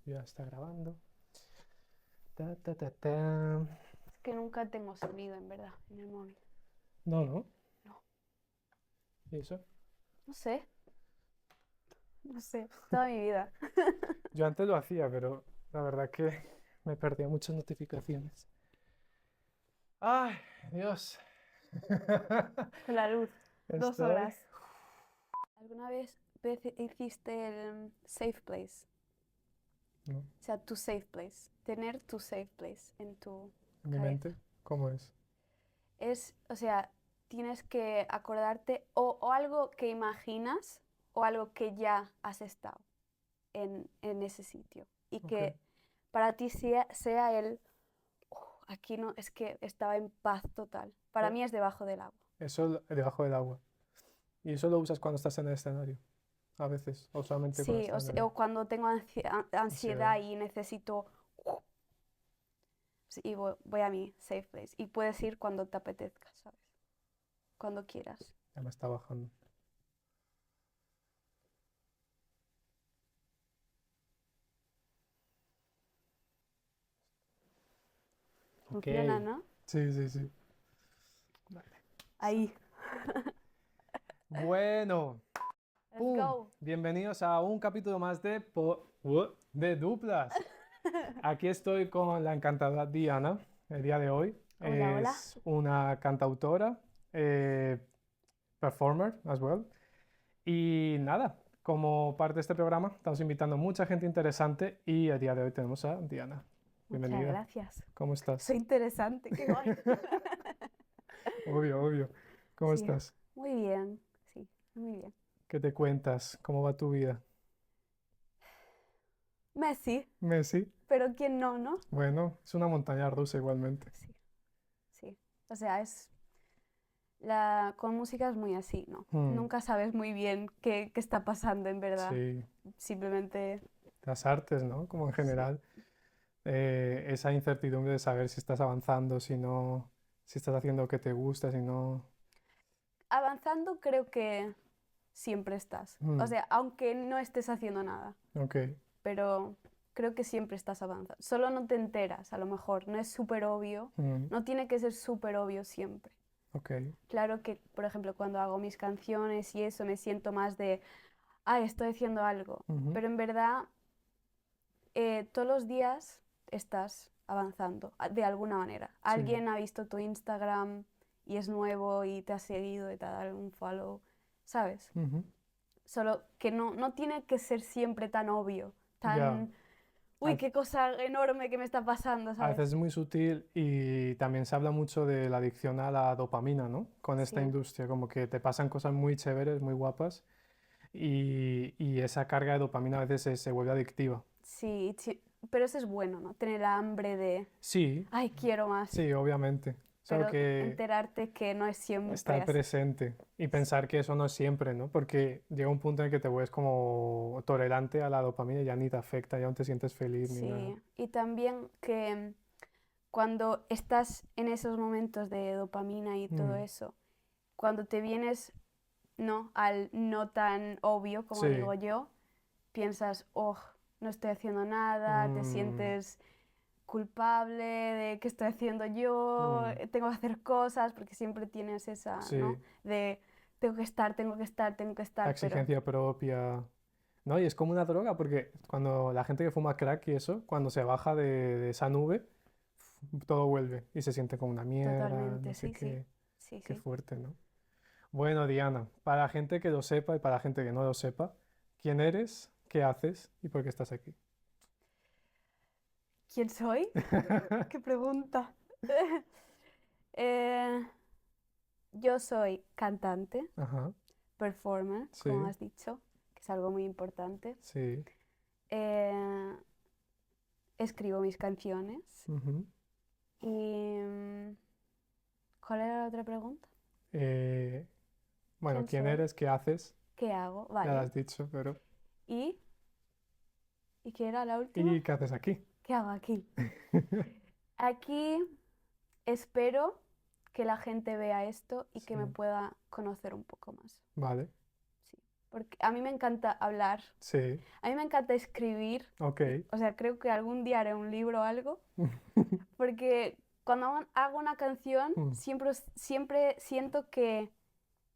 Ya está grabando. Ta, ta, ta, ta. Es que nunca tengo sonido, en verdad, en el móvil. No, no. No, ¿Y eso? no sé, toda mi vida. Yo antes lo hacía, pero la verdad que me perdía muchas notificaciones. ¡Ay, Dios! Con la luz, dos Estoy. horas. ¿Alguna vez hiciste el safe place? No, O sea, tu safe place. Tener tu safe place en tu en mi cabeza. mente, ¿cómo es? O sea, tienes que acordarte o algo que imaginas o algo que ya has estado en ese sitio. Y Ok. que para ti sea el, "Oh, aquí no, es que estaba en paz total". Para Eh, mí es debajo del agua. Eso debajo del agua. ¿Y eso lo usas cuando estás en el escenario? A veces, o solamente cuando Sí, estás o cuando tengo ansiedad. ansiedad y necesito... sí, y voy a mi safe place. Y puedes ir cuando te apetezca, ¿sabes? Cuando quieras. Ya me está bajando. Ok. Funciona, ¿no? Sí, sí, sí. Vale. Ahí. Bueno. Let's ¡Pum! go. Bienvenidos a un capítulo más de Duplas. Aquí estoy con la encantadora Diana el día de hoy. Hola, hola. Es una cantautora, eh, performer as well. Y nada, como parte de este programa estamos invitando mucha gente interesante y el día de hoy tenemos a Diana. Muchas Bienvenida. gracias. ¿Cómo estás? Soy interesante, qué guay. Obvio, obvio. ¿Cómo Sí, estás? muy bien. Sí, muy bien. ¿Qué te cuentas? ¿Cómo va tu vida? Messi, Messi. pero ¿quién no, no? Bueno, es una montaña rusa igualmente. Sí, sí. O sea, con música es muy así, ¿no? Hmm, Nunca sabes muy bien qué está pasando en verdad. sí. Simplemente, Las artes, ¿no? Como en sí. general, esa incertidumbre de saber si estás avanzando, si no, si estás haciendo lo que te gusta, si no. Avanzando creo que siempre estás. O Mm, sea, aunque no estés haciendo nada, ok, pero creo que siempre estás avanzando. Solo no te enteras, a lo mejor. No es súper obvio. mm, No tiene que ser súper obvio siempre. ok, Claro que, por ejemplo, cuando hago mis canciones y eso, me siento más de, ah, estoy haciendo algo. ujú, Pero en verdad, todos los días estás avanzando, de alguna manera. sí, Alguien ha visto tu Instagram y es nuevo y te ha seguido y te ha dado un follow, ¿sabes? ujú, Solo que no tiene que ser siempre tan obvio, ya. tan, uy, A, qué cosa enorme que me está pasando, a ¿sabes? veces es muy sutil y también se habla mucho de la adicción a la dopamina, ¿no? Con esta Sí, industria, como que te pasan cosas muy chéveres, muy guapas y esa carga de dopamina a veces se vuelve adictiva. sí, sí, pero eso es bueno, ¿no? Tener hambre de, Sí, ay, quiero más, sí, obviamente. Solo pero que enterarte que no es siempre estar así. presente y Sí. pensar que eso no es siempre, ¿no? Porque llega un punto en que te vuelves como tolerante a la dopamina y ya ni te afecta, ya no te sientes feliz ni nada. Sí, y también que cuando estás en esos momentos de dopamina y todo Mm, eso, cuando te vienes, ¿no? Al no tan obvio, como sí, digo yo, piensas, oh, no estoy haciendo nada, te mm, sientes culpable de qué estoy haciendo yo, mm, tengo que hacer cosas, porque siempre tienes esa, ¿no? sí, De tengo que estar, tengo que estar, tengo que la estar, pero exigencia propia. No, y es como una droga porque cuando la gente que fuma crack y eso, cuando se baja de esa nube, todo vuelve y se siente como una mierda, no totalmente, sé sí, sí, qué, sí, qué sí. fuerte, ¿no? Bueno, Diana, para la gente que lo sepa y para la gente que no lo sepa, ¿quién eres? ¿Qué haces? ¿Y por qué estás aquí? ¿Quién soy? ¿Qué pregunta? Eh, yo soy cantante, Ajá, performer, como sí, has dicho, que es algo muy importante. sí. Eh, escribo mis canciones. Ujú. ¿Y cuál era la otra pregunta? Eh, bueno, ¿Quién ¿quién soy? eres? ¿Qué haces? ¿Qué hago? Ya lo Vale. has dicho, pero ¿Y? ¿Y qué era la última? ¿y qué haces aquí? ¿Qué hago aquí? Aquí espero que la gente vea esto y que me Sí, pueda conocer un poco más. vale. Sí, porque a mí me encanta hablar, Sí, a mí me encanta escribir, ok. o sea, creo que algún día haré un libro o algo, porque cuando hago una canción Mm, siempre siento que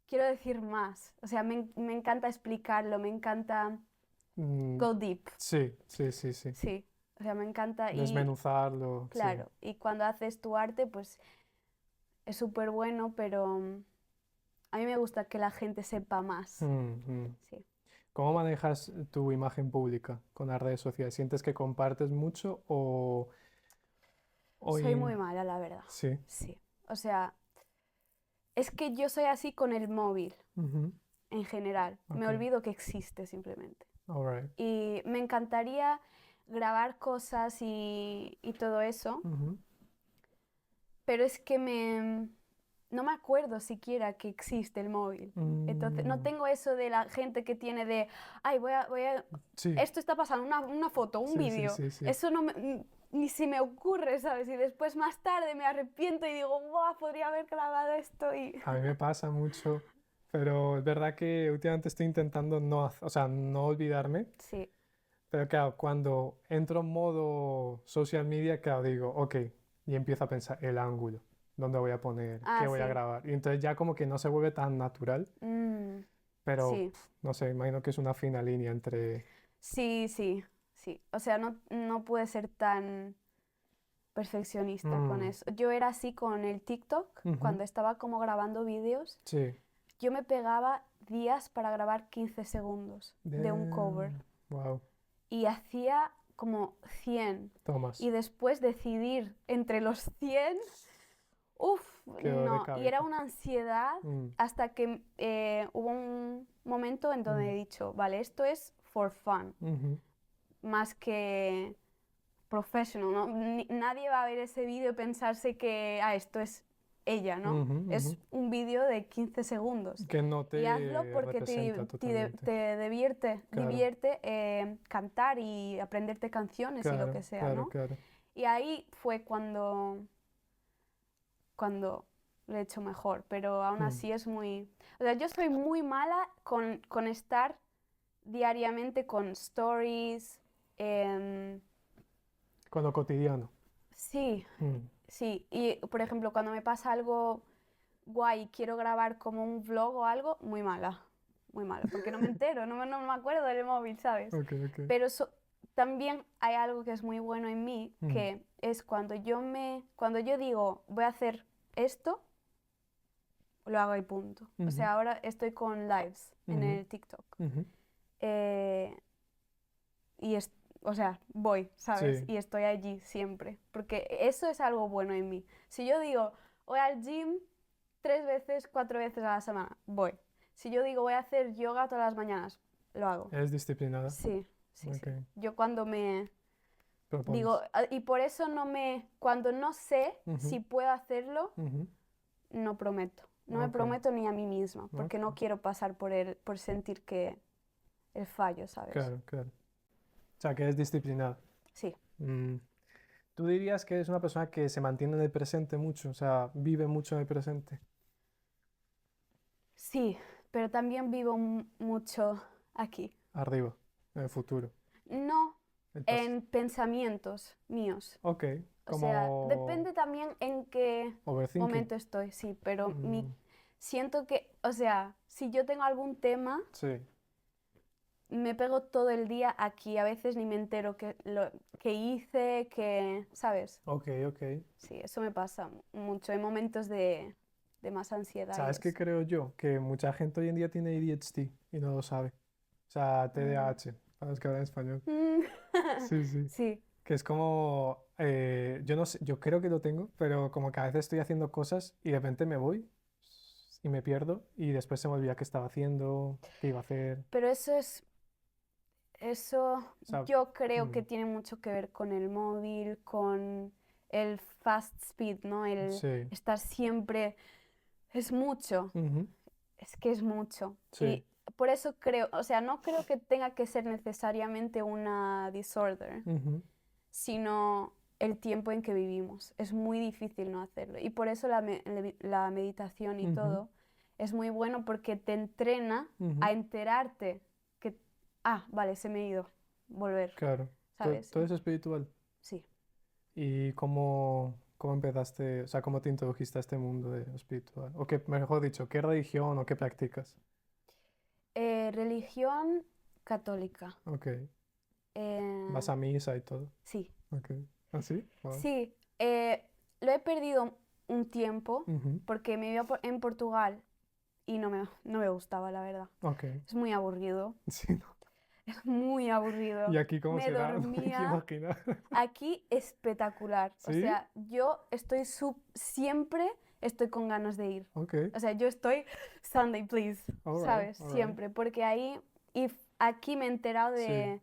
quiero decir más, o sea, me encanta explicarlo, me encanta mm, go deep, sí, sí, sí, sí. sí, o sea, me encanta y Desmenuzarlo, sí. claro, y cuando haces tu arte, pues es súper bueno, pero a mí me gusta que la gente sepa más, Mm, mm. sí. ¿Cómo manejas tu imagen pública con las redes sociales? ¿Sientes que compartes mucho o Soy muy mala, la verdad, Sí. sí. O sea, es que yo soy así con el móvil Ujú, en general, me ok, olvido que existe simplemente. all right. Y me encantaría grabar cosas y todo eso, Ujú, pero es que no me acuerdo siquiera que existe el móvil. Entonces, no mm, tengo eso de la gente que tiene de, ay, sí, esto está pasando, una foto, un sí, sí, vídeo. sí, sí. Eso ni se me ocurre, ¿sabes? Y después más tarde me arrepiento y digo, wow, podría haber grabado esto y... A mí me pasa mucho, pero es verdad que últimamente estoy intentando o sea, no olvidarme, Sí, pero claro, cuando entro en modo social media, claro, digo, ok, y empiezo a pensar el ángulo, dónde voy a poner, qué ah, voy a sí. grabar. Y entonces ya como que no se vuelve tan natural, Mm, pero sí, no sé, imagino que es una fina línea entre... sí, sí, sí. O sea, no puede ser tan perfeccionista con Mm, eso. Yo era así con el TikTok, ujú, cuando estaba como grabando vídeos, sí. yo me pegaba días para grabar 15 segundos de un cover Wow, y hacía como 100 Tomás, y después decidir entre los 100, uff, qué dolor de no, y era cabeza. una ansiedad Mm, hasta que hubo un momento en donde mm, he dicho, vale, esto es for fun, ujú, más que professional, ¿no? Nadie va a ver ese vídeo y pensarse que, ah, esto es ella, ¿no? ujú, ujú. Es un vídeo de 15 segundos. Que no Y hazlo te porque representa totalmente. te Claro, divierte cantar y aprenderte canciones y lo que claro, sea, claro, ¿no? claro. Y ahí fue cuando lo he hecho mejor, pero aún Mm. así es muy... O sea, yo soy muy mala con estar diariamente con stories. Con lo cotidiano. Sí, Mm, sí. Y por ejemplo, cuando me pasa algo guay y quiero grabar como un vlog o algo, muy mala, porque no me entero, no me acuerdo del móvil, ¿sabes? ok, ok. Pero también hay algo que es muy bueno en mí, Mm, que es cuando yo digo voy a hacer esto, lo hago y punto. O ujú, sea, ahora estoy con lives en ujú, el TikTok. ujú. eh, y o sea, voy, ¿sabes? Sí, Y estoy allí siempre, porque eso es algo bueno en mí. Si yo digo, voy al gym 3 veces, 4 veces a la semana, voy. Si yo digo, voy a hacer yoga todas las mañanas, lo hago. eres disciplinada. Sí, sí, Ok, sí. Yo cuando me digo, propones. y por eso cuando no sé Ujú, si puedo hacerlo, ujú. no prometo. No me Ok, prometo ni a mí misma, porque ok. no quiero pasar por sentir que el fallo, ¿sabes? Claro, claro. O sea, que eres disciplinada. Sí. Mm, ¿Tú dirías que eres una persona que se mantiene en el presente mucho? O sea, vive mucho en el presente. Sí, pero también vivo mucho aquí. Arriba, en el futuro. No El en pensamientos míos. Ok, O sea, como depende también en qué overthinking. momento estoy, sí, pero Mm, siento que, o sea, si yo tengo algún tema, sí, me pego todo el día aquí. A veces ni me entero que hice, ¿sabes? ok, ok. Sí, eso me pasa mucho en momentos de más ansiedad y ¿Sabes qué eso. creo yo? Que mucha gente hoy en día tiene ADHD y no lo sabe. O sea, Mm. TDAH, para los que hablan español. Mm. Sí, sí. Sí, Que es como, yo no sé, yo creo que lo tengo, pero como que a veces estoy haciendo cosas y de repente me voy y me pierdo y después se me olvida qué estaba haciendo, qué iba a hacer. pero eso O sea, yo creo que mm, tiene mucho que ver con el móvil, con el fast speed, ¿no? El sí, estar siempre, es mucho, ujú, es que es mucho. sí, Y por eso creo, o sea, no creo que tenga que ser necesariamente una disorder, ujú, sino el tiempo en que vivimos. Es muy difícil no hacerlo. Y por eso la meditación y ujú, todo es muy bueno porque te entrena a enterarte que, vale, se me ha ido, volver, Claro. ¿sabes? Todo es espiritual. Sí. ¿Y cómo empezaste, o sea, cómo te introdujiste a este mundo de espiritual? O qué, mejor dicho, ¿qué religión o qué practicas? Religión católica. Ok. Eh, ¿Vas a misa y todo? sí, Ok. ¿Ah, sí? Wow. sí. Lo he perdido un tiempo Ujú. porque me iba en Portugal y no me gustaba, la verdad. Ok. Es muy aburrido, Sí, no. es muy ¿Y aburrido. aquí cómo Me será? No hay que dormía. imaginar. Aquí espectacular. O ¿Sí? sea, yo estoy siempre estoy con ganas de ir. Ok. O sea, yo estoy Sunday, please, All right. ¿sabes? All right. Siempre. Porque ahí, aquí me he enterado Sí. de...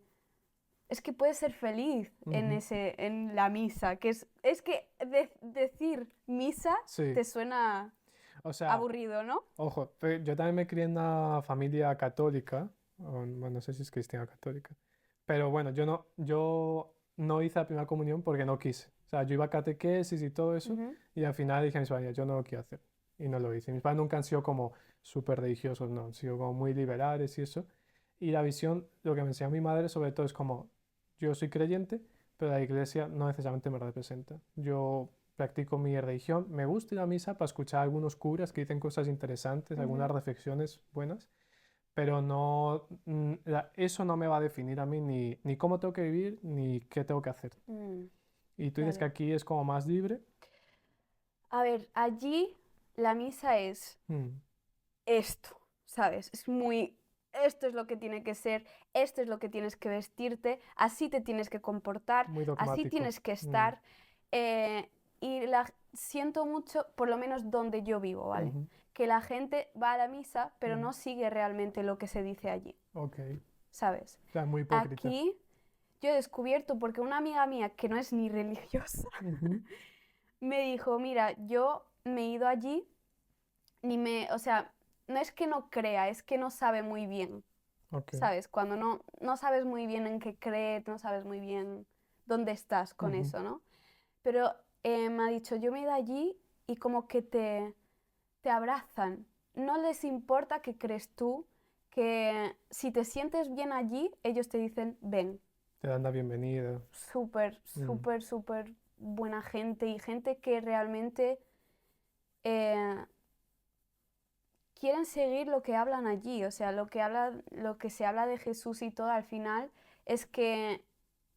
Es que puedes ser feliz Ujú. en la misa, que es que decir misa Sí. te suena O sea, aburrido, ¿no? ojo, yo también me crié en una familia católica, bueno, no sé si es cristiana o católica, pero bueno, yo no hice la primera comunión porque no quise. O sea, yo iba a catequesis y todo eso, Ujú, y al final dije a mis padres, yo no lo quiero hacer, y no lo hice. Mis padres nunca han sido como súper religiosos, no, han sido como muy liberales y eso. Y la visión, lo que me enseñó mi madre sobre todo es como, yo soy creyente, pero la iglesia no necesariamente me representa. Yo practico mi religión, me gusta ir a misa para escuchar a algunos curas que dicen cosas interesantes, algunas ujú, reflexiones buenas, pero no, eso no me va a definir a mí ni cómo tengo que vivir ni qué tengo que hacer. mm, Y tú dices que vale. aquí es como más libre. A ver, allí la misa es Mm, esto, ¿sabes? Es muy, esto es lo que tiene que ser, esto es lo que tienes que vestirte, así te tienes que comportar, muy así dogmático. tienes que Mm, estar. Y siento mucho, por lo menos donde yo vivo, ¿vale? ujú, Que la gente va a la misa, pero mm, no sigue realmente lo que se dice allí, ok, ¿sabes? o sea, muy hipócrita. Aquí yo he descubierto, porque una amiga mía que no es ni religiosa, Ujú, me dijo, mira, yo me he ido allí, o sea, no es que no crea, es que no sabe muy bien, ok, ¿sabes? Cuando no sabes muy bien en qué crees, no sabes muy bien dónde estás con ujú, eso, ¿no? Pero me ha dicho, yo me he ido allí y como que te abrazan. No les importa qué crees tú, que si te sientes bien allí, ellos te dicen, ven, te dan la bienvenida. súper, Mm, súper, súper buena gente y gente que realmente eh, quieren seguir lo que hablan allí. O sea, lo que se habla de Jesús y todo al final es que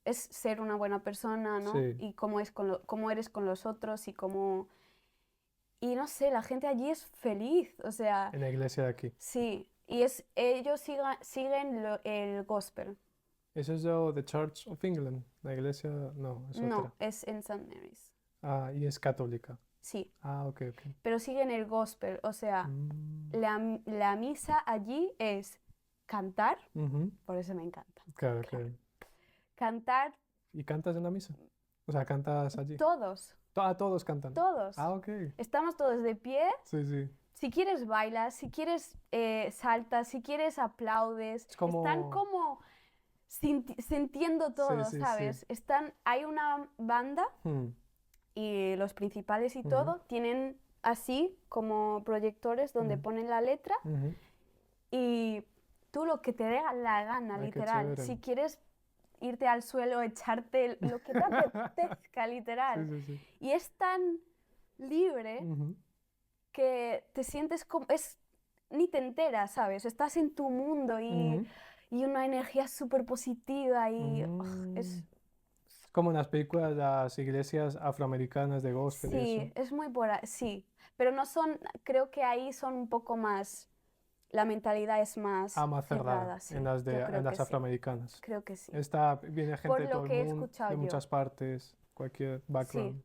es ser una buena persona, ¿no? sí, Y cómo eres con los otros y cómo... Y no sé, la gente allí es feliz, o sea, en la iglesia de aquí. sí. Y ellos siguen el gospel. ¿Eso es The Church of England? La iglesia, no, es otra. No, es en St. Mary's. Ah, y es católica. Sí, Ah, ok, ok. pero siguen el gospel. O sea, Mm, la misa allí es cantar, ujú, por eso me encanta, claro, claro. claro. Cantar ¿Y cantas en la misa? O sea, cantas allí. todos, Todos cantan. todos. Ah, ok. Estamos todos de pie. Sí, sí. Si quieres bailas, si quieres saltas, si quieres aplaudes. Es Están como... como sintiendo Sí, todo, sí, sí. ¿sabes? Hay una banda Mm, y los principales y ujú, todo tienen así como proyectores donde ujú, ponen la letra ujú. y tú lo que te dé la gana, Ay, qué literal. chévere. Si quieres irte al suelo, echarte lo que te apetezca, Sí, literal. sí, sí. Y es tan libre Ujú, que te sientes como... ni te enteras, ¿sabes? Estás en tu mundo ujú. y una energía súper positiva y Mm. es... Es como en las películas, las iglesias afroamericanas de gospel y eso. Sí, es muy sí, pero no son, creo que ahí son un poco más, la mentalidad es Ah, más más cerrada cerrada, en sí, yo en creo que las sí, afroamericanas. creo que sí. Viene gente Por de lo todo el que he mundo, escuchado de yo, muchas partes, cualquier sí. background.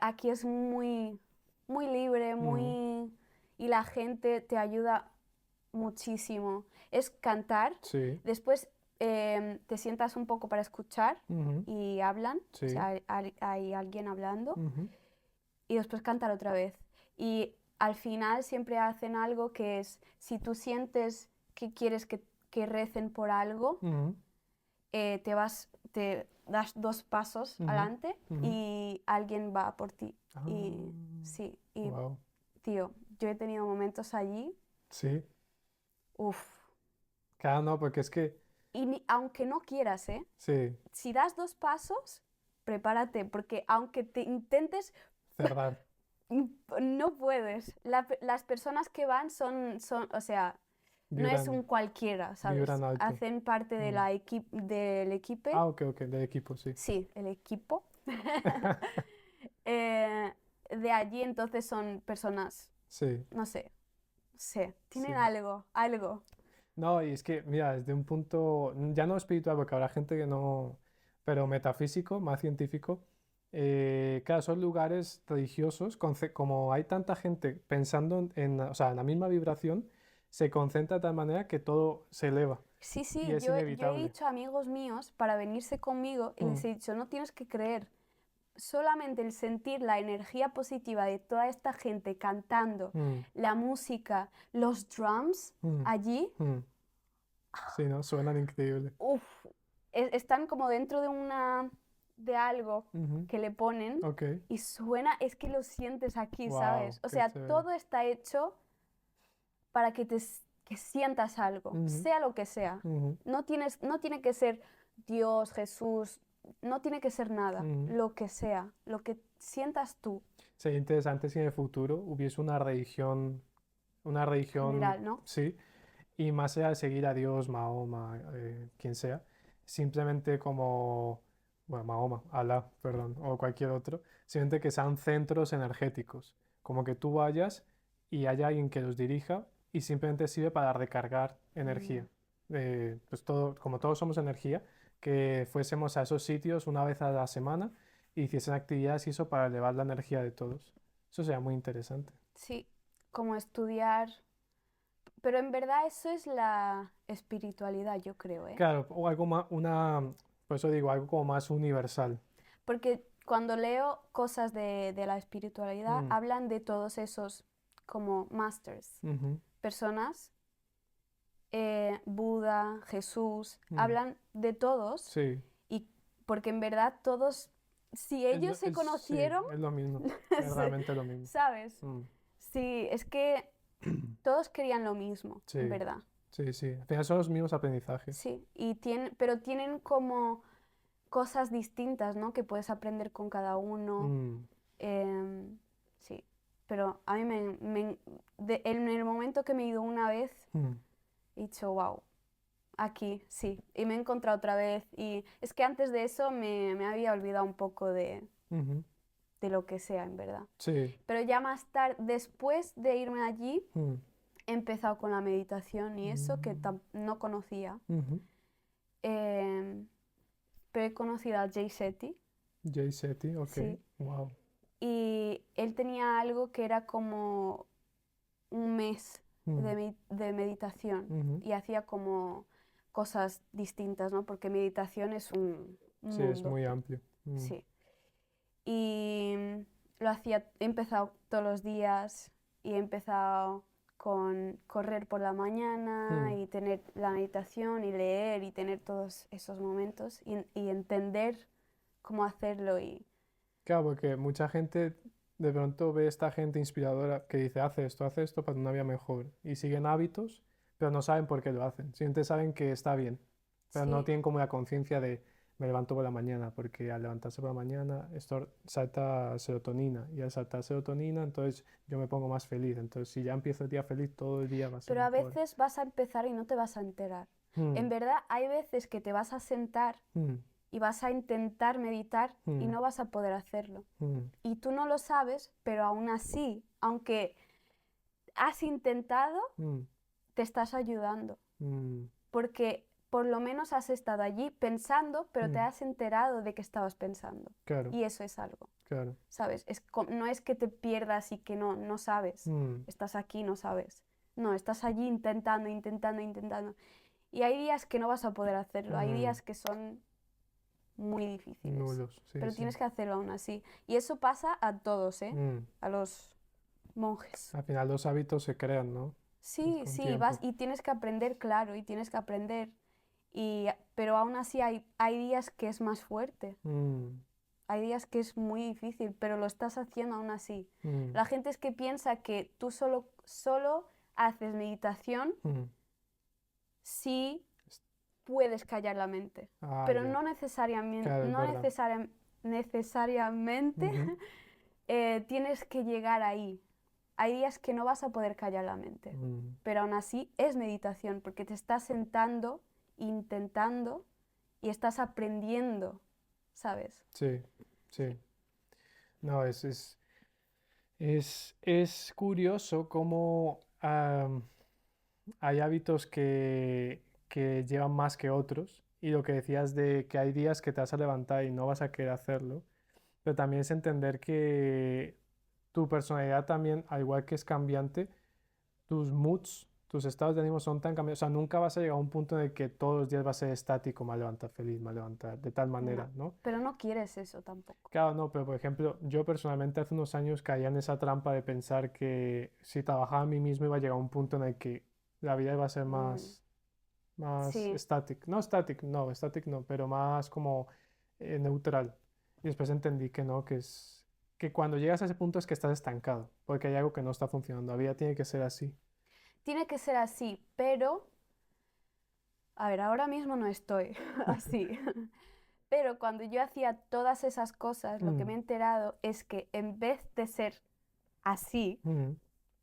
Aquí es muy, muy libre, Ujú, muy... y la gente te ayuda muchísimo. Es cantar, sí, después te sientas un poco para escuchar ujú, y hablan, o sí, sea, hay alguien hablando ujú, y después cantar otra vez. Y al final siempre hacen algo que es, si tú sientes que quieres que recen por algo, ujú, te das dos pasos ujú, adelante ujú. y alguien va por ti. Ah, Y sí, y wow. tío, yo he tenido momentos allí, Sí. uff. Claro, no, porque es que, Y aunque no quieras, ¿eh? sí, Si das 2 pasos, prepárate, porque aunque te intentes, cerrar. no puedes. Las personas que van son, o sea, no es un Vibran, cualquiera, vibran ¿sabes? alto. Hacen parte de Mm. del equipo. Ah, ok, del equipo, sí. Sí, el equipo. De allí entonces son personas, Sí, no sé, tienen sí. algo. No, y es que, mira, desde un punto, ya no espiritual, porque habrá gente que no, pero metafísico, más científico, claro, son lugares religiosos, como hay tanta gente pensando o sea, en la misma vibración, se concentra de tal manera que todo se eleva Sí, y sí, es yo he inevitable. dicho a amigos míos para venirse conmigo y Mm, les he dicho, no tienes que creer, solamente el sentir la energía positiva de toda esta gente cantando, mm, la música, los drums mm, allí, mm. Sí, ¿no? Suenan increíble. uff, están como dentro de algo Ujú, que le ponen ok, y suena, es que lo sientes aquí, wow, ¿sabes? O qué sea, chévere. todo está hecho para que que sientas algo, Ujú, sea lo que sea. ujú, No tiene que ser Dios, Jesús, no tiene que ser nada, ujú. lo que sea, lo que sientas tú, Sería interesante si en el futuro hubiese una religión, general, ¿no? sí, y más allá de seguir a Dios, Mahoma, quien sea, simplemente como, bueno, Mahoma, Alá, perdón, o cualquier otro, simplemente que sean centros energéticos, como que tú vayas y haya alguien que los dirija y simplemente sirve para recargar Mm. energía. Pues todo, como todos somos energía, que fuésemos a esos sitios una vez a la semana y hiciesen actividades y eso para elevar la energía de todos. Eso sería muy interesante. Sí, como estudiar, pero en verdad eso es la espiritualidad, yo creo, ¿eh? Claro, o algo más, por eso digo, algo como más universal. Porque cuando leo cosas de la espiritualidad, Mm, hablan de todos esos como masters, ujú, personas, Buda, Jesús, mm. hablan de todos Sí, y porque en verdad todos, si ellos se sí, conocieron, es lo mismo, es se- realmente lo mismo. ¿sabes? Mm. Sí, es que todos querían lo mismo, en Sí, verdad. sí, sí. Al final son los mismos aprendizajes. Sí, pero tienen como cosas distintas, ¿no? Que puedes aprender con cada uno. Mm, em, sí, pero a mí en el momento que me he ido una vez, mm, he dicho, wow, aquí, sí. Y me he encontrado otra vez. Y es que antes de eso me había olvidado un poco ujú. de lo que sea, en verdad. Sí, Pero ya más tarde, después de irme allí, mm, he empezado con la meditación y eso que mm, no conocía. ujú. Em, pero he conocido a Jay Shetty, Jay Shetty, ok, sí. wow. Y él tenía algo que era como un mes Mm, de meditación ujú. y hacía como cosas distintas, ¿no? Porque meditación es un Sí, es mundo, muy amplio. Mm, sí. Y lo hacía, he empezado todos los días y he empezado con correr por la mañana mm. y tener la meditación y leer y tener todos esos momentos y entender cómo hacerlo y Claro, porque mucha gente de pronto ve esta gente inspiradora que dice, hace esto para una vida mejor. Y siguen hábitos, pero no saben por qué lo hacen. Simplemente saben que está bien, pero no sí. tienen como la conciencia de me levanto por la mañana, porque al levantarse por la mañana esto salta serotonina. Y al saltar serotonina, entonces yo me pongo más feliz. Entonces, si ya empiezo el día feliz, todo el día va a ser Pero a mejor. veces vas a empezar y no te vas a enterar. Mm, En verdad, hay veces que te vas a sentar mm, y vas a intentar meditar y mm, no vas a poder hacerlo. mm, Y tú no lo sabes, pero aún así, aunque has intentado, mm, te estás ayudando. mm, Porque por lo menos has estado allí pensando, pero te mm. has enterado de que estabas pensando. Claro, Y eso es algo, claro. ¿sabes? No es que te pierdas y que no sabes. Mm, Estás aquí, no sabes. No, estás allí intentando, intentando, intentando. Y hay días que no vas a poder hacerlo, hay mm. días que son muy difíciles, Nulos, sí, pero sí. tienes que hacerlo aún así. Y eso pasa a todos, ¿eh? Mm. A los monjes. Al final los hábitos se crean, ¿no? Es Sí, con sí, vas tiempo. y tienes que aprender, claro, y tienes que aprender. Pero aún así hay días que es más fuerte. Mm. hay días que es muy difícil, pero lo estás haciendo aún así. Mm, La gente es que piensa que tú solo haces meditación mm. si puedes callar la mente, Ah, pero ya. no necesariamente, Claro, es verdad. necesariamente Ujú. tienes que llegar ahí. Hay días que no vas a poder callar la mente, Mm, pero aún así es meditación porque te estás sentando, intentando y estás aprendiendo, ¿sabes? sí, Sí. sí. No, es curioso cómo hay hábitos que llevan más que otros. Y lo que decías de que hay días que te vas a levantar y no vas a querer hacerlo. Pero también es entender que tu personalidad también, al igual que es cambiante, tus moods, tus estados de ánimo son tan cambiantes. O sea, nunca vas a llegar a un punto en el que todos los días va a ser estático, me voy a levantar feliz, me voy a levantar de tal No, manera, ¿no? pero no quieres eso tampoco. Claro, no, pero por ejemplo, yo personalmente hace unos años caía en esa trampa de pensar que si trabajaba a mí mismo iba a llegar a un punto en el que la vida iba a ser Mm, más sí, static no, pero más como neutral. Y después entendí que no, que cuando llegas a ese punto es que estás estancado, porque hay algo que no está funcionando. La vida tiene que ser así. tiene que ser así, pero, a ver, ahora mismo no estoy así. Pero cuando yo hacía todas esas cosas, lo que Mm, me he enterado es que en vez de ser así, mm.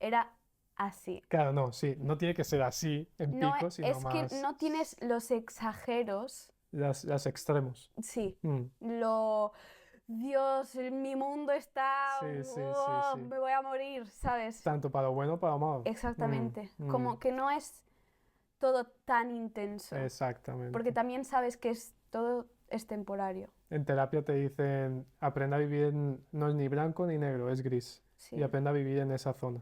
era así. Claro, no, sí, no tiene que ser así en No, pico, sino es que más no tienes los exageros, las extremos. sí, Mm. lo, Dios, mi mundo está, Sí, sí, sí, sí. me voy a morir, ¿sabes? Tanto para lo bueno como para lo malo. Mm, Exactamente, mm. como que no es todo tan intenso, porque Exactamente. también sabes que todo es temporario, En terapia te dicen, aprenda a vivir no es ni blanco ni negro, es gris. Y sí. aprenda a vivir en esa zona.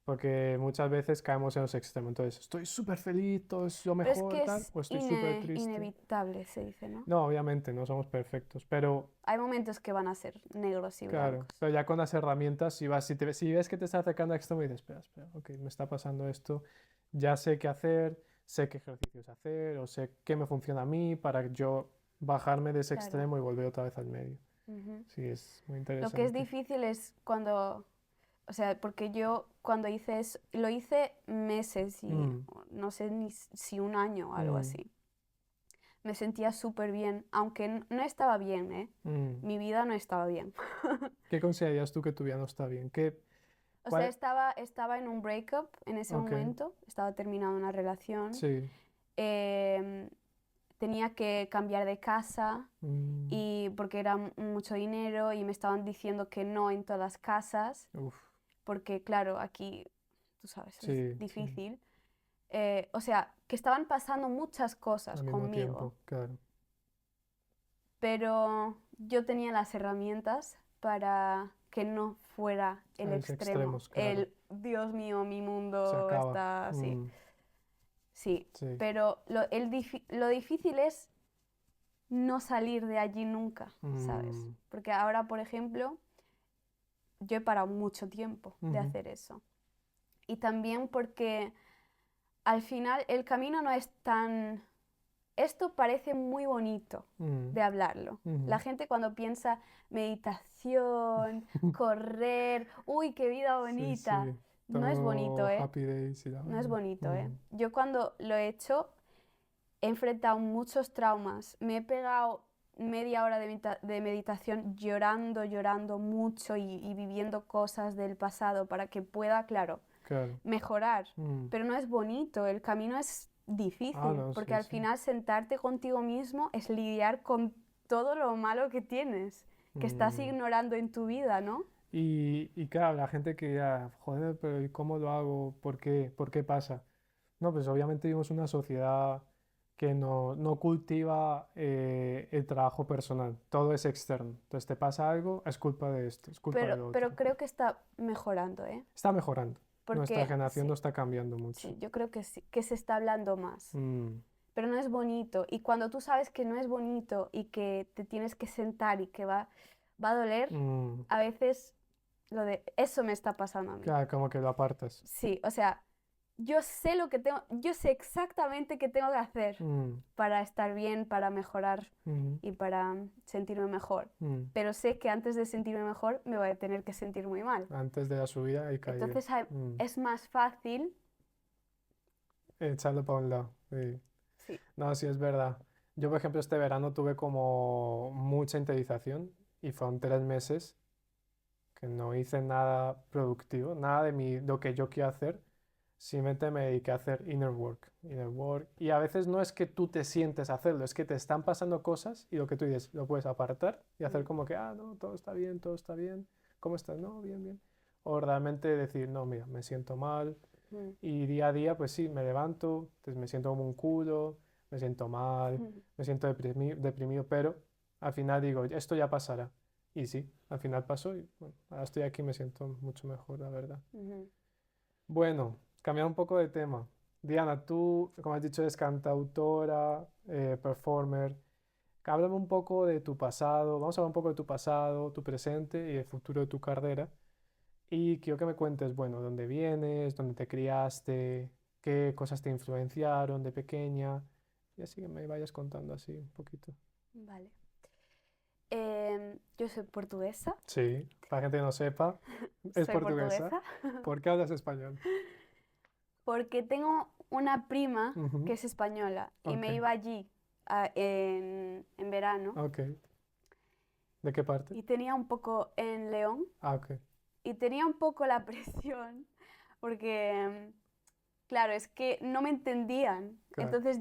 Porque muchas veces caemos en los extremos. Entonces, estoy súper feliz, todo es lo Pero es mejor, que tal, es o estoy súper triste. inevitable, se dice, ¿no? No, obviamente, no somos perfectos. Pero, Hay momentos que van a ser negros y claro, blancos. pero ya con las herramientas, si ves que te está acercando a extremo y dices, espera, espera, ok, me está pasando esto, ya sé qué hacer, sé qué ejercicios hacer, o sé qué me funciona a mí para yo bajarme de ese Claro. extremo y volver otra vez al medio. Ujú. Sí, es muy Lo que es interesante. difícil es cuando, o sea, porque yo cuando hice eso, lo hice meses y Mm, no sé ni si un año o algo mm, así. Me sentía súper bien, aunque no estaba bien, ¿eh? mm. Mi vida no estaba bien. ¿Qué considerarías tú que tu vida no está bien? O sea, ¿Cuál? estaba en un breakup en ese Ok, momento, estaba terminando una relación, sí. em, tenía que cambiar de casa Mm, y porque era mucho dinero y me estaban diciendo que no en todas las casas, uf, porque claro, aquí, tú sabes, es sí, sí. difícil. O sea, que estaban pasando muchas cosas Al mismo conmigo, tiempo, claro. pero yo tenía las herramientas para que no fuera el A los extremo. extremos, claro. El, Dios mío, mi Se mundo acaba. está así. Mm, Sí, sí. pero lo difícil es no salir de allí nunca, ¿sabes? Mm, Porque ahora, por ejemplo, yo he parado mucho tiempo de ujú, hacer eso. Y también porque al final el camino no es tan... Esto parece muy bonito mm, de hablarlo. La ujú. gente cuando piensa meditación, correr, uy, qué vida Sí, bonita. sí. No es bonito, Todo ¿eh? happy days y la No es vaina. bonito, ¿eh? Mm, Yo cuando lo he hecho he enfrentado muchos traumas. Me he pegado media hora de meditación llorando, llorando mucho y viviendo cosas del pasado para que pueda, claro, claro. mejorar. Mm. Pero no es bonito, el camino es Ah, difícil, no, porque sí, al sí. final sentarte contigo mismo es lidiar con todo lo malo que tienes, que estás Mm. ignorando en tu vida, ¿no? Y claro, la gente que dirá, joder, pero ¿y cómo lo hago? ¿Por qué? ¿Por qué pasa? No, pues obviamente vivimos una sociedad que no cultiva el trabajo personal, todo es externo. Entonces te pasa algo, es culpa de esto, es culpa del Pero otro. creo que está mejorando, ¿eh? Está mejorando. Nuestra Porque generación no sí, está cambiando mucho. sí, yo creo que sí, que se está hablando más. Mm, Pero no es bonito. Y cuando tú sabes que no es bonito y que te tienes que sentar y que va a doler, mm. a veces lo de eso me está pasando a mí. Claro, como que lo apartas. Sí, o sea, yo sé lo que tengo, yo sé exactamente qué tengo que hacer para estar bien, para mejorar y para sentirme mejor. Pero sé que antes de sentirme mejor me voy a tener que sentir muy mal. Antes de la subida y caída. Entonces es más fácil. Echarlo para un lado. Sí. Sí. No, sí es verdad. Yo, por ejemplo, este verano tuve como mucha interiorización y fueron 3 meses que no hice nada productivo, nada de lo que yo quiero hacer. Simplemente me dediqué a hacer inner work, inner work. Y a veces no es que tú te sientes a hacerlo, es que te están pasando cosas y lo que tú dices lo puedes apartar y hacer como que, no, todo está bien, todo está bien. ¿Cómo estás? No, bien, bien. O realmente decir, no, mira, me siento mal. Y día a día, pues sí, me levanto, pues me siento como un culo, me siento mal, me siento deprimido, pero al final digo, esto ya pasará. Y sí, al final pasó y bueno, ahora estoy aquí y me siento mucho mejor, la verdad. Bueno, cambiar un poco de tema. Diana, tú, como has dicho, eres cantautora, performer. Háblame un poco de tu pasado, vamos a hablar un poco de tu pasado, tu presente y el futuro de tu carrera. Y quiero que me cuentes, bueno, dónde vienes, dónde te criaste, qué cosas te influenciaron de pequeña. Y así que me vayas contando así un poquito. Vale. Yo soy portuguesa. Sí, para gente que no sepa, es Soy portuguesa. portuguesa. ¿Por qué hablas español? Porque tengo una prima Ujú, que es española y me ok, iba allí en verano ok. ¿De qué parte? y tenía un poco en León Ah, ok. y tenía un poco la presión porque, claro, es que no me entendían. Claro, Entonces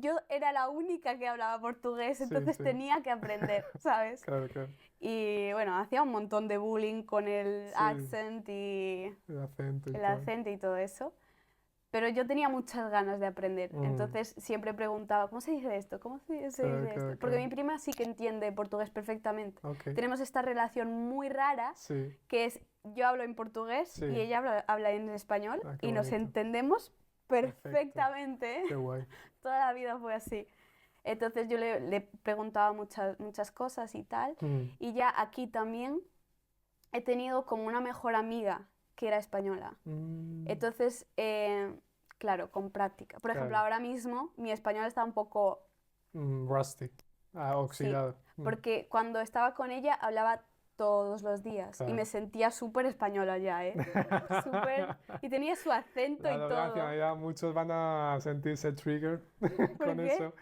yo era la única que hablaba portugués, sí, entonces sí, tenía que aprender, ¿sabes? claro, claro. Y bueno, hacía un montón de bullying con el Sí, accent y el acento y el todo. acento y todo eso. Pero yo tenía muchas ganas de aprender, Mm, entonces siempre preguntaba, ¿cómo se dice esto? ¿Cómo se claro, dice esto? claro, Porque mi claro. prima sí que entiende portugués perfectamente. Ok, Tenemos esta relación muy rara, sí, que es yo hablo en portugués y sí. ella habla en español Ah, qué y nos bonito. entendemos Perfecto. perfectamente. Qué guay. Toda la vida fue así. Entonces yo le preguntaba muchas cosas y tal. Mm, Y ya aquí también he tenido como una mejor amiga que era española. mm, Entonces, claro, con práctica. Por ejemplo, claro. ahora mismo mi español está un poco, Rusty. Ah, sí, oxidado. porque cuando estaba con ella hablaba todos los días y me Claro. sentía súper española ya, ¿eh? Súper... Y tenía su acento La y todo. nacionalidad, muchos van a sentirse trigger ¿Por con qué? eso.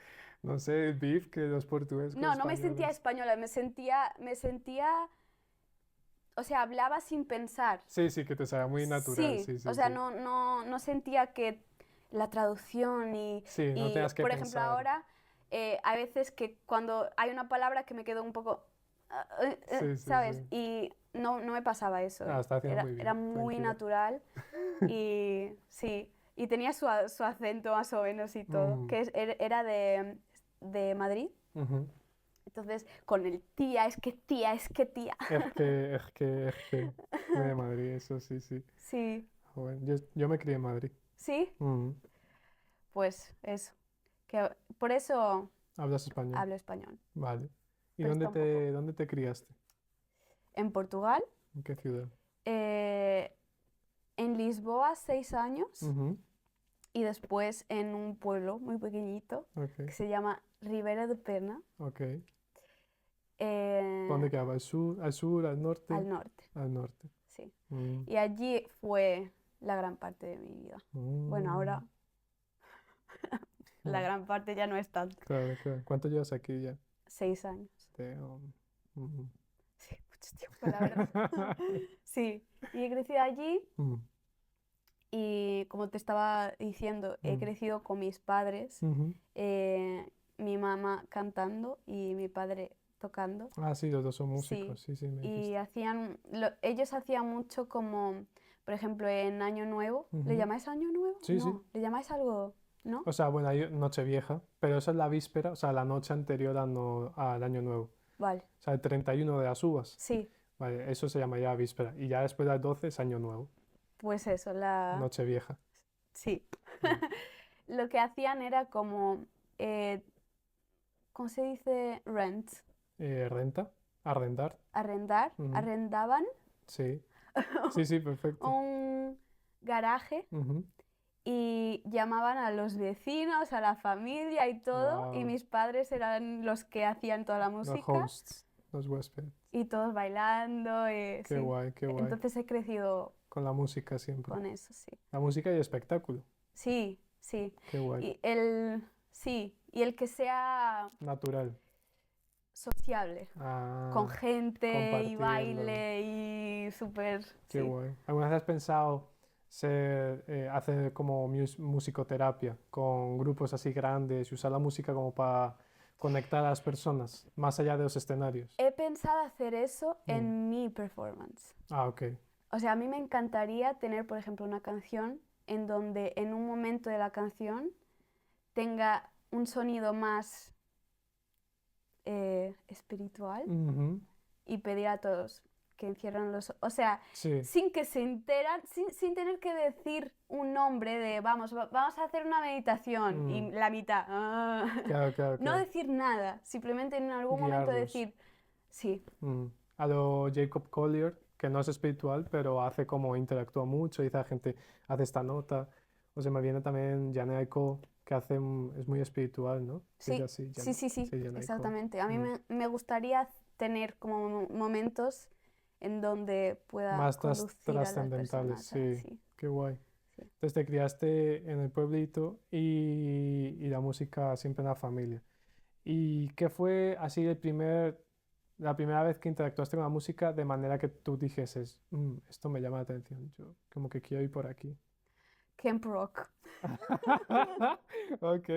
No sé, el beef que los portugueses con No, no me sentía españoles. española, o sea, hablaba sin pensar. Sí, sí, que te sea muy natural, Sí, sí, o sí, sea, sí. no sentía que la traducción Sí, no y tengas que por ejemplo, pensar. ahora hay veces que cuando hay una palabra que me quedo un poco, Sí, sí, ¿sabes? sí. Y no me pasaba eso. Ah, está haciendo muy Era bien, muy tranquila. natural y sí, y tenía su acento más o menos y todo, Mm, que era de Madrid. ujú. Entonces, con el tía, es que tía, es que tía. Es que. Muy de Madrid, eso sí, sí. Sí, Joder, yo me crié en Madrid. sí, Mm, pues eso. Que por eso ¿Hablas español? hablo español. Vale. ¿Y Pero dónde está un poco. dónde te criaste? En Portugal, ¿En qué ciudad? eh, en Lisboa 6 años Ujú, y después en un pueblo muy pequeñito ok, que se llama Ribera de Pena, ok. eh, ¿Dónde quedaba? Al sur, al norte? al norte, Al norte. sí. Mm, Y allí fue la gran parte de mi vida. Bueno, mm, ahora la mm. gran parte ya no es tanto. Claro, claro. ¿Cuánto llevas aquí ya? 6 años. Ujú. Sí, mucho tiempo, la verdad. Sí, y he crecido allí Mm, y como te estaba diciendo, he mm, crecido con mis padres, ujú. mi mamá cantando y mi padre tocando. Ah, sí, los dos son Sí, músicos, sí, sí, me y dijiste. ellos hacían mucho como, por ejemplo, en Año Nuevo. ¿Le Ujú. llamáis Año Nuevo? Sí, sí. No, ¿le llamáis algo? ¿No? O sea, bueno, hay Nochevieja, pero esa es la víspera, o sea, la noche anterior al Año Nuevo. Vale, O sea, el 31 de las uvas. sí, Vale, eso se llama ya víspera. Y ya después de las 12 es Año Nuevo, pues eso, Nochevieja. sí. Mm. Lo que hacían era como, eh, ¿cómo se dice? Rent, Renta, arrendar. arrendar, Ujú. arrendaban Sí, sí, sí, perfecto. un garaje Ujú. y llamaban a los vecinos, a la familia y todo, y Wow. mis padres eran los que hacían toda la Los música hosts, los huéspedes. y todos bailando, Qué sí. guay, qué guay. Entonces he crecido Con la música siempre. con eso, sí. La música y el espectáculo. Sí, sí. Qué guay. Y el que sea Natural. sociable, con Ah, gente y compartirlo. baile y súper, Qué sí. guay. ¿Alguna vez has pensado hacer como musicoterapia con grupos así grandes y usar la música como para conectar a las personas más allá de los escenarios? He pensado hacer eso Mm. en mi performance. Ah, ok. O sea, a mí me encantaría tener, por ejemplo, una canción en donde en un momento de la canción tenga un sonido más espiritual Ujú. y pedir a todos que encierren los... O sea, Sí, sin que se enteran, sin tener que decir un nombre de vamos a hacer una meditación y la mitad. claro, claro, No claro. decir nada, simplemente en algún momento Guiarlos. decir sí, A lo Jacob Collier, que no es espiritual, pero hace como interactúa mucho, dice a la gente, hace esta nota. O sea, me viene también Jhené Aiko, que hace, es muy espiritual, ¿no? sí, Dice así, sí, sí, sí, Jhené Aiko. exactamente. A mí Mm. me gustaría tener como momentos en donde pueda Más conducir a las trascendentales, personas. sí, Sí, qué guay. sí. Entonces te criaste en el pueblito y la música siempre en la familia. ¿Y qué fue así la primera vez que interactuaste con la música de manera que tú dijeses, esto me llama la atención, yo como que quiero ir por aquí"? Camp Rock. Ok,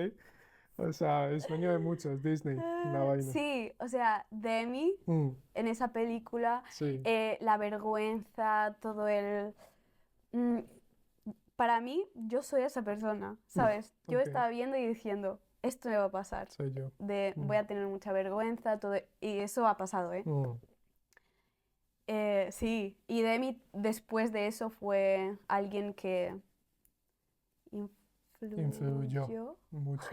o sea, el sueño de muchos, Disney, la vaina. Sí, o sea, Demi Mm, en esa película, sí, la vergüenza, todo el... mm, para mí, yo soy esa persona, ¿sabes? Yo ok, estaba viendo y diciendo, esto me va a pasar, soy yo. voy a tener mucha vergüenza, todo, y eso ha pasado, ¿eh? Mm, Sí, y Demi después de eso fue alguien que influyó mucho.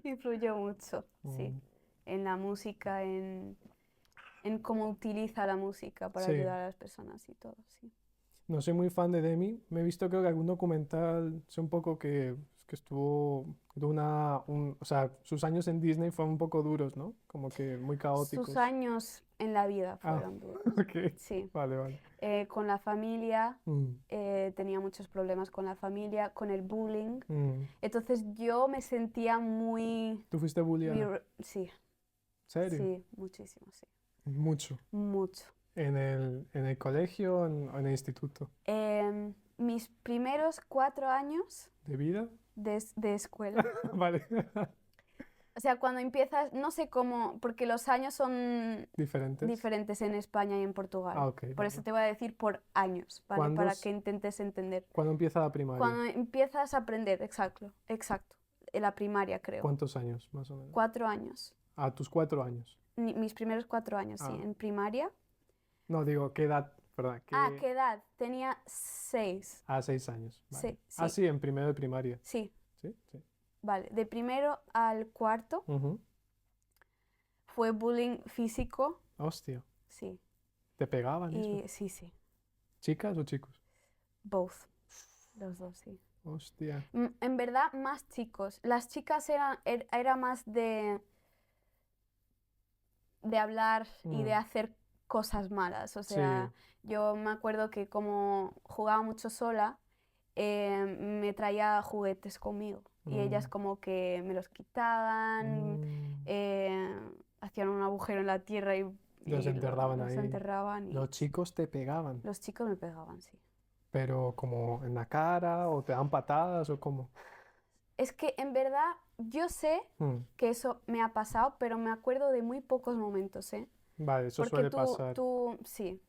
influyó mucho, sí, Mm, en la música, en cómo utiliza la música para sí. ayudar a las personas y todo, sí. No soy muy fan de Demi. Me he visto creo que algún documental, sé un poco que tuvo o sea, sus años en Disney fueron un poco duros, ¿no? Como que muy Sus caóticos. años en la vida Ah, fueron duros, ok. sí. Vale, vale. Con la familia, Mm, tenía muchos problemas con la familia, con el bullying. mm. Entonces yo me sentía muy... ¿Tú fuiste bulliada? Sí, ¿Serio? sí, muchísimo, sí. Mucho. Mucho. ¿En el colegio o en el instituto? Mis primeros 4 años ¿De vida? de escuela. Vale. O sea, cuando empiezas, no sé cómo, porque los años son ¿Diferentes? diferentes en España y en Portugal. Ah, ok, Por vale. eso te voy a decir por años, ¿vale? ¿Cuándo Para es- que intentes entender. ¿Cuándo empieza la primaria? Cuando empiezas a aprender, exacto, exacto. En la primaria, creo. ¿Cuántos años, más o menos? 4 años. A tus 4 años. Mis primeros 4 años, sí, Ah. en primaria. No, digo, ¿qué edad? ¿Verdad? ¿Qué edad? Tenía 6. 6 años. Vale. Sí, Sí, en primero de primaria. sí, Sí, sí. vale. De primero al cuarto Ujú. fue bullying físico, Hostia, sí. ¿te pegaban eso? Y sí, sí, ¿Chicas o chicos? both. Los dos, sí. Hostia. En verdad, más chicos. Las chicas era más de hablar y de Mm. hacer cosas malas. O Sí. sea, yo me acuerdo que como jugaba mucho sola, me traía juguetes conmigo. Y ellas Mm. como que me los quitaban, hacían un agujero en la tierra y Los enterraban los ahí. enterraban y Los chicos te pegaban, los chicos me pegaban, sí. pero como en la cara o te dan patadas o cómo. Es que en verdad yo sé Mm. que eso me ha pasado, pero me acuerdo de muy pocos momentos, ¿eh? Vale, eso Porque suele pasar sí,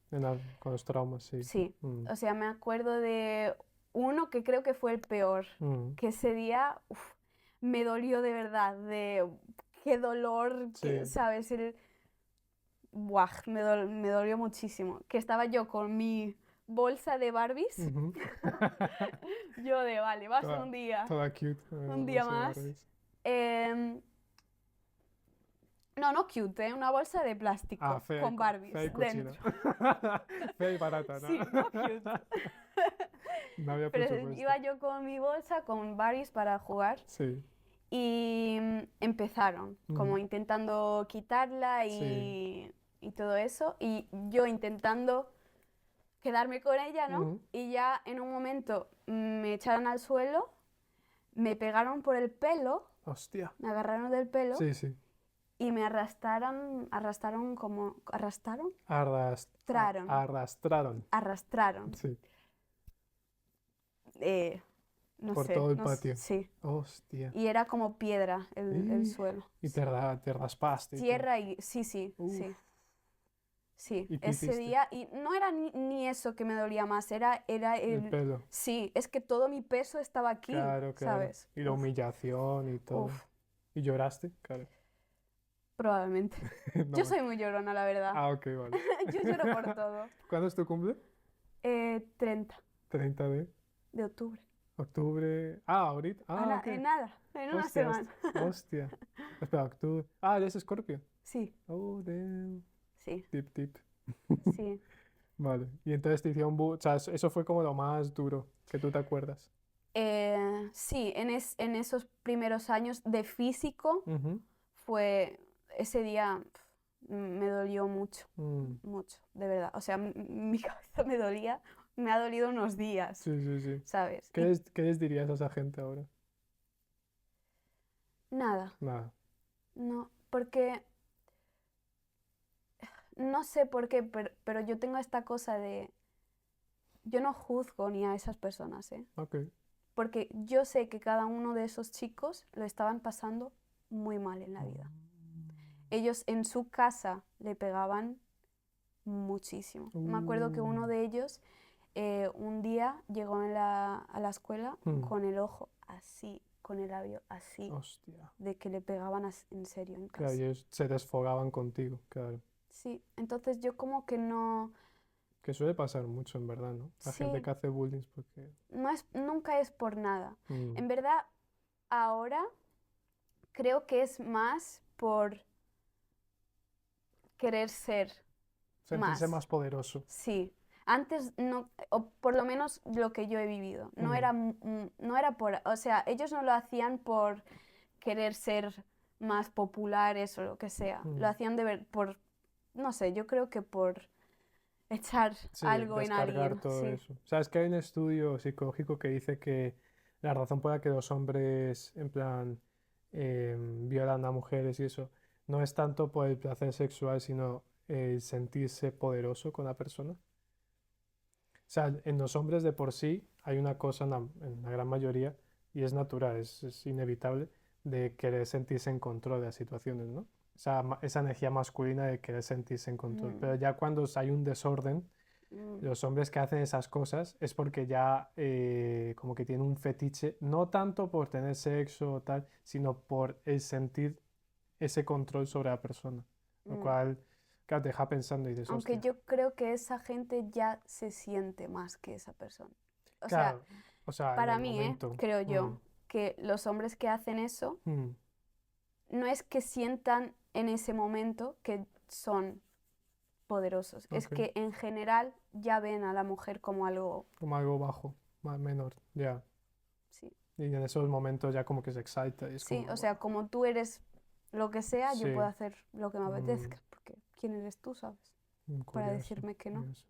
con los traumas, sí. sí. Mm. O sea, me acuerdo de uno que creo que fue el peor, Mm. que ese día me dolió de verdad, de qué dolor, Sí. ¿sabes? Buah, me dolió muchísimo. Que estaba yo con mi bolsa de Barbies, Ujú. yo de, vale, va a ser Toda- un día. Toda cute. Un día bolsa de más. Barbies. Em, no cute, ¿eh? Una bolsa de plástico Fea con Barbies fea y cochina. dentro. Fea y barata, ¿no? Sí, no cute. No había Pero presupuesto. iba yo con mi bolsa, con Barbies para jugar Sí. y empezaron como Ujú. intentando quitarla Sí. y todo eso y yo intentando quedarme con ella, ¿no? Ujú. Y ya en un momento me echaron al suelo, me pegaron por el pelo, Hostia. me agarraron del pelo Sí, sí. y me arrastraron como, traron, Arrastraron. arrastraron, Sí. eh, no Por sé, todo el patio. sí. Hostia. Y era como piedra el Y, suelo. y Sí. te raspaste y todo. Tierra y sí, sí, Uf. sí. Sí, ¿Y qué ese hiciste? día, y no era ni eso que me dolía más, era El el... pelo. Sí, es que todo mi peso estaba aquí, Claro, claro. ¿sabes? Y la humillación y todo. Uf, ¿Y lloraste? Claro. probablemente. Yo No. soy muy llorona, la verdad. Ah, ok, vale. Yo lloro por todo. ¿Cuándo es tu cumple? 30 30 de octubre. de octubre. Ah, ahorita. Ah, ok. En nada, en una Hostia, semana. hostia. Espera, octubre. Ah, eres Scorpio. Sí, Oh, damn. sí, Tip, tip. sí. Vale. Y entonces te hicieron o sea, eso fue como lo más duro que tú te acuerdas. Sí, en esos primeros años de físico Ujú. fue, ese día me dolió mucho, Mm. mucho, de verdad. O sea, mi cabeza me dolía, me ha dolido unos días, Sí, sí, sí. ¿sabes? ¿Qué Y les dirías a esa gente ahora? nada, Nada. no, porque no sé por qué, pero yo tengo esta cosa de, yo no juzgo ni a esas personas, ¿eh? Ok. Porque yo sé que cada uno de esos chicos lo estaban pasando muy mal en la vida. Ellos en su casa le pegaban muchísimo. Me acuerdo que uno Uh. de ellos un día llegó a la escuela Mm. con el ojo así, con el labio así, Hostia. de que le pegaban en serio en Claro, casa. ellos se desfogaban contigo, claro. Sí, entonces yo como que no, Que suele pasar mucho, en verdad, ¿no? La gente sí, que hace bullying es porque... nunca es por nada. Mm. En verdad, ahora creo que es más por querer ser Sentirse más. más poderoso. Sí, antes no, o por lo menos lo que yo he vivido, no Mm. era, no era por, o sea, ellos no lo hacían por querer ser más populares o lo que sea, lo Mm. hacían por, no sé, yo creo que por echar Sí, algo en descargar alguien, todo sí. eso. Sabes que hay un estudio psicológico que dice que la razón por la que los hombres, en plan, violan a mujeres y eso, no es tanto por el placer sexual, sino el sentirse poderoso con la persona. O sea, en los hombres de por sí hay una cosa en la gran mayoría, y es natural, es inevitable, de querer sentirse en control de las situaciones, ¿no? Esa energía masculina de querer sentirse en control. Pero Mm, ya cuando hay un desorden, mm, los hombres que hacen esas cosas es porque ya como que tienen un fetiche, no tanto por tener sexo o tal, sino por el sentir ese control sobre la persona. Lo mm. cual, claro, te deja pensando y dices, Aunque hostia. yo creo que esa gente ya se siente más que esa persona. O sea, Claro, o sea, en para el mí, momento. creo Mm. yo, que los hombres que hacen eso Mm. no es que sientan en ese momento que son poderosos, es Ok. que en general ya ven a la mujer como algo, Como algo bajo, más menor, ya. sí, Y en esos momentos ya como que se excita y es sí, como, o "Buah". sea, como tú eres lo que sea, yo puedo Sí. hacer lo que me Mm. apetezca, porque ¿quién eres tú, sabes? Para Curioso, decirme que no. curioso.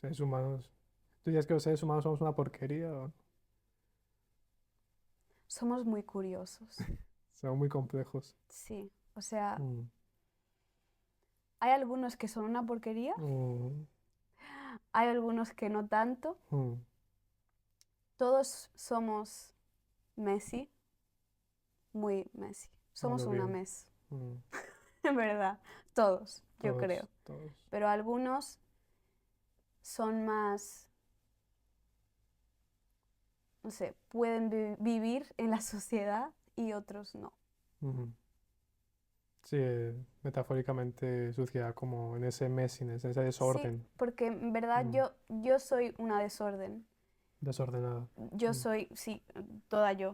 Seres humanos. ¿Tú dirías que los seres humanos somos una porquería o Somos muy curiosos, son muy complejos? sí, o sea, Mm. hay algunos que son una porquería, Mm. hay algunos que no tanto, Mm. todos somos Messi, muy Messi, A somos lo una bien. mes, Mm. en verdad, todos, yo Todos, creo. todos. Pero algunos son más, no sé, pueden vivir en la sociedad y otros no. Ujú. Sí, metafóricamente sucia, como en ese messiness, en ese Sí, desorden. porque en verdad Mm. yo soy una desorden. Desordenada. Yo Mm. soy, sí, toda yo.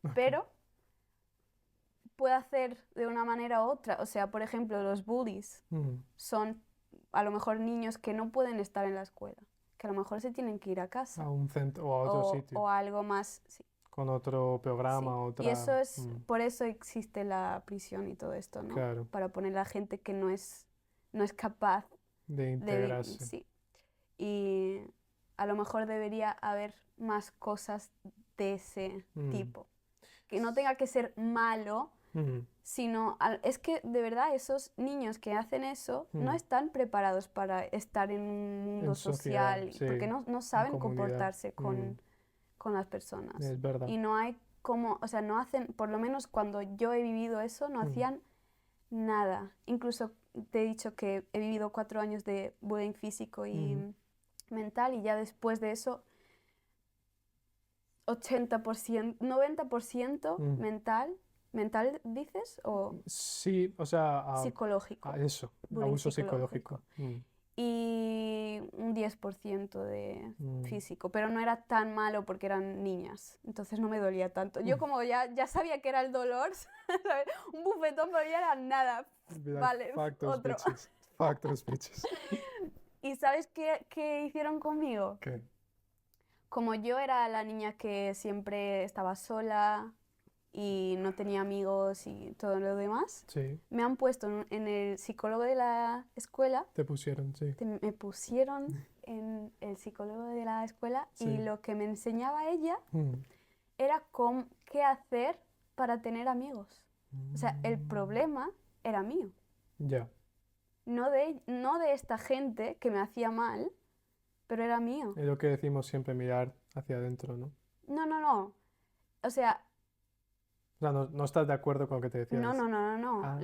Ok. Pero puedo hacer de una manera u otra. O sea, por ejemplo, los bullies Mm. son a lo mejor niños que no pueden estar en la escuela, que a lo mejor se tienen que ir a casa. A un centro o a otro sitio, O algo más, sí. con otro programa, Sí. otra... Y eso es, Mm, por eso existe la prisión y todo esto, ¿no? claro, Para poner a gente que no es capaz de de integrarse. sí. Y a lo mejor debería haber más cosas de ese Mm, tipo. Que no tenga que ser malo, mm, sino es que de verdad esos niños que hacen eso no mm. están preparados para estar en un mundo En sociedad, social, sí, porque no en saben comunidad. comportarse con las personas. Es verdad. Y no hay como, o sea, no hacen, por lo menos cuando yo he vivido eso, no Mm, hacían nada. Incluso te he dicho que he vivido 4 años de bullying físico y mm. mental, y ya después de eso 80%, 90% Mm. mental dices, o Sí, o sea, a psicológico, eso, bullying abuso psicológico, psicológico. Mm, y un 10% de mm, físico, pero no era tan malo porque eran niñas, entonces no me dolía tanto. Yo mm. como ya sabía que era el dolor, ¿sabes? Un bufetón, pero ya era nada. Be like, Vale, fuck those otro. bitches. Fuck those bitches. ¿Y sabes qué hicieron conmigo? ¿Qué? Como yo era la niña que siempre estaba sola y no tenía amigos y todo lo demás, Sí, me han puesto en el psicólogo de la escuela, te pusieron, sí. me pusieron en el psicólogo de la escuela, y Sí. lo que me enseñaba ella Mm, era qué hacer para tener amigos. O sea, el mm, problema era mío, Ya, no de esta gente que me hacía mal, pero era mío. es lo que decimos siempre, mirar hacia adentro, ¿no? No. O sea, O sea, no estás de acuerdo con lo que te decía. no. Ah,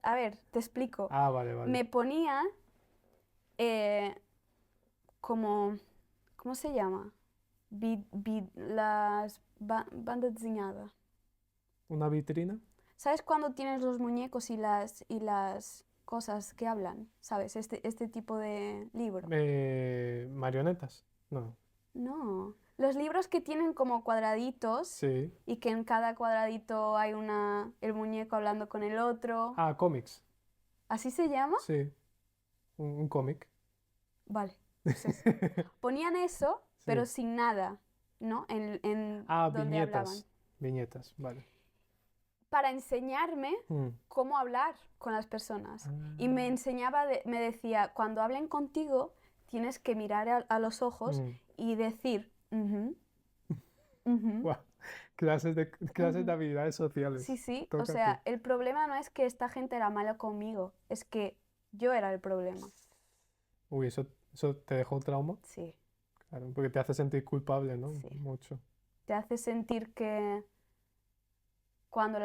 A ver, te explico. vale, vale. Me ponía eh, como, ¿cómo se llama? Las bandas desenhadas. ¿Una vitrina? ¿Sabes cuando tienes los muñecos y las cosas que hablan? ¿Sabes? Este tipo de libro. ¿Marionetas? No. No. Los libros que tienen como cuadraditos Sí. y que en cada cuadradito hay el muñeco hablando con el otro. Ah, cómics. ¿Así se llama? Sí. Un cómic. Vale. Pues eso. Ponían eso, pero Sí. sin nada, ¿no? En Ah, donde hablaban. viñetas. Viñetas, vale. Para enseñarme Mm. cómo hablar con las personas. Y Ah. me enseñaba, me decía, cuando hablen contigo, tienes que mirar a los ojos Mm. y decir, "Ujú, ujú, Guau. Clases de ujú". habilidades sociales. Sí. O Toca a sea, ti. el problema no es que esta gente era mala conmigo, es que yo era el problema. Uy, eso te dejó trauma. Sí, Claro, porque te hace sentir culpable, ¿no? sí. Mucho. Te hace sentir que cuando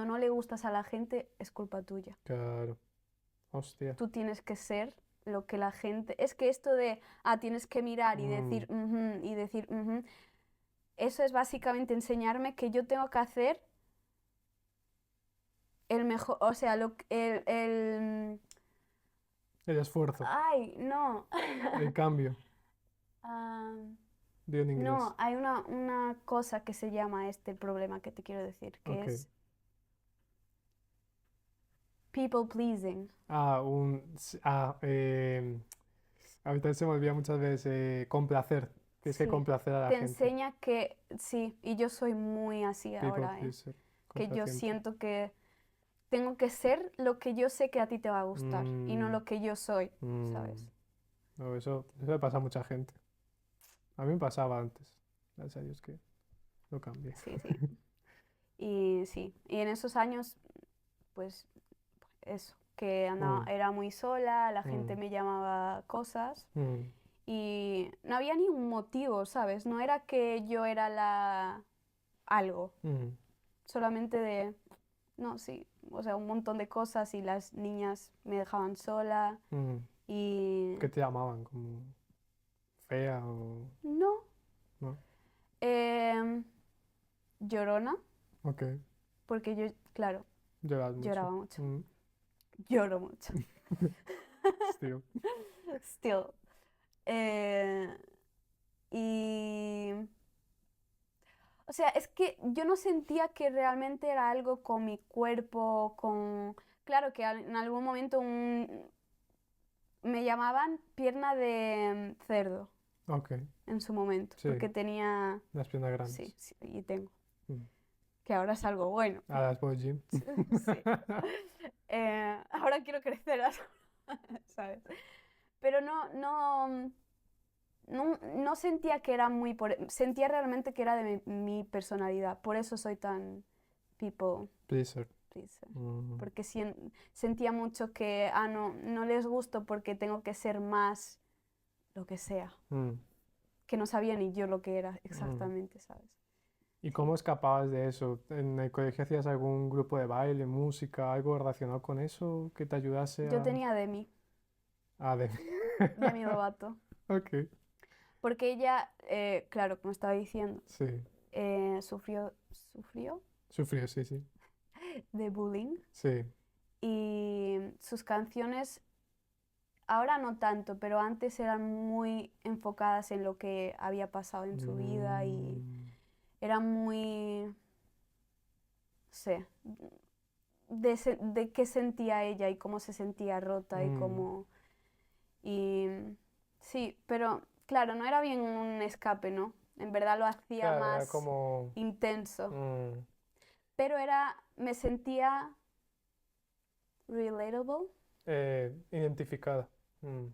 no le gustas a la gente, es culpa tuya. Claro. Hostia. Tú tienes que ser lo que la gente... Es que esto de, tienes que mirar y decir, "Ujú", y decir, "Ujú", eso es básicamente enseñarme que yo tengo que hacer el mejor, o sea, El esfuerzo. Ay, no. El cambio. Ah, Dio en inglés. no, hay una cosa que se llama el problema que te quiero decir, que Ok. es people pleasing. Ahorita se me olvida muchas veces complacer. Tienes que Sí. complacer a la Te gente. enseña que, sí, y yo soy muy así People ahora, pleaser. que yo Complaciente. siento que tengo que ser lo que yo sé que a ti te va a gustar y no Mm, lo que yo soy, mm. ¿sabes? No, eso le pasa a mucha gente. A mí me pasaba antes. Gracias a Dios que lo cambié. Sí. Y en esos años, pues eso, que Mm, era muy sola, la gente mm, me llamaba cosas mm, y no había ni un motivo, ¿sabes? No era que yo era algo, mm, solamente no, sí, o sea, un montón de cosas y las niñas me dejaban sola mm. y... ¿Qué te llamaban? ¿Como fea o No. no? Em, Llorona, Ok. porque yo, claro, Lloras mucho. lloraba mucho. Mm, Lloro mucho. Still. Still. Eh, y... O sea, es que yo no sentía que realmente era algo con mi cuerpo, con... Claro que en algún momento me llamaban pierna de cerdo Ok, en su momento, sí, porque tenía, las piernas grandes. sí, sí, y tengo, Mm. que ahora es algo bueno. Ahora es por gym. Sí. Ahora quiero crecer, ¿sabes? Pero no sentía que era muy sentía realmente que era de mi personalidad. Por eso soy tan people Blizzard. pleaser. Mm. Porque sentía mucho que, no les gusto porque tengo que ser más lo que sea. Mm. Que no sabía ni yo lo que era Mm. exactamente, ¿sabes? ¿Y Sí. cómo escapabas de eso? ¿En el colegio hacías algún grupo de baile, música, algo relacionado con eso que te ayudase Yo a... tenía Demi, Ah, de... Demi Lovato. Ok, Porque ella, claro, como estaba diciendo, sí. sufrió Sufrió, sí, sí. de bullying Sí. y sus canciones, ahora no tanto, pero antes eran muy enfocadas en lo que había pasado en su vida y Mm. eran muy, no sé, de qué sentía ella y cómo se sentía rota y Mm. cómo... Y sí, pero claro, no era bien un escape, ¿no? En verdad lo hacía Claro, era más como... intenso, mm, pero me sentía relatable. identificada. Mm.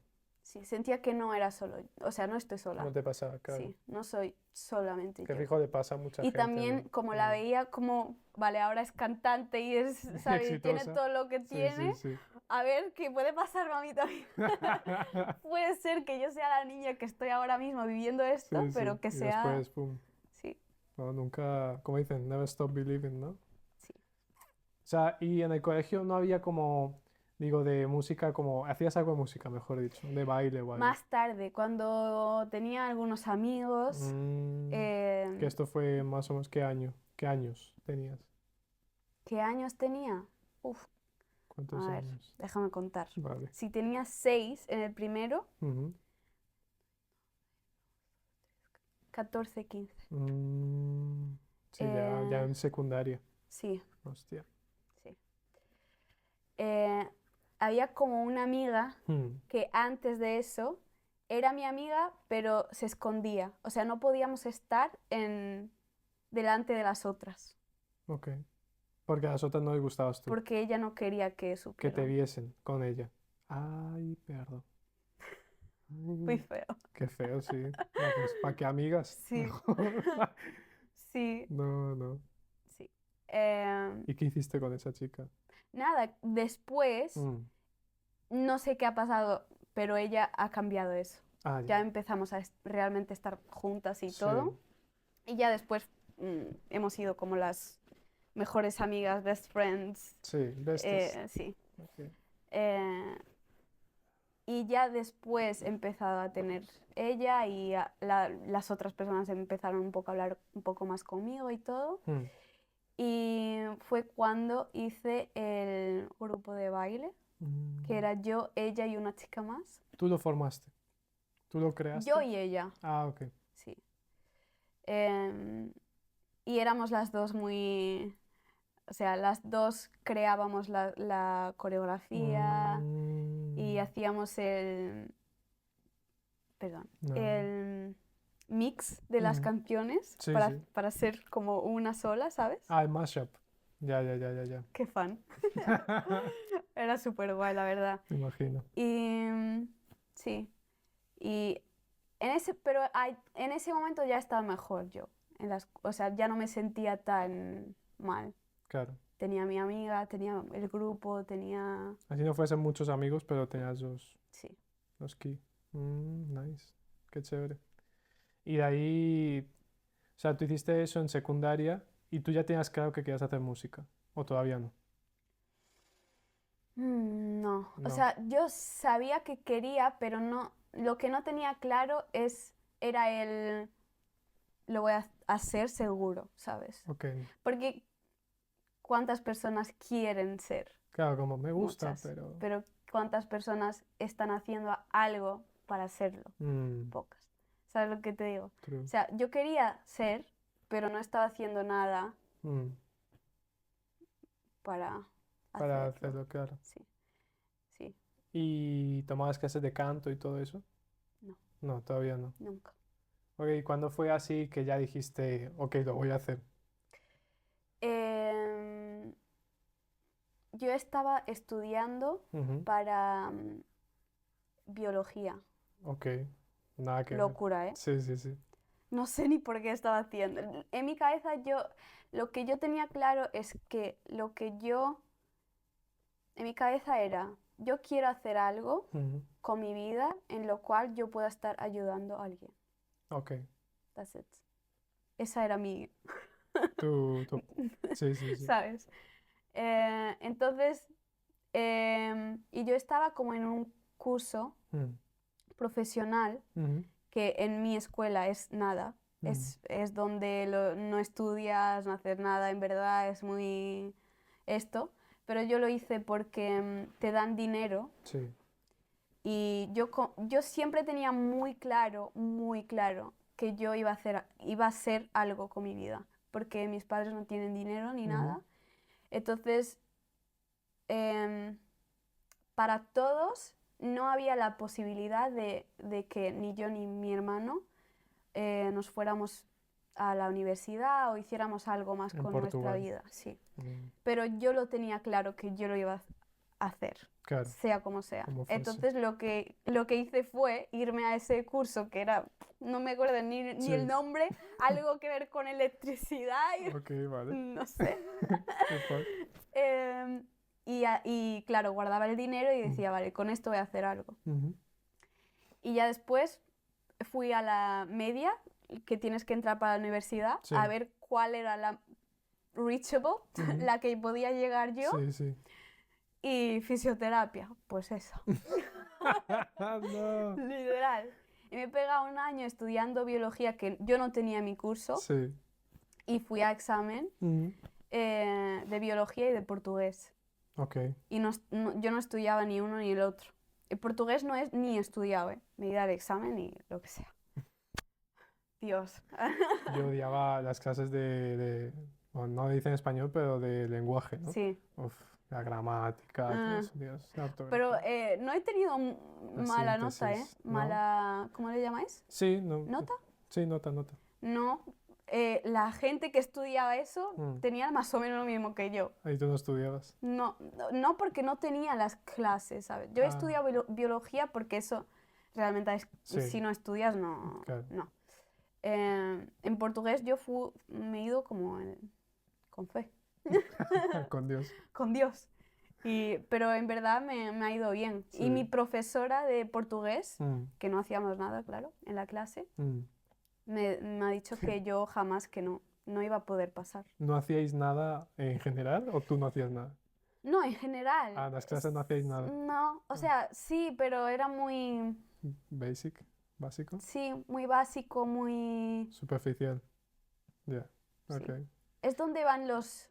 Sí, sentía que no era solo, o sea, no estoy ¿Cómo sola. te pasaba? Claro. Sí, no soy solamente Qué yo. fijo le pasa a mucha Y gente, también ¿no? como la veía como, vale, ahora es cantante y es, ¿sabes? Y tiene Exitosa. todo lo que Sí, sí, tiene. sí. A ver, ¿qué puede pasarme a mí también? Puede ser que yo sea la niña que estoy ahora mismo viviendo esto, Sí, sí. pero que Y sea... después, pum. Sí, No, nunca, como dicen, never stop believing, ¿no? sí. O sea, y en el colegio no había como, digo, de música, como, hacías algo de música, mejor dicho, de baile o algo. Más tarde, cuando tenía algunos amigos, Mm, que esto fue más o menos qué año, qué años tenías, ¿qué años tenía? Uf, cuántos a ver, años. déjame contar. Vale. Si tenía 6 en el primero, Ujú. 14, 15. Sí, ya Eh, en secundaria. sí, Hostia. sí. Eh, había como una amiga Mm, que antes de eso era mi amiga, pero se escondía. O sea, no podíamos estar delante de las otras, ok. Porque a las otras no les gustabas tú. porque ella no quería que Que te supieran. viesen con ella. Ay, perdón. Muy Ay, feo. qué feo, sí. No, pues, ¿para qué amigas? Sí, Mejor. sí, No, no. sí. Em, ¿Y qué hiciste con esa chica? nada, después, Mm. no sé qué ha pasado, pero ella ha cambiado eso. Ah, Ya ya. empezamos a realmente estar juntas y Sí, todo. Y ya después hemos sido como las mejores amigas, best friends. sí, besties. Sí. Ok. Eh, y ya después he empezado a tener ella y las otras personas empezaron un poco a hablar un poco más conmigo y todo. Mm. Y fue cuando hice el grupo de baile, que Mm. era yo, ella y una chica más. ¿Tú lo formaste? ¿Tú lo Yo creaste? y ella, Ah, ok. sí. Em, y éramos las dos muy... O sea, las dos creábamos la coreografía y Mm. hacíamos perdón, No. el mix de las Mm. canciones Sí, sí. para ser como una sola, ¿sabes? Ah, el mashup. Ya, ya, ya, ya, ya. Qué fan. Era súper guay, la verdad. Me imagino. Y sí, y en ese momento ya estaba mejor yo. O sea, ya no me sentía tan mal. Claro. Tenía a mi amiga, tenía el grupo, tenía... Así no fuesen muchos amigos, pero tenías Sí. los key. Nice. Qué chévere. Y de ahí, o sea, tú hiciste eso en secundaria y tú ya tenías claro que querías hacer música. ¿O todavía no? No, o No. sea, yo sabía que quería, pero no, lo que no tenía claro era lo voy a hacer seguro, ¿sabes? Ok. Porque ¿cuántas personas quieren ser? Claro, como me gusta, Muchas, pero ¿cuántas personas están haciendo algo para hacerlo? mm, Pocas. ¿Sabes lo que te digo? O true. sea, yo quería ser, pero no estaba haciendo nada Mm, para para hacerlo. hacerlo, claro. Sí, sí. ¿Y tomabas clases de canto y todo eso? No, No, todavía no. nunca. Ok, ¿y cuándo fue así que ya dijiste, ok, lo voy a hacer? Em, yo estaba estudiando Ujú, para biología. ok, nada que ver. Locura, ¿eh? Sí, sí, sí. No sé ni por qué estaba haciendo. En mi cabeza lo que yo tenía claro es que en mi cabeza era, yo quiero hacer algo Ujú, con mi vida en lo cual yo pueda estar ayudando a alguien. ok, That's it. Esa era mi, tú, sí, sí, sí. ¿sabes? Entonces, y yo estaba como en un curso Mm, profesional ujú, que en mi escuela es nada. mm, Es donde no estudias, no haces nada, en verdad es muy esto. Pero yo lo hice porque te dan dinero sí. y yo siempre tenía muy claro que yo iba a hacer algo con mi vida, porque mis padres no tienen dinero ni Ujú, nada. Entonces, em, para todos no había la posibilidad de que ni yo ni mi hermano nos fuéramos a la universidad o hiciéramos algo más en con nuestra Portugal. vida, sí. Mm, Pero yo lo tenía claro que yo lo iba a hacer, claro, sea como sea. como fuese. Entonces lo que hice fue irme a ese curso que era, no me acuerdo ni el Sí, nombre, algo que ver con electricidad y ok, vale. no sé. Super. Em, y claro, guardaba el dinero y Mm, decía, vale, con esto voy a hacer algo. ujú, Y ya después fui a la media, que tienes que entrar para la universidad, a sí. ver cuál era la reachable, Ujú, la que podía llegar yo, sí, sí. y fisioterapia, pues eso, No. literal. Y me he pegado un año estudiando biología que yo no tenía mi curso Sí. y fui a examen Ujú, de biología y de portugués. ok. Y yo no estudiaba ni uno ni el otro. El portugués no es ni estudiado, ¿eh? Me iba al examen y lo que sea. Dios. Yo odiaba las clases bueno, no dicen español, pero de lenguaje, ¿no? Sí. Uf, la gramática, todo Ah, eso, Dios, la pero ortografía, no he tenido la mala nota, ¿eh? síntesis, ¿no? ¿Cómo le llamáis? Sí, no, ¿Nota? sí, nota, nota. No. La gente que estudiaba eso Mm, tenía más o menos lo mismo que yo. ahí tú no estudiabas. No, no porque no tenía las clases, ¿sabes? Yo he Ah, estudiado biología porque eso realmente sí, si no estudias, no. claro, No. En portugués me he ido como con fe, con Dios. con Dios. Pero en verdad me ha ido bien. Y mi Sí. profesora de portugués, Mm, que no hacíamos nada, claro, en la clase, mm. me ha dicho que yo jamás que no iba a poder pasar. ¿No hacíais nada en general o tú no hacías nada? No, en general. Ah, en las clases no hacíais nada. No, o Ah, sea, sí, pero era muy, basic, básico, sí, muy básico, muy, superficial. Ya, ok. sí. Es donde van los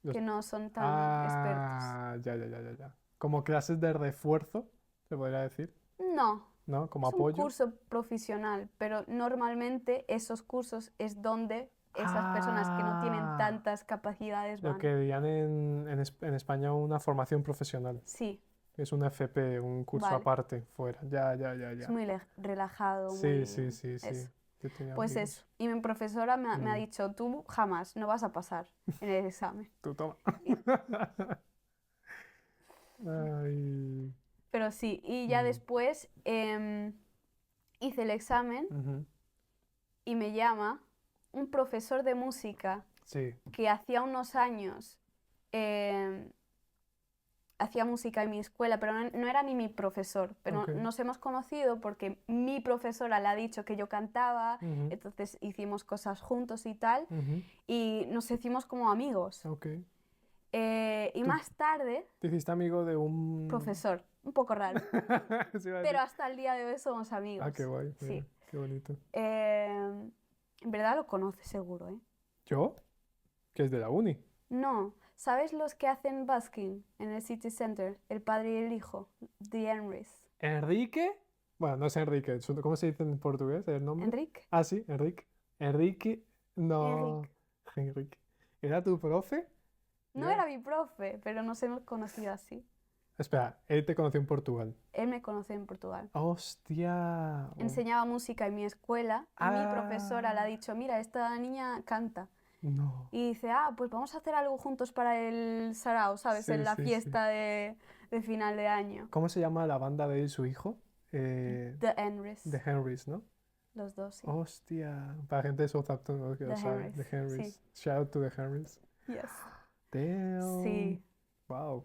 Los- que no son tan expertos. Ah, ya, ya, ya, ya, ya. Como clases de refuerzo, se podría decir, No, ¿no? Como es un apoyo. curso profesional, pero normalmente esos cursos es donde esas personas que no tienen Ah, tantas capacidades lo van. que dirían en España una formación profesional. Sí, Es un FP, un curso vale. aparte, fuera. Ya, ya, ya, Es ya. muy relajado, Sí, muy sí, sí, sí. eso. Yo tenía Pues amigos. eso. Y mi profesora me ha Mm, dicho, tú jamás no vas a pasar en el examen. tú toma. Y- Ay. pero sí, y ya Mm, después hice el examen ujú, y me llama un profesor de música sí, que hacía unos años em, hacía música en mi escuela, pero no era ni mi profesor, pero ok. nos hemos conocido porque mi profesora le ha dicho que yo cantaba, Ujú, entonces hicimos cosas juntos y tal, ujú, y nos hicimos como amigos. ok. Y ¿Tú más tarde, te hiciste amigo de un... profesor, un poco raro, Se iba a pero decir. hasta el día de hoy somos Ah, qué amigos. guay, mira, Sí. qué bonito. En verdad lo conoces seguro, ¿eh? ¿Yo? Que es de la uni. No, ¿sabes los que hacen busking en el City Center? El padre y el hijo, The Henrys. ¿Enrique? Bueno, no es Enrique, ¿cómo se dice en portugués el nombre? ¿Enrique? Ah, sí, Enrique. Enrique, no, Enrique. Enrique. ¿Era tu profe? No Yo, era mi profe, pero nos hemos conocido así. Espera, él te conoció en Portugal. Él me conoció en Portugal. ¡Hostia! Enseñaba música en mi escuela y mi profesora le ha Ah, dicho, mira, esta niña canta. no. Y dice, pues vamos a hacer algo juntos para el sarao, ¿sabes? En Sí, la sí, sí. fiesta de final de año. ¿Cómo se llama la banda de él y su hijo? The Henrys, The Henrys, ¿no? los dos, sí. Hostia. Para gente de Southampton, ¿no? Que The lo sabe. Henrys, The sí. Henrys. Shout out to the Henrys. Yes. Damn. Sí. Wow.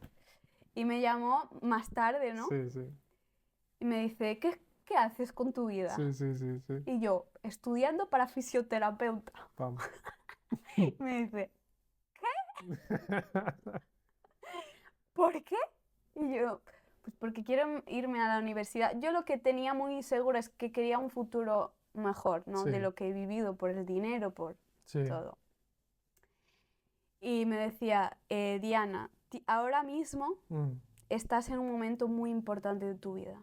Y me llamó más tarde, ¿no? Sí, sí. Y me dice, ¿qué haces con tu vida? Sí, sí, sí, sí. Y yo, estudiando para fisioterapeuta. Vamos. Y me dice, ¿por qué? Y yo, pues porque quiero irme a la universidad. Yo lo que tenía muy seguro es que quería un futuro mejor, ¿no? De Sí, lo que he vivido, por el dinero, por sí. todo. Y me decía, Diana, ahora mismo Mm, estás en un momento muy importante de tu vida.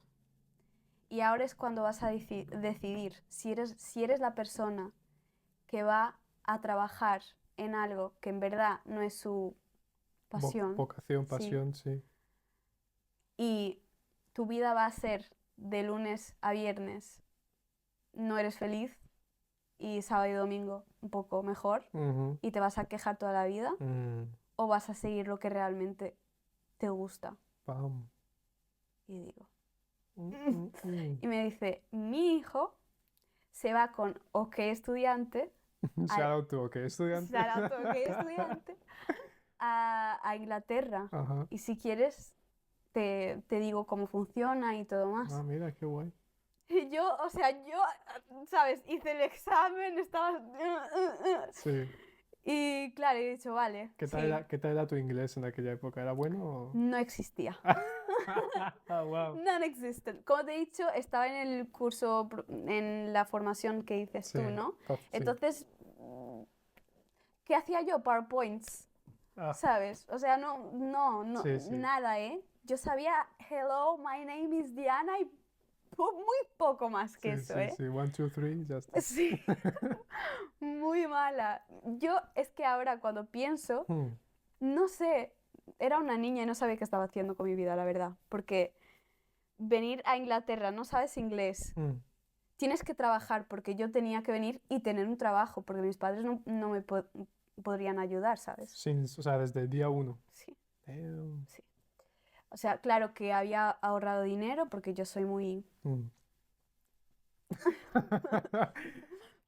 Y ahora es cuando vas a decidir si eres la persona que va a trabajar en algo que en verdad no es su pasión, Vocación, sí, pasión, sí. y tu vida va a ser de lunes a viernes, no eres feliz, y sábado y domingo un poco mejor, Ujú. y te vas a quejar toda la vida, Mm, o vas a seguir lo que realmente te gusta. pam. Y digo, Mm. y me dice, mi hijo se va con OK estudiante, Shout out to, ok, estudiante. shout out to OK estudiante, a Inglaterra. Ajá. Y si quieres, te digo cómo funciona y todo más. Ah, mira, qué guay. Y yo, o sea, ¿sabes? Hice el examen, estaba... Sí. Y claro, he dicho, vale, ¿Qué tal sí. era, qué tal era tu inglés en aquella época? ¿Era bueno o...? No existía. Ah, wow. Non-existent. Como te he dicho, estaba en el curso, en la formación que dices Sí, tú, ¿no? sí. Entonces, ¿qué hacía yo? PowerPoints, Ah, ¿sabes? O sea, no, sí, sí. nada, ¿eh? Yo sabía, hello, my name is Diana y muy poco más que Sí, eso, sí, ¿eh? sí. 1, 2, 3, ya está. Sí, muy mala. Yo es que ahora cuando pienso, Hmm, no sé, era una niña y no sabía qué estaba haciendo con mi vida, la verdad. Porque venir a Inglaterra, no sabes inglés, hmm. tienes que trabajar porque yo tenía que venir y tener un trabajo porque mis padres no me podrían ayudar, ¿sabes? O sea, desde el día 1. Sí, Damn. sí. O sea, claro que había ahorrado dinero porque yo soy muy... Hmm.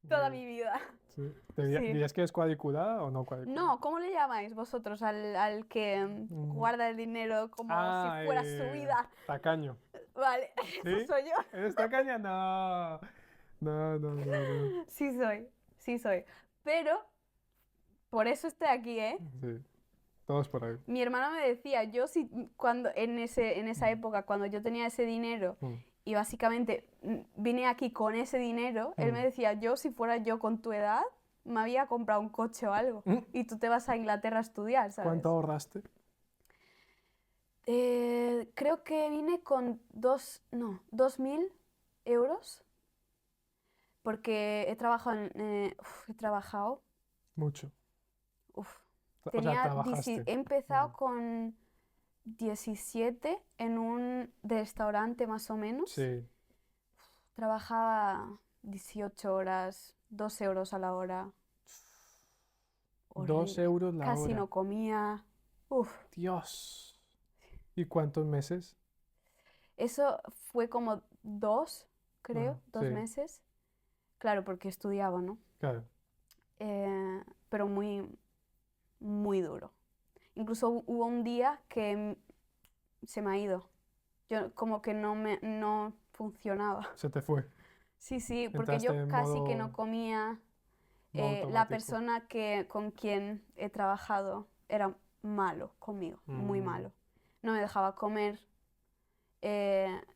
Toda Bien, mi vida. sí. Sí. ¿Dirías que es cuadriculada o no cuadriculada? No, ¿cómo le llamáis vosotros al que Mm. guarda el dinero como si Ah, fuera su vida? tacaño. Vale, eso ¿Sí? soy yo. ¿Eres tacaña? No. No, no, no, no. Sí soy, sí soy. Pero por eso estoy aquí, ¿eh? Sí, todos por ahí. Mi hermano me decía, yo si cuando en esa época, cuando yo tenía ese dinero Mm, y básicamente vine aquí con ese dinero, él me mm, decía, yo si fuera yo con tu edad, me había comprado un coche o algo. mm. Y tú te vas a Inglaterra a estudiar, ¿sabes? ¿Cuánto ahorraste? Creo que vine con 2.000 euros porque he trabajado Mucho. uf, O sea, he trabajaste. empezado Mm, con 17 en un restaurante más o menos. sí. Trabajaba 18 horas, 2 euros a la hora. 2 Horrible. euros la Casi hora. no comía. Uf, Dios. ¿Y cuántos meses? eso fue como 2, creo, Ah, 2 sí, meses. Claro, porque estudiaba, ¿no? claro. Pero muy, muy duro. Incluso hubo un día que se me ha ido. Yo como que no funcionaba. Se te fue. Sí, sí, porque Entraste yo en casi que no modo, comía. modo La automático. persona con quien he trabajado era malo conmigo, muy Mm, malo. No me dejaba comer.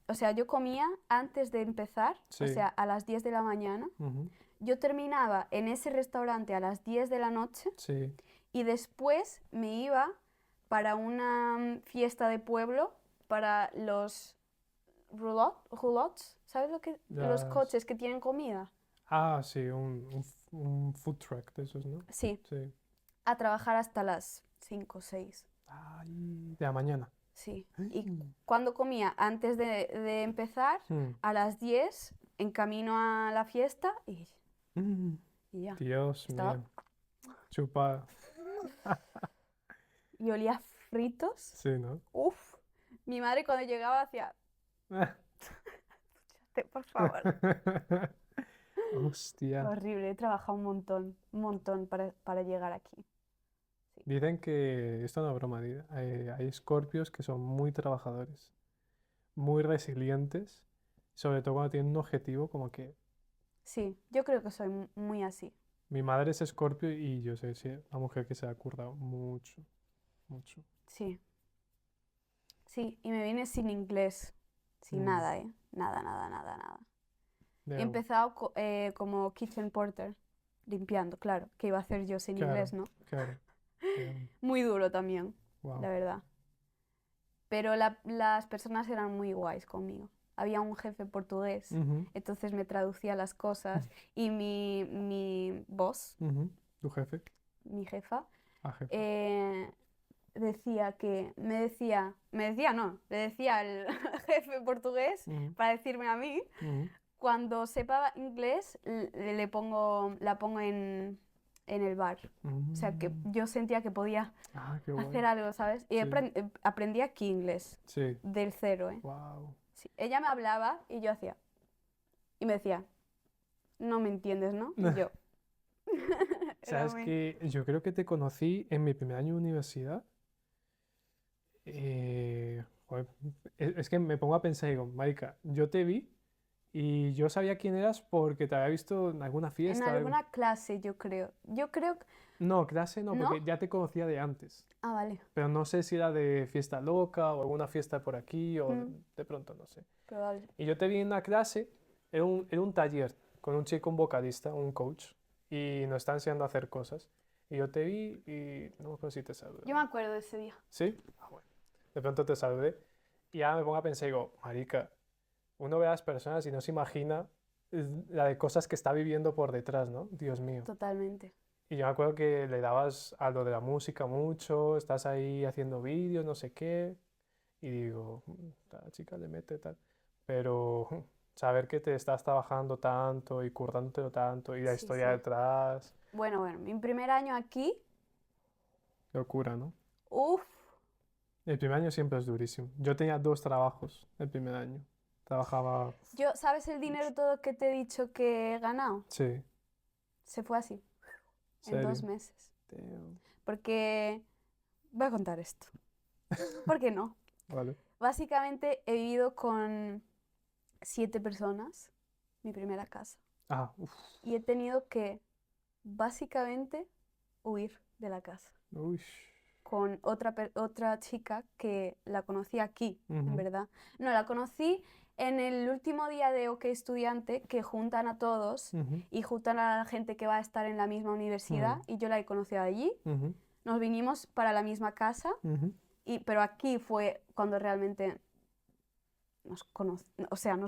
O sea, yo comía antes de empezar, o sí. sea, a las 10 de la mañana. Ujú, Yo terminaba en ese restaurante a las 10 de la noche sí. y después me iba para una fiesta de pueblo para los roulottes, ¿sabes lo que? Los Las... coches que tienen comida. Ah, sí, un food truck de esos, ¿no? Sí, Sí. a trabajar hasta las 5 o 6. Ay, de la mañana. Sí. Y cuando comía, antes de empezar, a las 10, en camino a la fiesta y ya. Dios Estaba... mío. Chupada. Y olía fritos. Sí, ¿no? Uf. Mi madre cuando llegaba hacía, por favor. Hostia. Horrible, he trabajado un montón para llegar aquí. Sí. Dicen que, esto no es broma, hay escorpios que son muy trabajadores, muy resilientes, sobre todo cuando tienen un objetivo como que Sí, yo creo que soy muy así. mi madre es escorpio y yo sé, sí, una mujer que se ha currado mucho, mucho. Sí, sí, y me vine sin inglés, sin Mm, nada, ¿eh? Nada, nada, nada, nada. He ya, empezado como kitchen porter, limpiando, claro, que iba a hacer yo sin claro, inglés, ¿no? claro. Muy duro también, Wow. la verdad. Pero las personas eran muy guays conmigo. Había un jefe portugués, entonces me traducía las cosas y mi boss, ¿Tu jefe? mi jefa, Ah, jefe. decía que, le decía al jefe portugués Ujú, para decirme a mí, ujú. cuando sepa inglés, la pongo en el bar. O sea, que Mm. yo sentía que podía Ah, qué hacer guay. algo, ¿sabes? Y Sí, aprendí aquí inglés, sí. del cero, ¿eh? Wow. Sí. Ella me hablaba y yo hacía, y me decía, no me entiendes, ¿no? Y yo, era Sabes muy... que yo creo que te conocí en mi primer año de universidad. Joder, es que me pongo a pensar y digo, marica, yo te vi y yo sabía quién eras porque te había visto en alguna En fiesta o algo. alguna clase, yo creo. Yo creo... No, clase no, ¿No? porque ya te conocía de antes. Ah, vale. Pero no sé si era de fiesta loca o alguna fiesta por aquí o Mm, de pronto, no sé. probable. Y yo te vi en una clase, era un taller con un chico, un vocalista, un coach, y nos está enseñando a hacer cosas. Y yo te vi y no me acuerdo si te saludé. Yo me acuerdo de ese día. ¿Sí? Ah, bueno. De pronto te saludé. Y ya me pongo a pensar y digo, marica, uno ve a las personas y no se imagina la de cosas que está viviendo por detrás, ¿no? Dios mío. Totalmente. Y yo me acuerdo que le dabas a lo de la música mucho, estás ahí haciendo vídeos, no sé qué. Y digo, la chica le mete tal". Pero saber que te estás trabajando tanto y currándotelo tanto y la Sí, historia sí. detrás, Bueno, mi primer año aquí, locura, ¿no? uff, El primer año siempre es durísimo. Yo tenía 2 trabajos el primer año. Trabajaba ¿sabes el dinero mucho. todo que te he dicho que he ganado? Sí, Se fue así, en serio. 2 meses. Damn. Porque, voy a contar esto. ¿Por qué no? Vale. Básicamente he vivido con 7 personas, mi primera casa. Ah, uff. Y he tenido que, básicamente, huir de la casa. Uy. Con otra chica que la conocí aquí, en Ujú, verdad. No, la conocí en el último día de OK Estudiante, que juntan a todos ujú, y juntan a la gente que va a estar en la misma universidad, mm, y yo la he conocido allí. ujú, Nos vinimos para la misma casa, ujú, pero aquí fue cuando realmente nos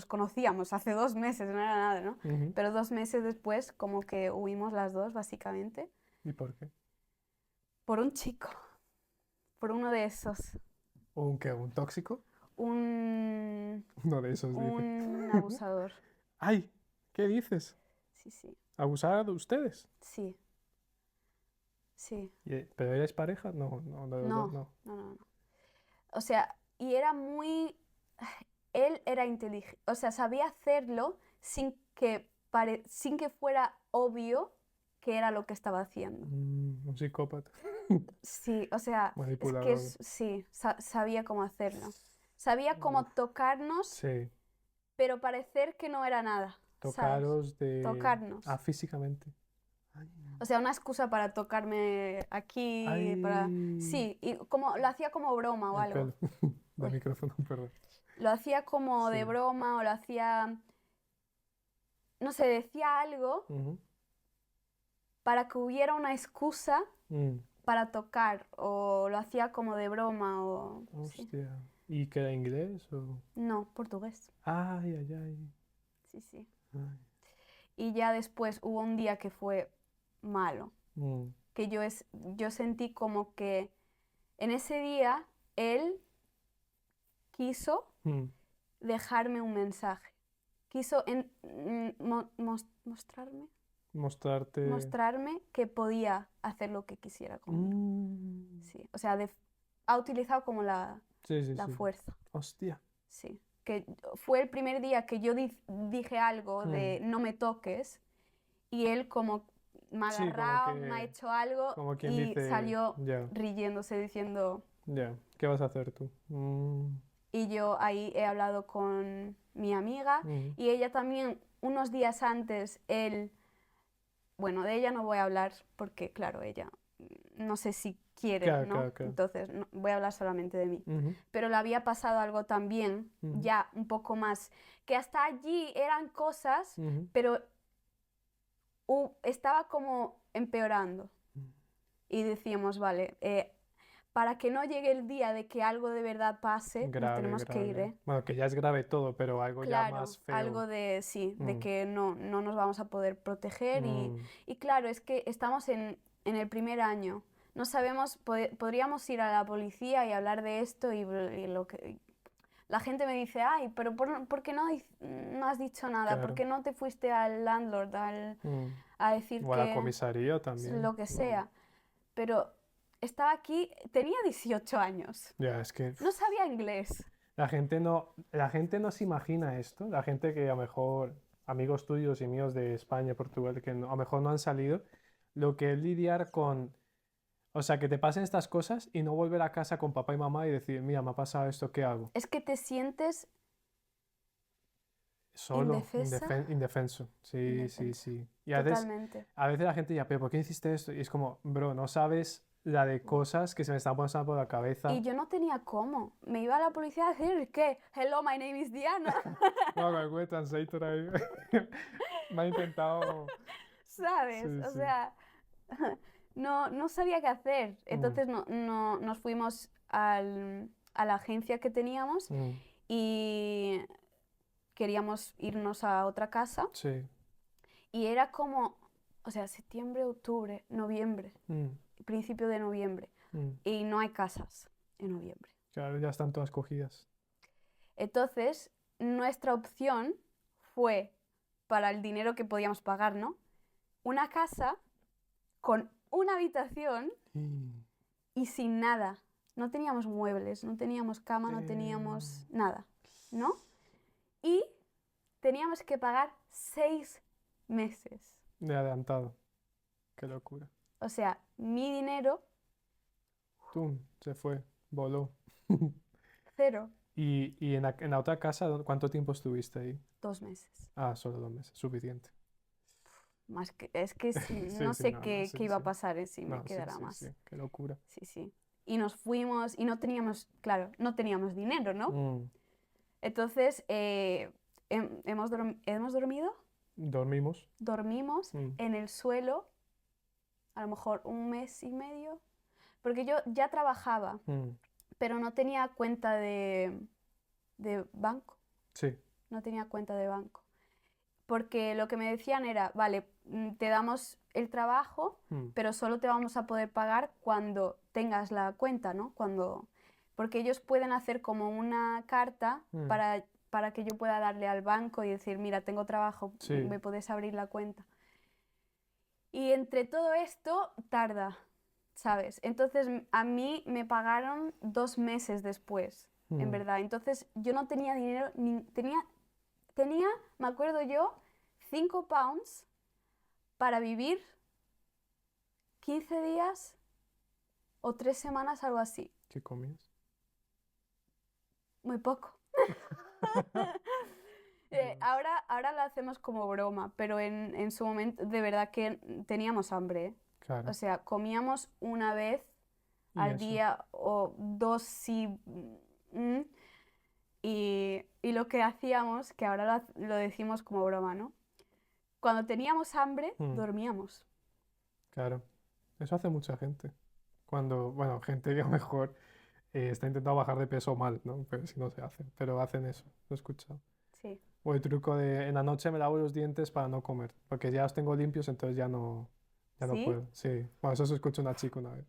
conocíamos hace 2 meses, no era nada, ¿no? ujú. Pero 2 meses después, como que huimos las dos, básicamente, ¿Y por qué? por un chico, por uno de esos. ¿Un qué? ¿Un tóxico? Un, Uno de esos, dice. un abusador. ¡Ay! ¿Qué dices? Sí, sí, ¿Abusar de ustedes? sí, sí. ¿Pero eres pareja? No, no, de los dos, No, no. no, no, no. O sea, y era muy... Él era inteligente, o sea, sabía hacerlo sin que fuera obvio que era lo que estaba haciendo. Un psicópata. Sí, o sea, es que Manipulador. sí, sabía cómo hacerlo. Sabía cómo Uf, tocarnos, sí. pero parecer que no era nada, ¿sabes? Tocaros de... Ah, Tocarnos. físicamente. Ay. O sea, una excusa para tocarme aquí, para... Ay. Sí, y como lo hacía como broma o El algo. pelo. Del Uy. micrófono, perdón. Lo hacía como de Sí. broma o lo hacía... No sé, decía algo Ujú, para que hubiera una excusa mm, para tocar, o lo hacía como de broma o... Sí. Hostia. ¿Y qué era inglés o...? No, portugués. Ay, ay, ay. Sí, sí. Ay. Y ya después hubo un día que fue malo, Mm, que yo sentí como que en ese día él quiso Mm. dejarme un mensaje. Quiso Mostrarte... mostrarme que podía hacer lo que quisiera conmigo. Mm. Sí, o sea, ha utilizado como la Sí, sí, sí. fuerza. Hostia. Sí. Que fue el primer día que yo dije algo de no me toques y él como me ha Sí, agarrado, me ha hecho algo como quien y dice, salió ya, riéndose diciendo... ya, ¿qué vas a hacer tú? Y yo ahí he hablado con mi amiga Mm. y ella también, unos días antes, bueno, de ella no voy a hablar porque, claro, ella no sé si quiere, Claro, ¿no? claro, claro. Entonces, voy a hablar solamente de mí. Ujú, Pero le había pasado algo también, ujú, ya un poco más, que hasta allí eran cosas, ujú. pero estaba como empeorando. Y decíamos, vale, para que no llegue el día de que algo de verdad pase, nos Grave, tenemos que ir, grave. ¿eh? Bueno, que ya es grave todo, pero algo ya Claro, más algo feo. de, sí, de Mm, que no nos vamos a poder proteger mm, y claro, es que estamos en el primer año. No sabemos, podríamos ir a la policía y hablar de esto y lo que... La gente me dice, ay, pero ¿por qué no has dicho nada? ¿Por claro. qué no te fuiste al landlord Mm. a decir O a la que comisaría también. lo que sea? Pero estaba aquí, tenía 18 años, Ya, es que no sabía inglés. la gente no se imagina esto. La gente que a lo mejor, amigos tuyos y míos de España, Portugal, que a lo mejor no han salido, lo que es lidiar con, o sea, que te pasen estas cosas y no volver a casa con papá y mamá y decir, mira, me ha pasado esto, ¿qué hago? Es que te sientes Solo, indefensa, indefenso. Sí, sí, indefensa, sí. Y totalmente. a veces la gente ya, pero ¿por qué hiciste esto? Y es como, bro, no sabes la de cosas que se me están pasando por la Y cabeza. yo no tenía cómo. Me iba a la policía a decir que, hello, my name is Diana, No, con el Google Translator ahí. Me ha intentado. ¿sabes? Sí, O sí. sea, no sabía qué hacer. Mm, Entonces nos fuimos a la agencia que teníamos mm, y queríamos irnos a otra casa. sí. Y era como, o sea, septiembre, octubre, noviembre, Mm, principio de noviembre. mm. Y no hay casas en noviembre. Claro, ya están todas cogidas. Entonces, nuestra opción fue, para el dinero que podíamos pagar, ¿no? Una casa con una habitación Mm. y sin nada. No teníamos muebles, no teníamos cama, no teníamos Damn. nada, ¿no? Y teníamos que pagar 6 meses. De adelantado. Qué locura. O sea, mi dinero, Tum, se fue, voló. cero. Y en la otra casa, ¿cuánto tiempo estuviste ahí? 2 meses. Ah, solo 2 meses, suficiente. Más que, es que Sí, no sí, sé no, no, sí, qué iba a sí. pasar si me No, sí, quedara sí, sí, más. qué locura. Sí, sí. Y nos fuimos y no teníamos, claro, no teníamos dinero, ¿no? Mm. Entonces, hemos dormido, Dormimos. dormimos Mm, en el suelo, a lo mejor 1 mes y medio, porque yo ya trabajaba, mm. pero no tenía cuenta de banco, Sí. no tenía cuenta de banco. Porque lo que me decían era, vale, te damos el trabajo, Mm, pero solo te vamos a poder pagar cuando tengas la cuenta, ¿no? Porque ellos pueden hacer como una carta mm. para que yo pueda darle al banco y decir, mira, tengo trabajo, Sí. me puedes abrir la cuenta. Y entre todo esto tarda, ¿sabes? Entonces a mí me pagaron 2 meses después, en Mm. verdad. Entonces yo no tenía dinero, tenía, me acuerdo yo, 5 pounds para vivir 15 días o 3 semanas, algo así. ¿Qué comías? Muy poco. Dios. Ahora lo hacemos como broma, pero en su momento de verdad que teníamos hambre, ¿eh? Claro. O sea, comíamos una vez Y al eso. día o dos si... mm, y lo que hacíamos, que ahora lo decimos como broma, ¿no? Cuando teníamos hambre, Mm, dormíamos. claro. Eso hace mucha gente. Cuando, bueno, gente que a lo mejor está intentando bajar de peso mal, ¿no? Pero si no se hace. Pero hacen eso, lo he escuchado. Sí. O el truco de en la noche me lavo los dientes para no comer. Porque ya los tengo limpios, entonces ya no ¿Sí? puedo. Sí. Bueno, eso se escuchó una chica una vez.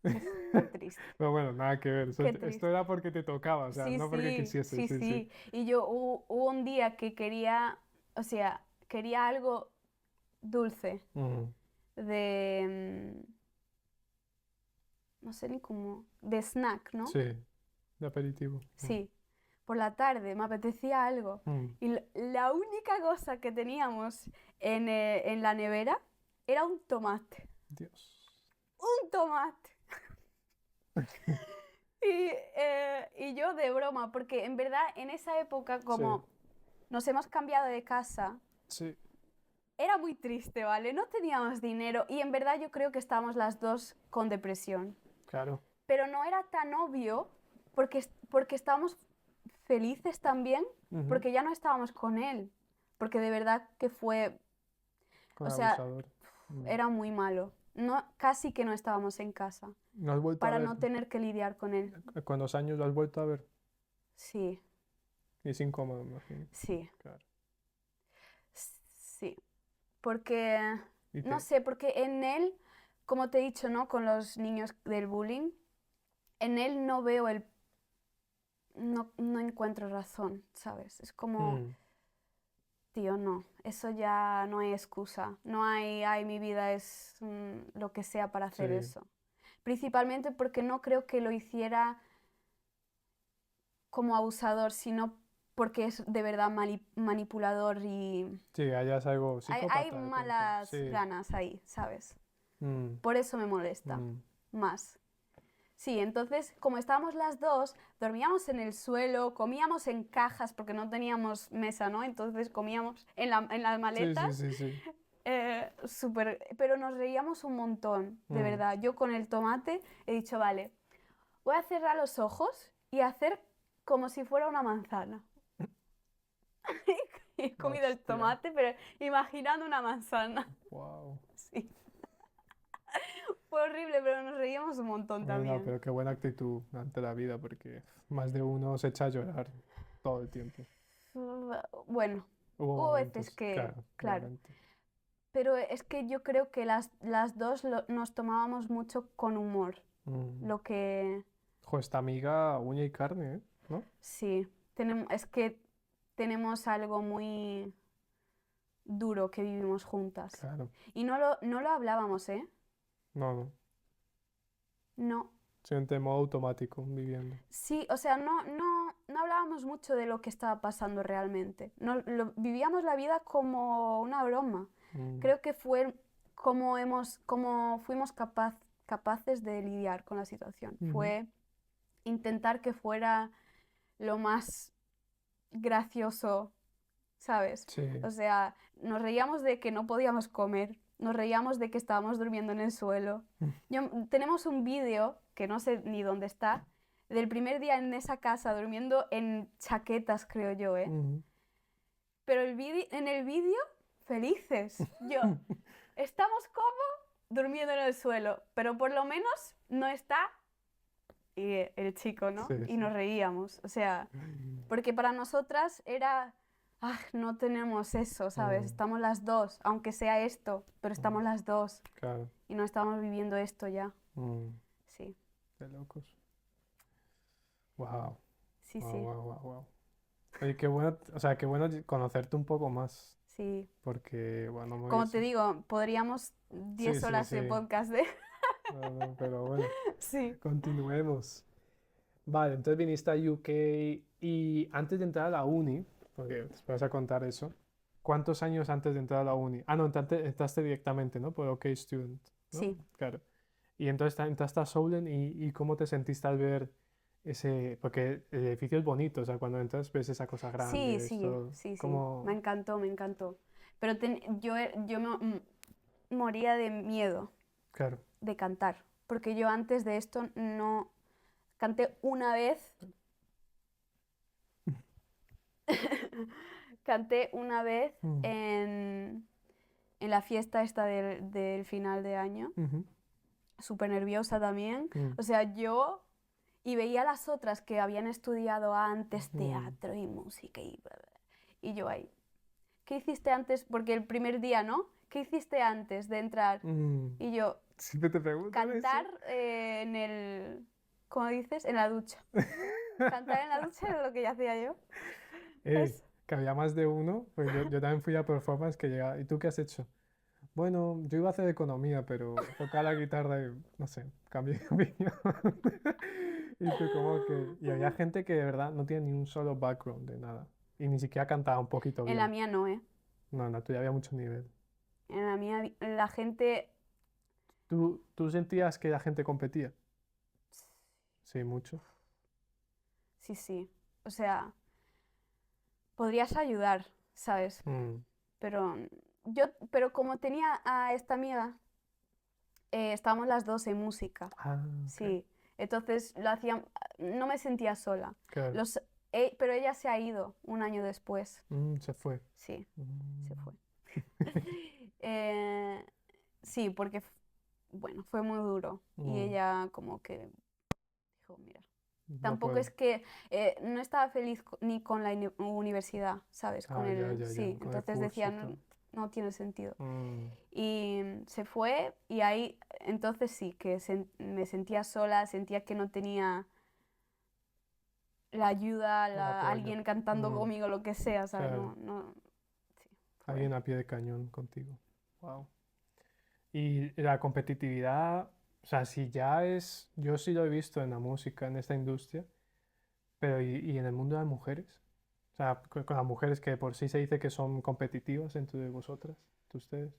Es súper triste. Pero bueno, nada que ver. Qué Esto triste. era porque te tocaba, o sea, Sí, no porque sí, quisieses, sí, sí, sí. sí. Y yo hubo un día que quería, o sea, quería algo dulce Ujú. de, no sé ni cómo, de snack, ¿no? Sí, de aperitivo. Sí, por la tarde me apetecía algo. Mm. Y la única cosa que teníamos en la nevera era un tomate. Dios. ¡Un tomate! Y yo de broma, porque en verdad en esa época, Sí, como nos hemos cambiado de casa, sí, era muy triste, ¿vale? No teníamos dinero y en verdad yo creo que estábamos las dos con depresión. claro. Pero no era tan obvio porque estábamos felices también, Ujú. porque ya no estábamos con él. Porque de verdad que fue, Con o el sea, abusador. Mm. era muy malo. No, casi que no estábamos en casa ¿No has vuelto a para ver? no tener que lidiar con él. Con los años lo has vuelto a ver. Sí, Y es incómodo, me imagino. sí, Claro. sí. Porque, Y no te... sé, porque en él, como te he dicho, ¿no? Con los niños del bullying, en él no veo el... No encuentro razón, ¿sabes? Es como, Mm. tío, no, eso ya no hay excusa. No hay, ay, mi vida es lo que sea para hacer Sí, eso. Principalmente porque no creo que lo hiciera como abusador, sino porque es de verdad manipulador y sí, allá es algo hay psicópata de pronto. malas Sí. ganas ahí, ¿sabes? Mm, Por eso me molesta mm. más. Sí, entonces, como estábamos las dos, dormíamos en el suelo, comíamos en cajas porque no teníamos mesa, ¿no? Entonces comíamos en las Sí, sí, maletas, sí, sí. pero nos reíamos un montón, de Mm. verdad. Yo con el tomate he dicho, vale, voy a cerrar los ojos y hacer como si fuera una manzana. Y he comido el Hostia. tomate, pero imaginando una manzana. Wow. Sí, fue horrible, pero nos reíamos un montón No, también. pero qué buena actitud ante la vida, porque más de uno se echa a llorar todo el tiempo. Bueno, Hubo hubo veces momentos, que, claro, claro, obviamente. pero es que yo creo que las dos nos tomábamos mucho con humor. Mm. Lo que Jo, esta amiga uña y carne, ¿eh? ¿No? sí, es que tenemos algo muy duro que vivimos juntas. Claro. Y no lo hablábamos, ¿eh? No, no. No. Siente modo automático viviendo. Sí, o sea, no hablábamos mucho de lo que estaba pasando realmente. No, vivíamos la vida como una broma. Mm. Creo que fue como fuimos capaces de lidiar con la situación. Ujú. Fue intentar que fuera lo más gracioso, ¿sabes? Sí. O sea, nos reíamos de que no podíamos comer, nos reíamos de que estábamos durmiendo en el suelo. Tenemos un vídeo, que no sé ni dónde está, del primer día en esa casa durmiendo en chaquetas, creo yo, ¿eh? Ujú. Pero en el vídeo, felices. Yo, estamos como durmiendo en el suelo, pero por lo menos no está el chico, ¿no? Sí, Y sí. nos reíamos. O sea, porque para nosotras era, ah, no tenemos eso, ¿sabes? Mm, Estamos las dos, aunque sea esto, pero mm. estamos las dos Claro. y no estamos viviendo esto ya. Mm. Sí, De locos. Wow. sí, Wow, sí, wow, wow, wow. Oye, qué bueno, o sea, qué bueno conocerte un poco más, sí. porque, bueno, muy... Como te digo, podríamos Sí, 10 sí, horas sí. de podcast de... No, no, pero bueno, Sí, continuemos. Vale, entonces viniste a UK y antes de entrar a la uni, porque después vas a contar eso, ¿cuántos años antes de entrar a la uni? Ah, no, entraste directamente, ¿no? Por OK Student, ¿no? sí. Claro. Y entonces entraste a Southern y ¿cómo te sentiste al ver ese, porque el edificio es bonito, o sea, cuando entras ves esa cosa Sí, grande, sí, esto, sí, sí. Me como, encantó, me encantó. Pero yo moría de miedo claro. de cantar, porque yo antes de esto no canté una vez, canté una vez Mm, en la fiesta esta del final de año, ujú, súper nerviosa también. mm, O sea, yo y veía a las otras que habían estudiado antes mm, teatro y música y bla, bla, y yo ahí, ¿qué hiciste antes? Porque el primer día, ¿no? ¿Qué hiciste antes de entrar? mm. Y yo, Siempre te preguntan eso. Cantar en el... ¿Cómo dices? En la ducha. Cantar en la ducha era lo que yo hacía yo. Es... Que había más de uno, pues yo también fui a performance que llegaba. ¿Y tú qué has hecho? Bueno, yo iba a hacer economía, pero tocaba la guitarra y no sé, cambié de opinión. Y tú como que... Y había gente que de verdad no tiene ni un solo background de nada. Y ni siquiera cantaba un poquito En la bien. mía no, ¿eh? No, en la tuya había mucho nivel. En la mía la gente... ¿Tú sentías que la gente competía? Sí, mucho. Sí, sí. O sea, podrías ayudar, ¿sabes? Mm. Pero pero como tenía a esta amiga, estábamos las dos en música. Ah, ok. Sí. Entonces lo hacían, no me sentía sola. Claro. Pero ella se ha ido un año después. Se fue. Sí, se Mm. fue. Eh, sí, porque, bueno, fue muy duro. Y Mm. ella como que dijo, mira, No tampoco puedo. es que no estaba feliz ni con la universidad, ¿sabes? Con Ah, ya, el, ya, sí, ya. Con el entonces curso decía, y no, tal. no tiene sentido. Mm. Y se fue y ahí, entonces sí, que me sentía sola, sentía que no tenía la ayuda, El apoyo. alguien cantando Mm. conmigo, lo que sea, ¿sabes? Claro. Sí, Alguien fue. a pie de cañón contigo. Wow. Y la competitividad, o sea, si ya es, yo sí lo he visto en la música, en esta industria, pero y en el mundo de las mujeres? O sea, con las mujeres que por sí se dice que son competitivas entre vosotras, entre ustedes.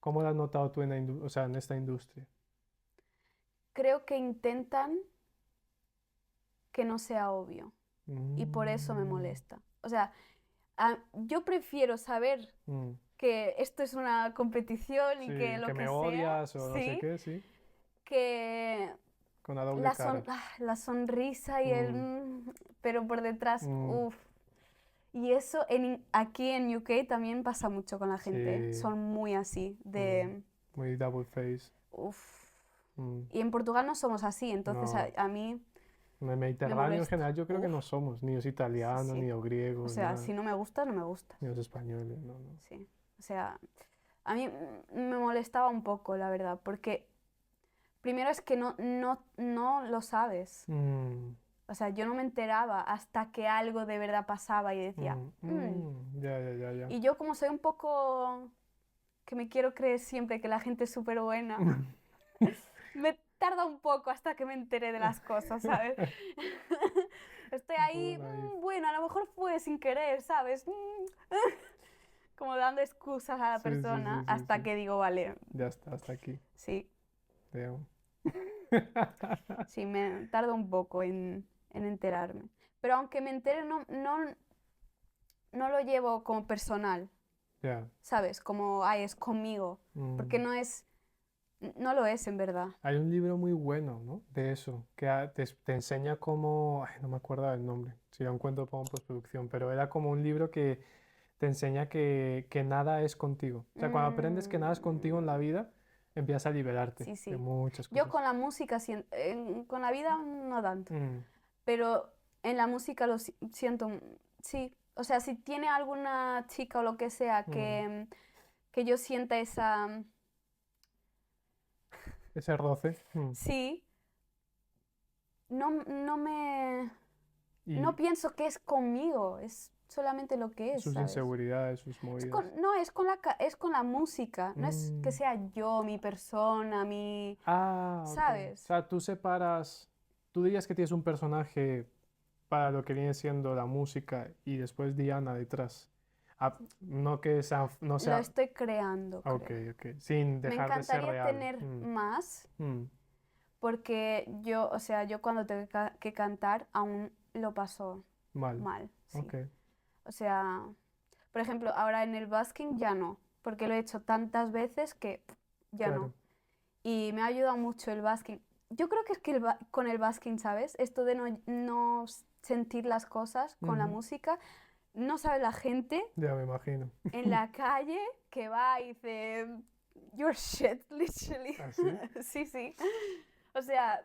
¿Cómo lo has notado tú en o sea, en esta industria? Creo que intentan que no sea obvio y por eso me Mm, molesta. O sea, yo prefiero saber mm. que esto es una competición y que Sí, que lo me que sea, odias o no sé sí, qué, sí. que Con la doble cara. la sonrisa y el... Mm, pero por detrás, mm. uff. Y eso aquí en UK también pasa mucho con la gente, ¿eh? Sí. Son muy así, Mm. de... Muy double face. Uff. Mm. Y en Portugal no somos así, entonces No. a mí En el me Mediterráneo en molesta. general yo creo que Uff, no somos, ni los sí, italianos, ni sí. los O griegos, sea, nada, si no me gusta, no me gusta. ni los españoles, no, no. Sí. O sea, a mí me molestaba un poco, la verdad, porque primero es que no lo sabes. Mm, O sea, yo no me enteraba hasta que algo de verdad pasaba y decía, ya, ya, ya, ya. Y yo como soy un poco que me quiero creer siempre que la gente es súper buena, me tarda un poco hasta que me enteré de las cosas, ¿sabes? Estoy Un poco ahí, naif. bueno, a lo mejor fue sin querer, ¿sabes? Como dando excusas a la Sí, sí, persona sí, sí, hasta sí. que digo, vale, Ya está, hasta aquí. sí, Veo. sí, me tardo un poco en enterarme. Pero aunque me entere, no lo llevo como personal, Ya. ¿sabes? Como, ay, es conmigo, porque Mm. no lo es en verdad. Hay un libro muy bueno, ¿no? De eso, que te enseña cómo, ay, no me acuerdo del nombre, si lo encuentro pongo en postproducción, pero era como un libro que te enseña que nada es contigo. O sea, cuando aprendes que nada es contigo en la Mm, vida, empiezas a liberarte sí, de sí. muchas Yo cosas. con la música, con la vida no tanto, Mm, pero en la música lo siento, sí. O sea, si tiene alguna chica o lo que sea mm. que yo sienta esa, Ese roce. sí, no me, no Y pienso que es conmigo, es solamente lo que es, sus ¿sabes? inseguridades, sus movidas. No, es con la música, no es que Mm. sea yo, mi persona, Ah, ok. O ¿sabes? sea, tú separas, tú dirías que tienes un personaje para lo que viene siendo la música y después Diana detrás. Ah, no que sea, no Lo sea, estoy creando, ok, creo. ok, sin Me dejar de ser encantaría real. tener más, Mm, porque yo, o sea, yo cuando tengo que cantar aún lo paso mal, mal, ok, sí. O sea, por ejemplo, ahora en el basking ya no, porque lo he hecho tantas veces que ya no. claro. Y me ha ayudado mucho el basking. Yo creo que es que con el basking, ¿sabes? Esto de no sentir las cosas con la Ujú. música, no sabe la gente Ya me imagino. en la calle que va y dice, Your shit, literally. ¿Así? Sí, sí. O sea,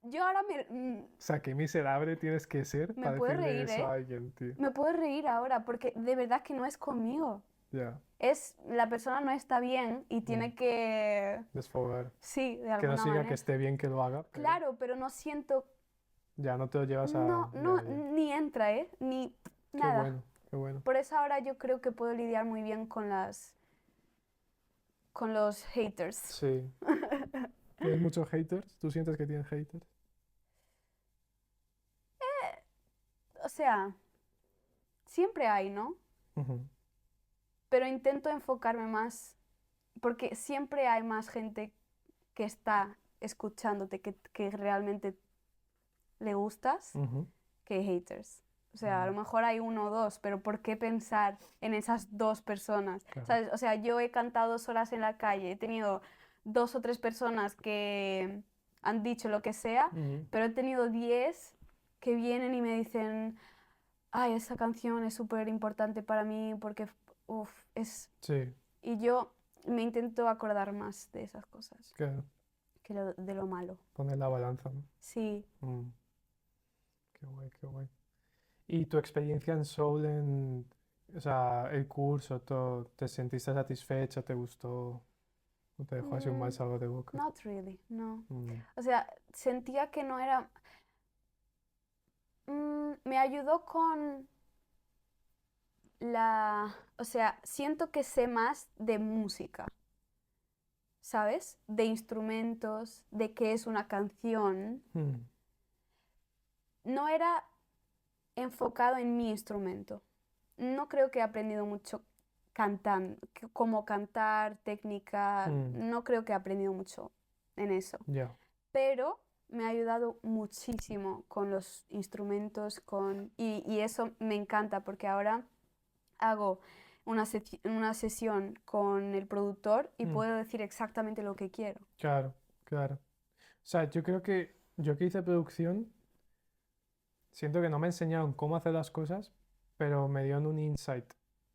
yo ahora O sea, qué miserable tienes que ser me para puedo decirle reír, eso ¿eh? a alguien, tío. Me puedo reír ahora porque de verdad que no es conmigo. Ya, La persona no está bien y tiene que, desfogar. sí, de Que no alguna significa que manera. esté bien que lo haga, pero Claro, pero no siento, ya no te lo llevas no, a... no, Ya, ya. ni entra, ¿eh? Ni Qué nada. bueno, qué bueno. Por eso ahora yo creo que puedo lidiar muy bien con los haters. Sí. ¿Tienes muchos haters? ¿Tú sientes que tienes haters? O sea, siempre hay, ¿no? Ujú. Pero intento enfocarme más, porque siempre hay más gente que está escuchándote, que realmente le gustas, Ujú. que haters. O sea, a lo Mm, mejor hay uno o dos, pero ¿por qué pensar en esas dos personas? claro. ¿Sabes? O sea, yo he cantado 2 horas en la calle, he tenido 2 o 3 personas que han dicho lo que sea, Ujú. pero he tenido 10 que vienen y me dicen, ay, esa canción es súper importante para mí porque, uf, es... Sí, Y yo me intento acordar más de esas cosas claro. que de lo malo. Poner la balanza, ¿no? Sí. Mm, qué guay, qué guay. ¿Y tu experiencia en Soul, o sea, el curso, todo, te sentiste satisfecha, te gustó, o te dejó así un mal Mm, sabor de boca? not really, no. Mm, O sea, sentía que no era... me ayudó con O sea, siento que sé más de música, ¿sabes? De instrumentos, de qué es una canción. mm, No era enfocado en mi instrumento. No creo que he aprendido mucho cantando, cómo cantar, técnica, mm, no creo que he aprendido mucho en eso. ya, Pero me ha ayudado muchísimo con los instrumentos, y eso me encanta porque ahora hago una sesión con el productor y mm, puedo decir exactamente lo que quiero. claro, claro. O sea, yo creo que yo que hice producción, siento que no me enseñaron cómo hacer las cosas, pero me dieron un insight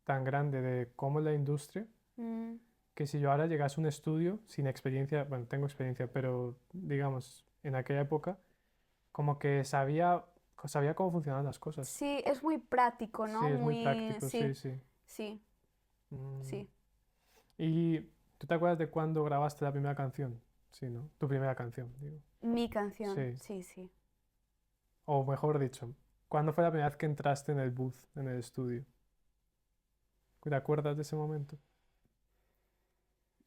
tan grande de cómo es la industria, Mm, que si yo ahora llegase a un estudio sin experiencia, bueno, tengo experiencia, pero digamos, en aquella época, como que sabía cómo funcionaban las cosas. sí, es muy práctico, Sí, ¿no? es muy Muy, práctico, sí, sí, sí. sí, Mm, sí. ¿Y tú te acuerdas de cuándo grabaste la primera canción? Sí, ¿no? Tu primera canción, digo. Mi canción, Sí. sí, sí. O mejor dicho, ¿cuándo fue la primera vez que entraste en el booth, en el estudio? ¿Te acuerdas de ese momento?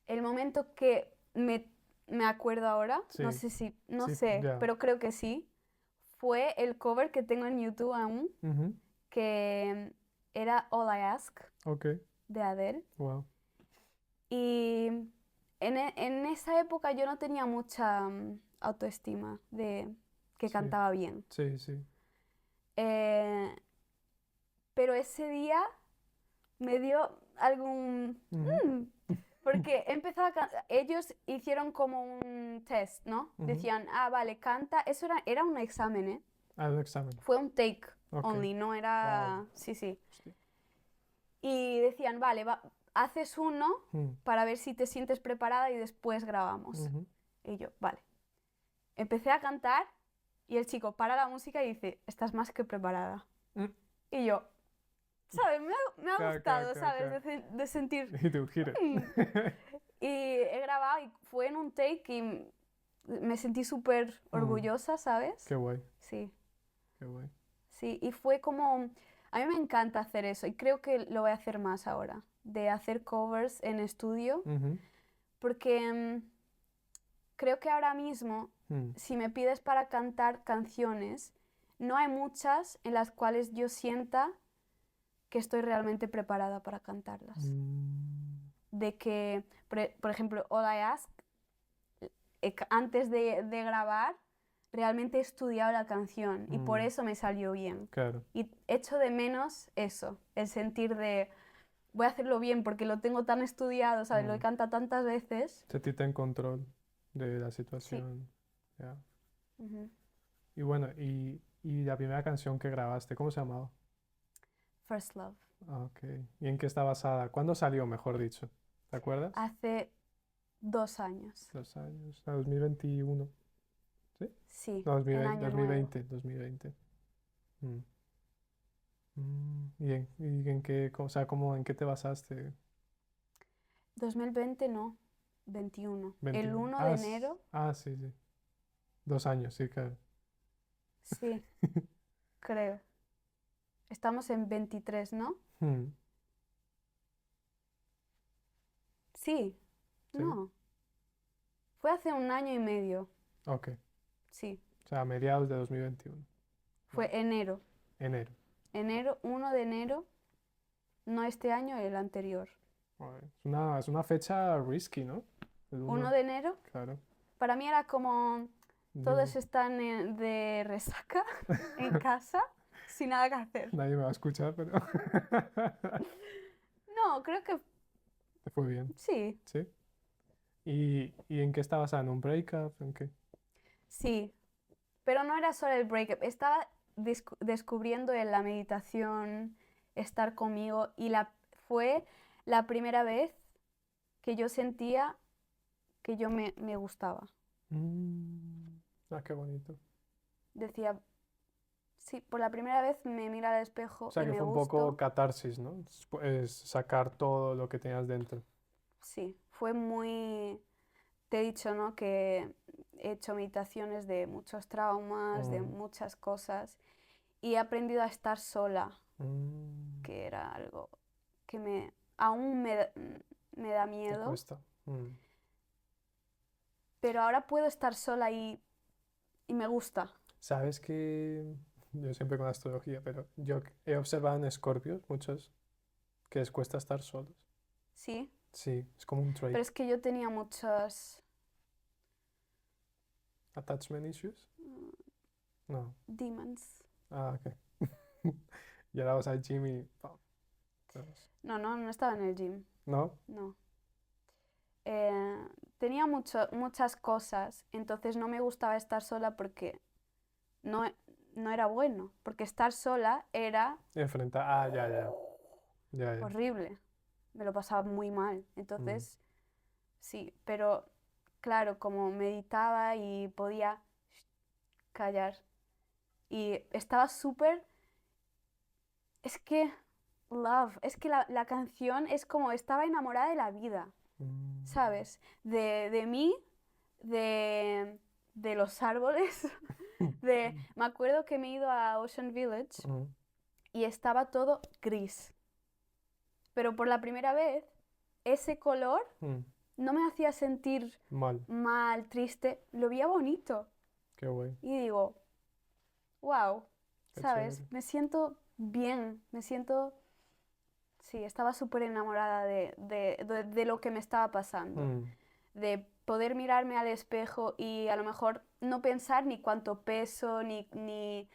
El momento que me acuerdo ahora, no Sí, sé si, no sí, sé, ya. pero creo que sí, fue el cover que tengo en YouTube aún, Ujú. que era All I Ask Ok, de Adele. wow. Y en esa época yo no tenía mucha autoestima de que Sí, cantaba bien. sí, sí. Eh, pero ese día me dio algún... Ujú, porque ellos hicieron como un test, ¿no? ujú. Decían, ah, vale, canta. Eso era un examen, ¿eh? Ah, un examen. Fue un take Ok, only, no wow. era... Sí, sí. Hostia. Y decían, vale, haces uno Mm, para ver si te sientes preparada y después grabamos. ujú. Y yo, vale. Empecé a cantar y el chico para la música y dice, estás más que preparada. Mm. Y yo, ¿sabes? Me ha Ca, ca, gustado, ca, ¿sabes? ca. De sentir... Y tú, gira. "Mm". Y he grabado y fue en un take y me sentí súper Mm, orgullosa, ¿sabes? qué guay, Sí, qué guay. sí. Y fue como... A mí me encanta hacer eso y creo que lo voy a hacer más ahora, de hacer covers en estudio, Ujú, porque creo que ahora mismo, mm, si me pides para cantar canciones, no hay muchas en las cuales yo sienta que estoy realmente preparada para cantarlas. mm, De que, por ejemplo, All I Ask, antes de grabar, realmente he estudiado la canción y por mm, eso me salió bien. claro. Y echo de menos eso, el sentir de voy a hacerlo bien porque lo tengo tan estudiado, ¿sabes? Lo he Mm. cantado tantas veces. Sentiste en control de la Sí. situación. Ya. Ujú. Y bueno, y la primera canción que grabaste, ¿cómo se llamaba? First Love. Ah, ok. ¿Y en qué está basada? ¿Cuándo salió, mejor dicho? ¿Te acuerdas? Hace 2 años. 2 años. Ah, 2021. ¿Sí? Sí, No, en 2020, Año Nuevo. 2020, 2020. Mm. Mm. ¿Y en qué, o sea, en qué te basaste? 2020 no, 21. El 21. 1 de enero, Sí, sí. 2 años, sí, claro. sí, creo. Estamos en 23, ¿no? Hmm, Sí, sí, no. Fue hace 1 año y medio, ok. sí. O sea, a mediados de 2021. Fue Vale. enero. Enero. Enero, 1 de enero, no este año, el anterior. Vale. Es una fecha risky, ¿no? El 1 uno, de enero, claro. para mí era como New. todos están de resaca en casa sin nada que hacer. Nadie me va a escuchar, pero No, creo que te fue bien, sí, ¿sí? ¿Y en qué estabas? ¿En un breakup? ¿En qué? sí. Pero no era solo el breakup, estaba descubriendo en la meditación estar conmigo y fue la primera vez que yo sentía que yo me gustaba. Mm, qué bonito. Decía, sí, por la primera vez me miro al O espejo sea, y que me fue un poco gusto. catarsis, ¿no? Es sacar todo lo que tenías dentro. Sí, fue muy... Te he dicho, ¿no? Que he hecho meditaciones de muchos traumas, de Mm, muchas cosas y he aprendido a estar sola, mm, que era algo que aún me da te miedo, cuesta. Mm. pero ahora puedo estar sola y me gusta. ¿Sabes que yo siempre con astrología, pero yo he observado en escorpios muchos que les cuesta estar solos? Sí, Sí, es como un pero trait. es que yo tenía muchos Attachment issues. No. demons. Ok. Y ahora vas al gym y... ¿sabes? No, no, no estaba en el gym, ¿No? no. Eh, tenía muchas cosas, entonces no me gustaba estar sola porque no, no era bueno, porque estar sola era Enfrenta... ya, ya. Ya, ya. horrible, me lo pasaba muy mal. Mm, Entonces, sí, pero claro, como meditaba y podía callar y estaba súper, es que, love, es que la canción es como estaba enamorada de la vida, mm, ¿sabes? De mí, de, de los árboles, me acuerdo que me he ido a Ocean Village mm, y estaba todo gris, pero por la primera vez ese color mm. no me hacía sentir Mal. mal, triste, lo veía bonito. Qué guay. Y digo, wow, Qué ¿sabes? chévere. Me siento bien, me siento... Sí, estaba súper enamorada de lo que me estaba pasando. Mm, De poder mirarme al espejo y a lo mejor no pensar ni cuánto peso, ni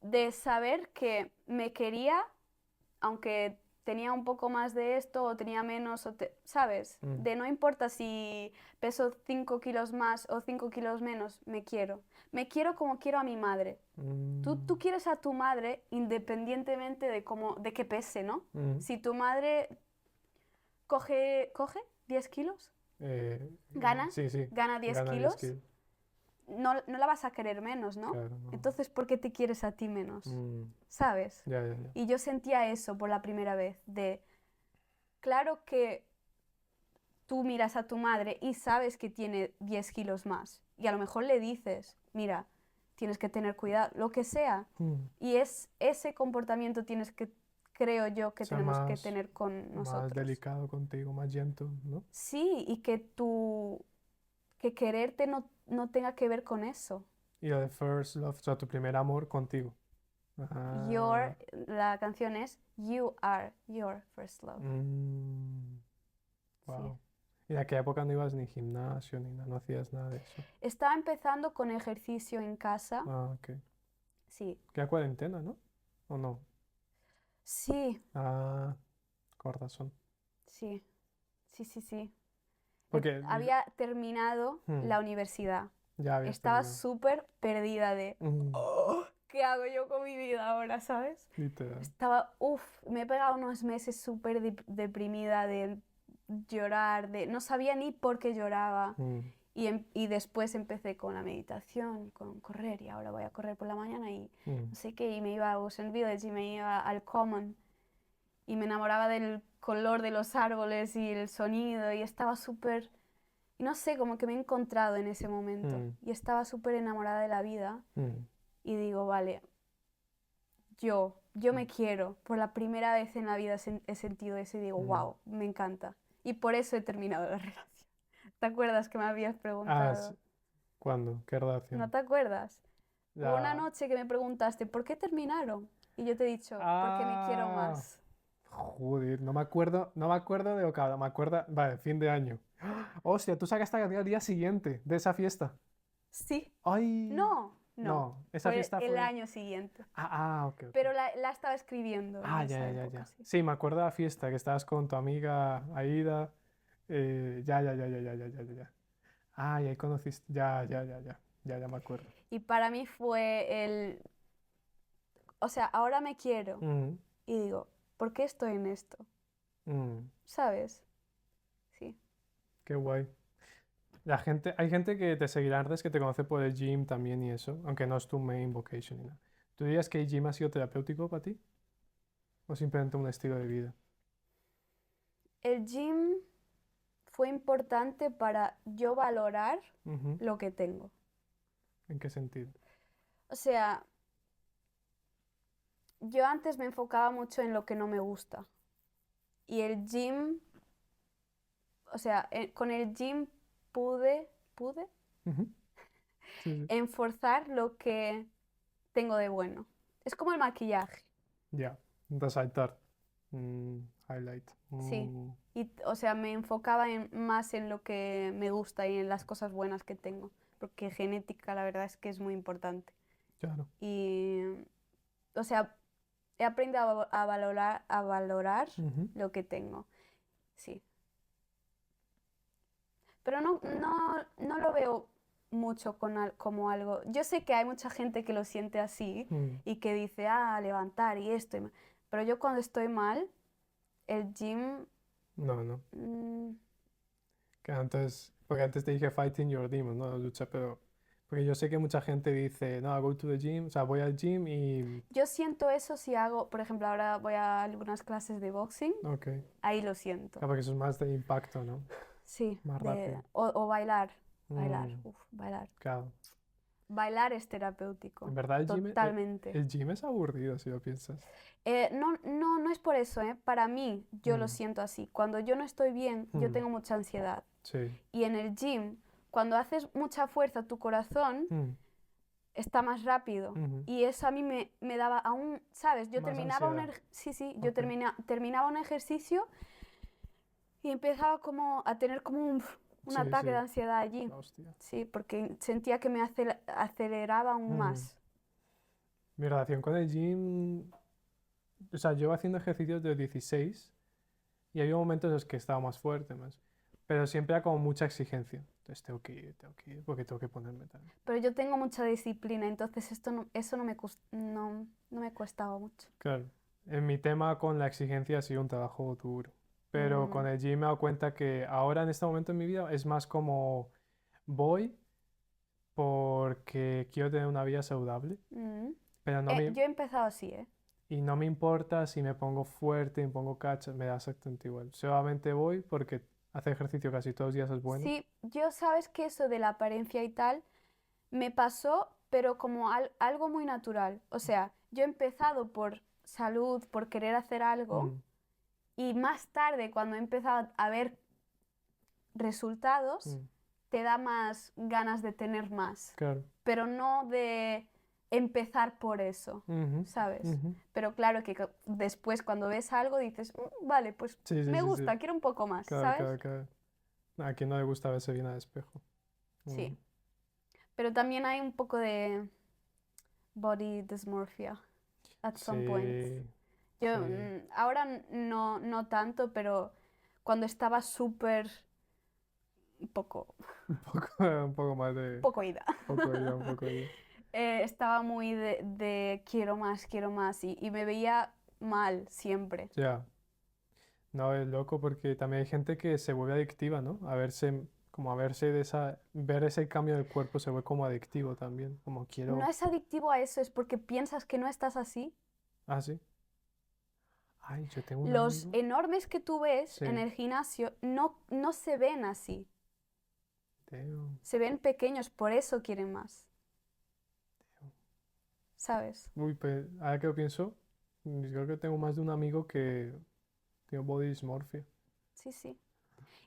de saber que me quería aunque tenía un poco más de esto o tenía menos, ¿sabes? mm, De no importa si peso 5 kilos más o 5 kilos menos, me quiero. Me quiero como quiero a mi madre. Tú mm, quieres a tu madre independientemente de qué pese, ¿no? mm. Si tu madre coge 10 kilos, gana, Sí, sí. gana 10 Gana 10 kilos, kilos. no la vas a querer menos, ¿no? Claro, no. Entonces, ¿por qué te quieres a ti menos? Mm, ¿Sabes? ya, ya, ya. Y yo sentía eso por la primera vez, claro que tú miras a tu madre y sabes que tiene 10 kilos más y a lo mejor le dices, mira, tienes que tener cuidado, lo que sea. Mm. Y ese comportamiento creo yo que Sea tenemos que más, tener con más nosotros. delicado contigo, más gentle, ¿no? Sí, y que quererte no tenga que ver con eso. Y lo de First Love, o sea, tu primer amor contigo. Ah, La canción es You Are Your First Love. mm, Sí. wow. ¿Y en aquella época no ibas ni gimnasio ni nada, no hacías nada de eso? Estaba empezando con ejercicio en casa. Ok. Sí, Queda cuarentena, ¿no? ¿O no? sí, Ah, con razón. sí, sí. Porque Había terminado hmm, la universidad. ya habías Estaba terminado. súper perdida de, Mm, "Oh, ¿qué hago yo con mi vida ahora, sabes? literal. Estaba, me he pegado unos meses súper deprimida de llorar, no sabía ni por qué lloraba. Mm, Y después empecé con la meditación, con correr, y ahora voy a correr por la mañana y mm, no sé qué, y me iba a Ocean Village y me iba al Common. y me enamoraba del color de los árboles y el sonido y estaba súper, y no sé, como que me he encontrado en ese momento Mm, y estaba súper enamorada de la vida mm, y digo, vale, yo me quiero. Por la primera vez en la vida he sentido eso y digo, mm. wow, me encanta. Y por eso he terminado la relación. ¿Te acuerdas que me habías Ah, preguntado? ¿cuándo? ¿Qué ¿No relación? te acuerdas? Hubo una La... noche que me preguntaste, ¿por qué terminaron? Y yo te he dicho, porque me quiero Ah, más. joder, no me acuerdo de lo que habla, me acuerdo, vale, fin de año. Hostia, tú sacaste el día siguiente de esa fiesta. Sí, Ay, no, no, esa fue fiesta el fue... año siguiente. Ok, ok. Pero la estaba escribiendo en Ya, esa ya, ya, época, ya. sí. Sí, me acuerdo de la fiesta que estabas con tu amiga Aida. Ya, ya, ya, ya, ya, ya, ya, ya, ya. Y ahí conociste. Ya, ya, ya, ya. Ya, ya me acuerdo. Y para mí fue el, o sea, ahora me quiero Mm, y digo, ¿por qué estoy en esto? mm, ¿Sabes? Sí. qué guay. Hay gente que te seguirá antes que te conoce por el gym también y eso, aunque no es tu main vocation ni nada. ¿Tú dirías que el gym ha sido terapéutico para ti? ¿O simplemente un estilo de vida? El gym fue importante para yo valorar Ujú. lo que tengo. ¿En qué sentido? O sea, yo antes me enfocaba mucho en lo que no me gusta. Y el gym, o sea, con el gym pude Ujú. Sí, sí. enforzar lo que tengo de bueno. Es como el maquillaje, Ya. Resaltar. Mm, highlight. sí. Y, o sea, me enfocaba más en lo que me gusta y en las cosas buenas que tengo. Porque genética, la verdad es que es muy importante. Claro. Y, o sea, he aprendido a valorar Ujú. lo que tengo, sí. Pero no lo veo mucho como algo. Yo sé que hay mucha gente que lo siente así Mm. y que dice, levantar y esto. Pero yo cuando estoy mal, el gym, No, no. mm, Porque antes te dije fighting your demons, ¿no? La lucha, pero... Porque yo sé que mucha gente dice, no, go to the gym, o sea, voy al gym y... yo siento eso si hago, por ejemplo, ahora voy a algunas clases de boxing, Ok. ahí lo siento. Claro, porque eso es más de impacto, ¿no? Sí, Más rápido. o bailar, Mm, bailar. claro. Bailar es En terapéutico, verdad totalmente. el gym es aburrido, si lo piensas. No es por eso, ¿eh? Para mí, yo lo Mm, siento así. Cuando yo no estoy bien, yo mm, tengo mucha ansiedad. sí. Y en el gym, cuando haces mucha fuerza, tu corazón Mm, está más rápido. ujú. Y eso a mí me daba aún, ¿sabes? Yo Más terminaba ansiedad. sí, sí, yo Ok. terminaba un ejercicio y empezaba como a tener como un Sí, ataque de sí. ansiedad allí. Hostia. Sí, porque sentía que me aceleraba aún Mm. más. Mi relación con el gym... O sea, llevo haciendo ejercicios de 16 y había momentos en los que estaba más fuerte, más. Pero siempre era como mucha exigencia. Entonces tengo que ir, porque tengo que ponerme también. Pero yo tengo mucha disciplina, entonces eso no me costaba mucho. Claro, en mi tema con la exigencia ha sido un trabajo duro. Pero con Mm, el gym me he dado cuenta que ahora en este momento en mi vida es más como voy porque quiero tener una vida saludable, mm. pero Yo he empezado así, ¿eh? y no me importa si me pongo fuerte, me pongo cacha, me da exactamente igual. Solamente voy porque hacer ejercicio casi todos los días es bueno. Sí, yo sabes que eso de la apariencia y tal me pasó, pero como algo muy natural. O sea, yo he empezado por salud, por querer hacer algo, Mm, y más tarde, cuando he empezado a ver resultados, mm, te da más ganas de tener más, claro. pero no de empezar por eso, Ujú, ¿sabes? ujú. Pero claro que después cuando ves algo dices, Vale, pues Sí, sí, me sí, sí. gusta, quiero un poco más", Claro, ¿sabes? claro, claro. A quien no le gusta verse bien al espejo. Mm, Sí, pero también hay un poco de body dysmorphia at some point. sí, Yo sí. ahora no tanto, pero cuando estaba súper poco, Un poco más de... poco ida. Poco ida, un poco ida. Estaba muy de quiero más y me veía mal siempre. Ya. No, es loco porque también hay gente que se vuelve adictiva, ¿no? Como a verse ver ese cambio del cuerpo se vuelve como adictivo también. Como No quiero... es adictivo a eso, es porque piensas que no estás así. Ah, sí. Ay, yo tengo un Los amigo. enormes que tú ves Sí. en el gimnasio no se ven así, Damn. se ven pequeños, por eso quieren más, ¿sabes? Uy, pues, ahora que lo pienso, yo creo que tengo más de un amigo que tiene body dysmorphia. Sí, sí.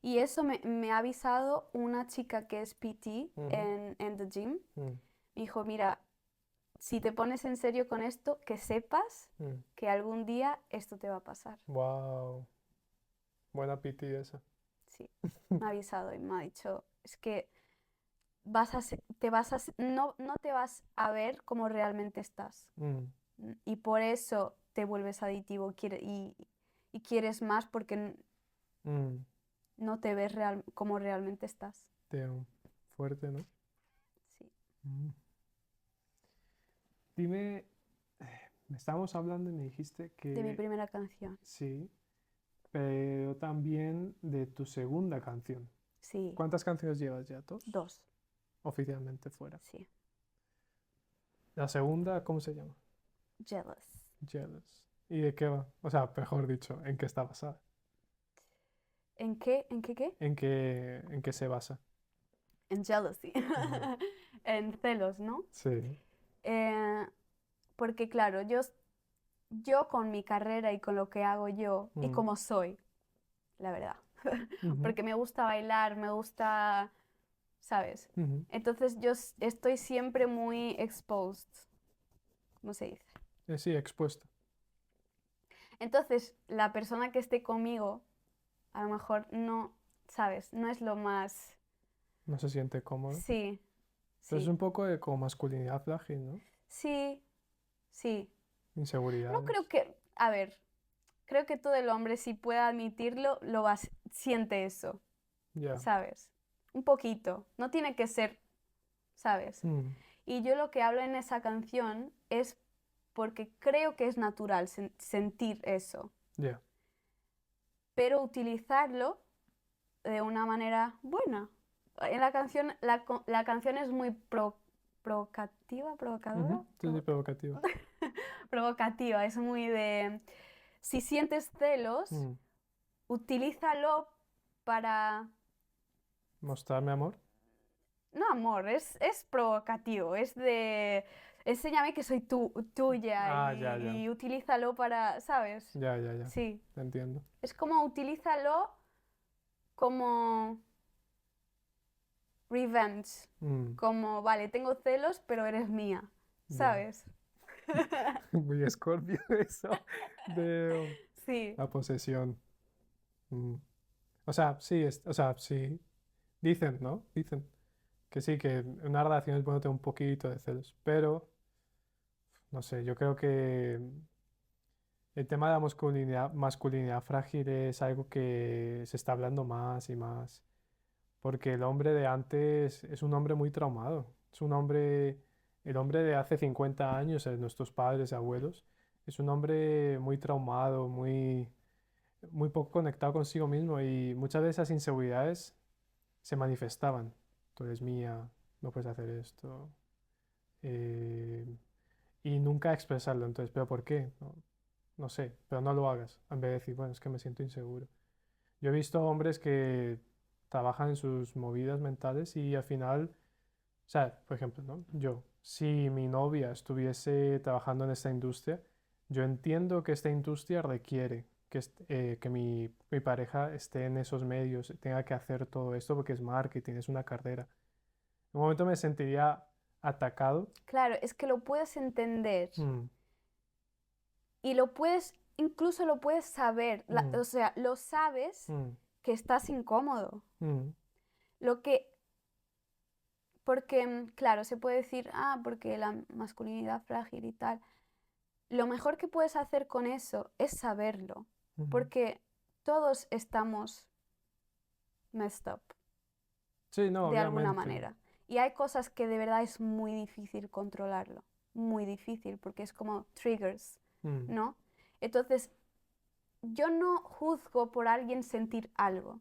Y eso me ha avisado una chica que es PT Ujú. en The Gym. Mm, Me dijo, mira, si te pones en serio con esto, que sepas mm. que algún día esto te va a pasar. Wow. Buena PT esa. Sí, me ha avisado y me ha dicho, es que no te vas a ver como realmente estás. Mm, Y por eso te vuelves adictivo y quieres más porque mm. no te ves como realmente estás. Damn. Fuerte, ¿no? Sí. Mm. Dime, me estábamos hablando y me dijiste De mi que primera canción. sí, pero también de tu segunda canción. Sí, ¿Cuántas canciones llevas ya? ¿Dos? 2. Oficialmente fuera. Sí. La segunda, ¿cómo se llama? Jealous. Jealous. ¿Y de qué va? O sea, mejor dicho, ¿en qué está basada? ¿En qué? ¿En qué qué? En qué se basa? En jealousy. Ujú. En celos, ¿no? Sí. Eh, porque claro, yo con mi carrera y con lo que hago yo y Mm, como soy, la verdad. ujú, Porque me gusta bailar, me gusta, ¿sabes? ujú. Entonces yo estoy siempre muy exposed, ¿cómo se dice? Sí, expuesto. Entonces la persona que esté conmigo, a lo mejor no, ¿sabes? No es lo más... No se siente cómodo. Sí, Pero es sí, un poco de como masculinidad frágil, ¿no? sí, sí. No creo Inseguridades. que, a ver, creo que todo el hombre, si puede admitirlo, siente eso, Ya. ¿sabes? Un poquito. No tiene que ser, ¿sabes? Mm, Y yo lo que hablo en esa canción es porque creo que es natural sentir eso, ya. pero utilizarlo de una manera buena. En la canción, la canción es muy provocativa, provocadora, Ujú. Sí, sí, provocativa. provocativa, es muy de, si sientes celos, Mm. utilízalo para, Mostrarme amor. no amor, es provocativo, es de, enséñame que soy tuya Ah, ya, ya. y utilízalo para, ¿sabes? Ya, ya, ya. Sí, Te entiendo. es como utilízalo como revenge, Mm, como, vale, tengo celos, pero eres mía, ya. ¿sabes? Muy escorpio eso de Sí, la posesión. Mm. O sea, sí, o sea, sí. Dicen, ¿no? Dicen que sí, que en una relación es bueno tener un poquito de celos. Pero, no sé, yo creo que el tema de la masculinidad frágil es algo que se está hablando más y más. Porque el hombre de antes es un hombre muy traumado. Es un hombre, el hombre de hace 50 años, nuestros padres, abuelos, es un hombre muy traumado, muy poco conectado consigo mismo y muchas de esas inseguridades se manifestaban. Tú eres mía, no puedes hacer esto. eh, y nunca expresarlo. Entonces, ¿pero por qué? No, no sé, pero no lo hagas. En vez de decir, bueno, es que me siento inseguro. Yo he visto hombres que trabajan en sus movidas mentales y al final, o sea, por ejemplo, ¿no? Yo, si mi novia estuviese trabajando en esta industria, yo entiendo que esta industria requiere que mi pareja esté en esos medios, tenga que hacer todo esto porque es marketing, es una carrera. En un momento me sentiría atacado. claro, es que lo puedes entender Mm, y incluso lo puedes saber, mm, o sea, lo sabes mm, que estás incómodo. mm, Lo que, porque, claro, se puede decir, ah, porque la masculinidad frágil y tal. Lo mejor que puedes hacer con eso es saberlo, mm. porque todos estamos messed up Sí, no, de alguna obviamente. manera. Y hay cosas que de verdad es muy difícil controlarlo, muy difícil, porque es como triggers, Mm, ¿no? Entonces, yo no juzgo por alguien sentir algo.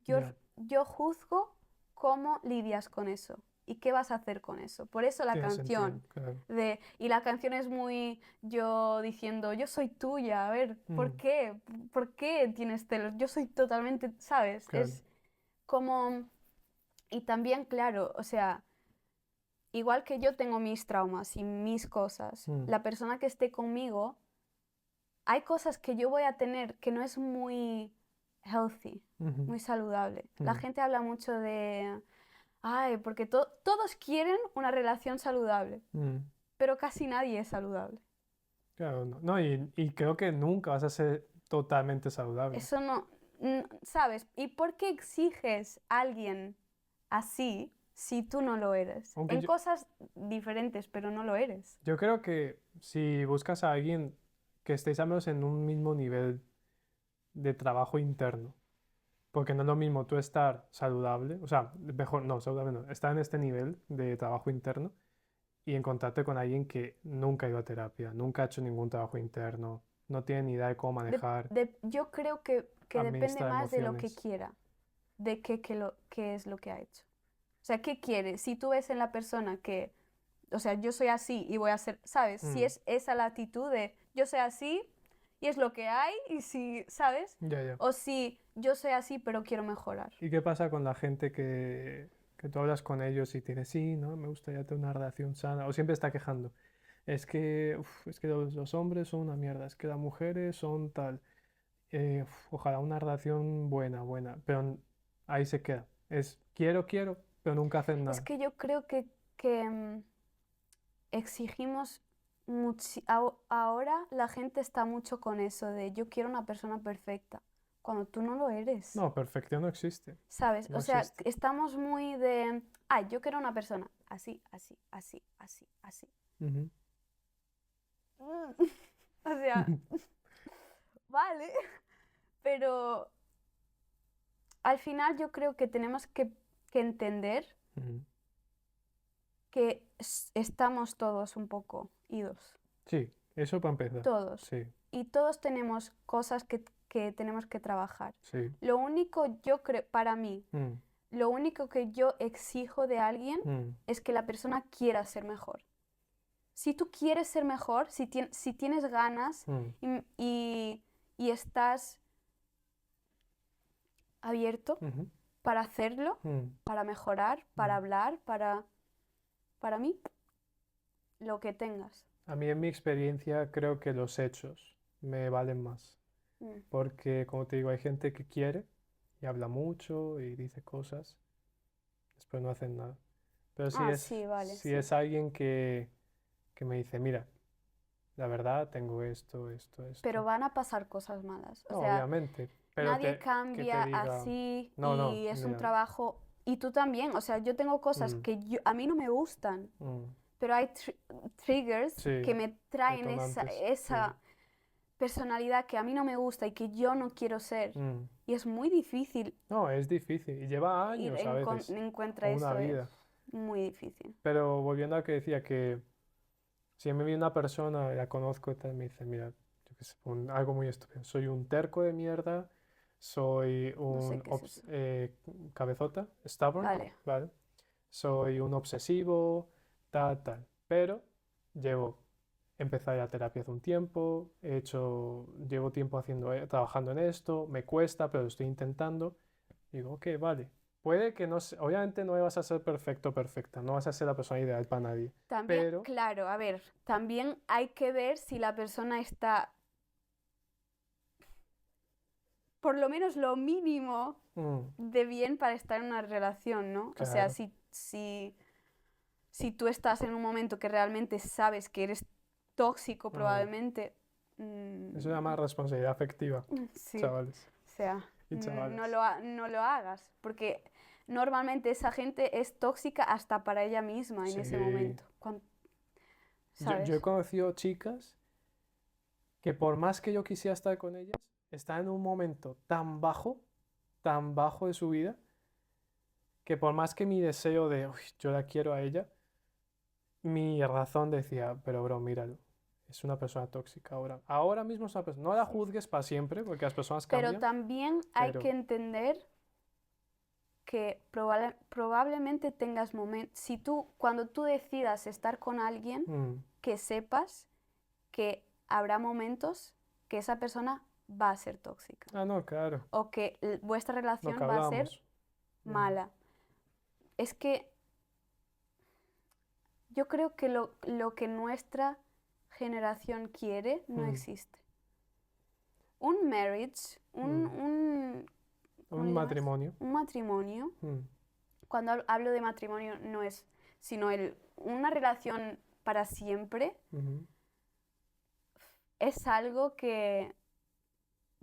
Yo, ya. yo juzgo cómo lidias con eso. ¿Y qué vas a hacer con eso? Por eso la Tiene canción. sentido, claro. Y la canción es muy yo diciendo, yo soy tuya, a ver, ¿por Mm, qué? ¿Por qué tienes celos? Yo soy totalmente, ¿sabes? claro. Es como... Y también, claro, o sea, igual que yo tengo mis traumas y mis cosas, Mm, la persona que esté conmigo, hay cosas que yo voy a tener que no es muy healthy, ujú, muy saludable. La mm, gente habla mucho de, ay, porque todos quieren una relación saludable, mm. pero casi nadie es saludable. Claro, no. No, y creo que nunca vas a ser totalmente saludable. Eso no, ¿sabes? ¿Y por qué exiges a alguien así si tú no lo eres? Aunque En cosas diferentes, pero no lo eres. yo creo que si buscas a alguien que estéis al menos en un mismo nivel de trabajo interno, porque no es lo mismo tú estar saludable, o sea, mejor, no, saludable no, estar en este nivel de trabajo interno y encontrarte con alguien que nunca ha ido a terapia, nunca ha hecho ningún trabajo interno, no tiene ni idea de cómo manejar, Yo creo que depende administrar más de lo que emociones. quiera, de qué es lo que ha hecho. O sea, ¿qué quiere? Si tú ves en la persona que, o sea, yo soy así y voy a ser, ¿sabes? Si Mm, es esa la actitud de yo soy así y es lo que hay y si, ¿sabes? ya, ya. O si yo soy así pero quiero mejorar. ¿Y qué pasa con la gente que tú hablas con ellos y tienes, sí, ¿no? Me gustaría tener una relación sana, o siempre está quejando? Es que, es que los hombres son una mierda, es que las mujeres son tal. Ojalá una relación buena, buena, pero ahí se queda. Es quiero, quiero, pero nunca hacen Es nada. que yo creo que exigimos ahora la gente está mucho con eso de yo quiero una persona perfecta, cuando tú no lo eres. No, perfección no existe. ¿Sabes? No O sea, existe. estamos muy de, ay, yo quiero una persona así, así, así, así, así. Ujú. O sea, vale, pero al final yo creo que tenemos que entender Ujú. que estamos todos un poco idos, Sí, eso para empezar. todos. Sí, Y todos tenemos cosas que tenemos que trabajar. sí. Lo único, yo creo, para mí, Mm, lo único que yo exijo de alguien mm, es que la persona quiera ser mejor. Si tú quieres ser mejor, si tienes ganas mm, y estás abierto ujú, para hacerlo, mm, para mejorar, para mm. hablar, para mí, lo que tengas. A mí en mi experiencia creo que los hechos me valen más. Mm. Porque, como te digo, hay gente que quiere y habla mucho y dice cosas, después no hacen nada. Pero Ah, sí, vale, si sí. es alguien que me dice, mira, la verdad, tengo esto, esto, Pero esto. van a pasar cosas malas. O No, sea, obviamente, pero nadie que te cambia diga, así no, no, y es un mira, trabajo. Y tú también. O sea, yo tengo cosas mm, que a mí no me gustan, mm, pero hay triggers que sí, me traen detonantes, sí, esa personalidad que a mí no me gusta y que yo no quiero ser. mm. Y es muy difícil No, es difícil y lleva años a veces, o encuentra una eso, es vida. muy difícil. Pero volviendo a que decía que si me viene una persona, la conozco y tal, me dice, mira, yo qué sé, algo muy estúpido, soy un terco de mierda, soy No sé un qué es eso. cabezota, stubborn, Vale. ¿vale? Soy un obsesivo, tal, tal. Pero llevo, empecé la terapia hace un tiempo, llevo tiempo trabajando en esto, me cuesta, pero lo estoy intentando. Digo, ok, vale. Puede que no, obviamente no vas a ser perfecto, perfecta, no vas a ser la persona ideal para nadie, También, pero claro, a ver, también hay que ver si la persona está, por lo menos lo mínimo mm, de bien para estar en una relación, ¿no? O sea, claro, si tú estás en un momento que realmente sabes que eres tóxico, mm, probablemente, es una más responsabilidad afectiva, sí, chavales o sea, y chavales. no lo hagas, porque normalmente esa gente es tóxica hasta para ella misma en ese Sí, momento, yo he ¿sabes? conocido chicas que por más que yo quisiera estar con ellas, están en un momento tan bajo de su vida, que por más que mi deseo de, "Uy, yo la quiero a ella", mi razón decía, pero bro, míralo, es una persona tóxica ahora. Ahora mismo es una persona, no la Sí. juzgues para siempre, porque las personas Pero cambian, también hay que pero entender que probablemente tengas momentos, cuando tú decidas estar con alguien, que sepas que habrá momentos que esa persona va a ser tóxica Ah, no, claro. o que vuestra Lo relación que va a ser hablamos. mala. Es que yo creo que lo que nuestra generación quiere no existe. Un marriage, ¿cómo Un le llamas? matrimonio. Un matrimonio. Mm, Cuando hablo de matrimonio no es sino una relación para siempre, ujú, es algo que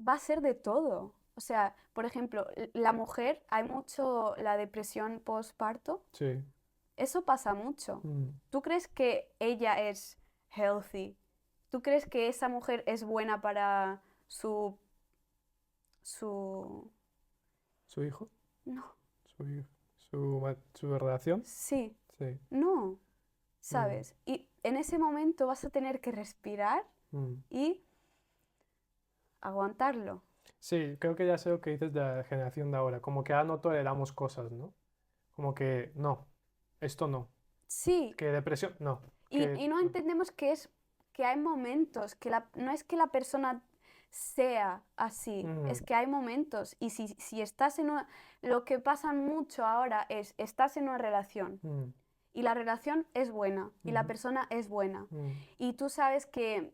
va a ser de todo. O sea, por ejemplo, la mujer, hay mucho la depresión postparto. Sí. Eso pasa mucho. Mm, ¿Tú crees que ella es healthy? ¿Tú crees que esa mujer es buena para su... ¿Su hijo? No, ¿Su relación? sí, Sí. no, Mm, ¿sabes? Y en ese momento vas a tener que respirar mm. y aguantarlo. Sí, creo que ya sé lo que dices de la generación de ahora. Como que ya no toleramos cosas, ¿no? Como que no, esto no. Sí, Que depresión, no. y no entendemos que hay momentos, no es que la persona sea así, es Mm, que hay momentos. Y si estás lo que pasa mucho ahora es, estás en una relación mm, y la relación es buena y la ujú, persona es buena mm, y tú sabes que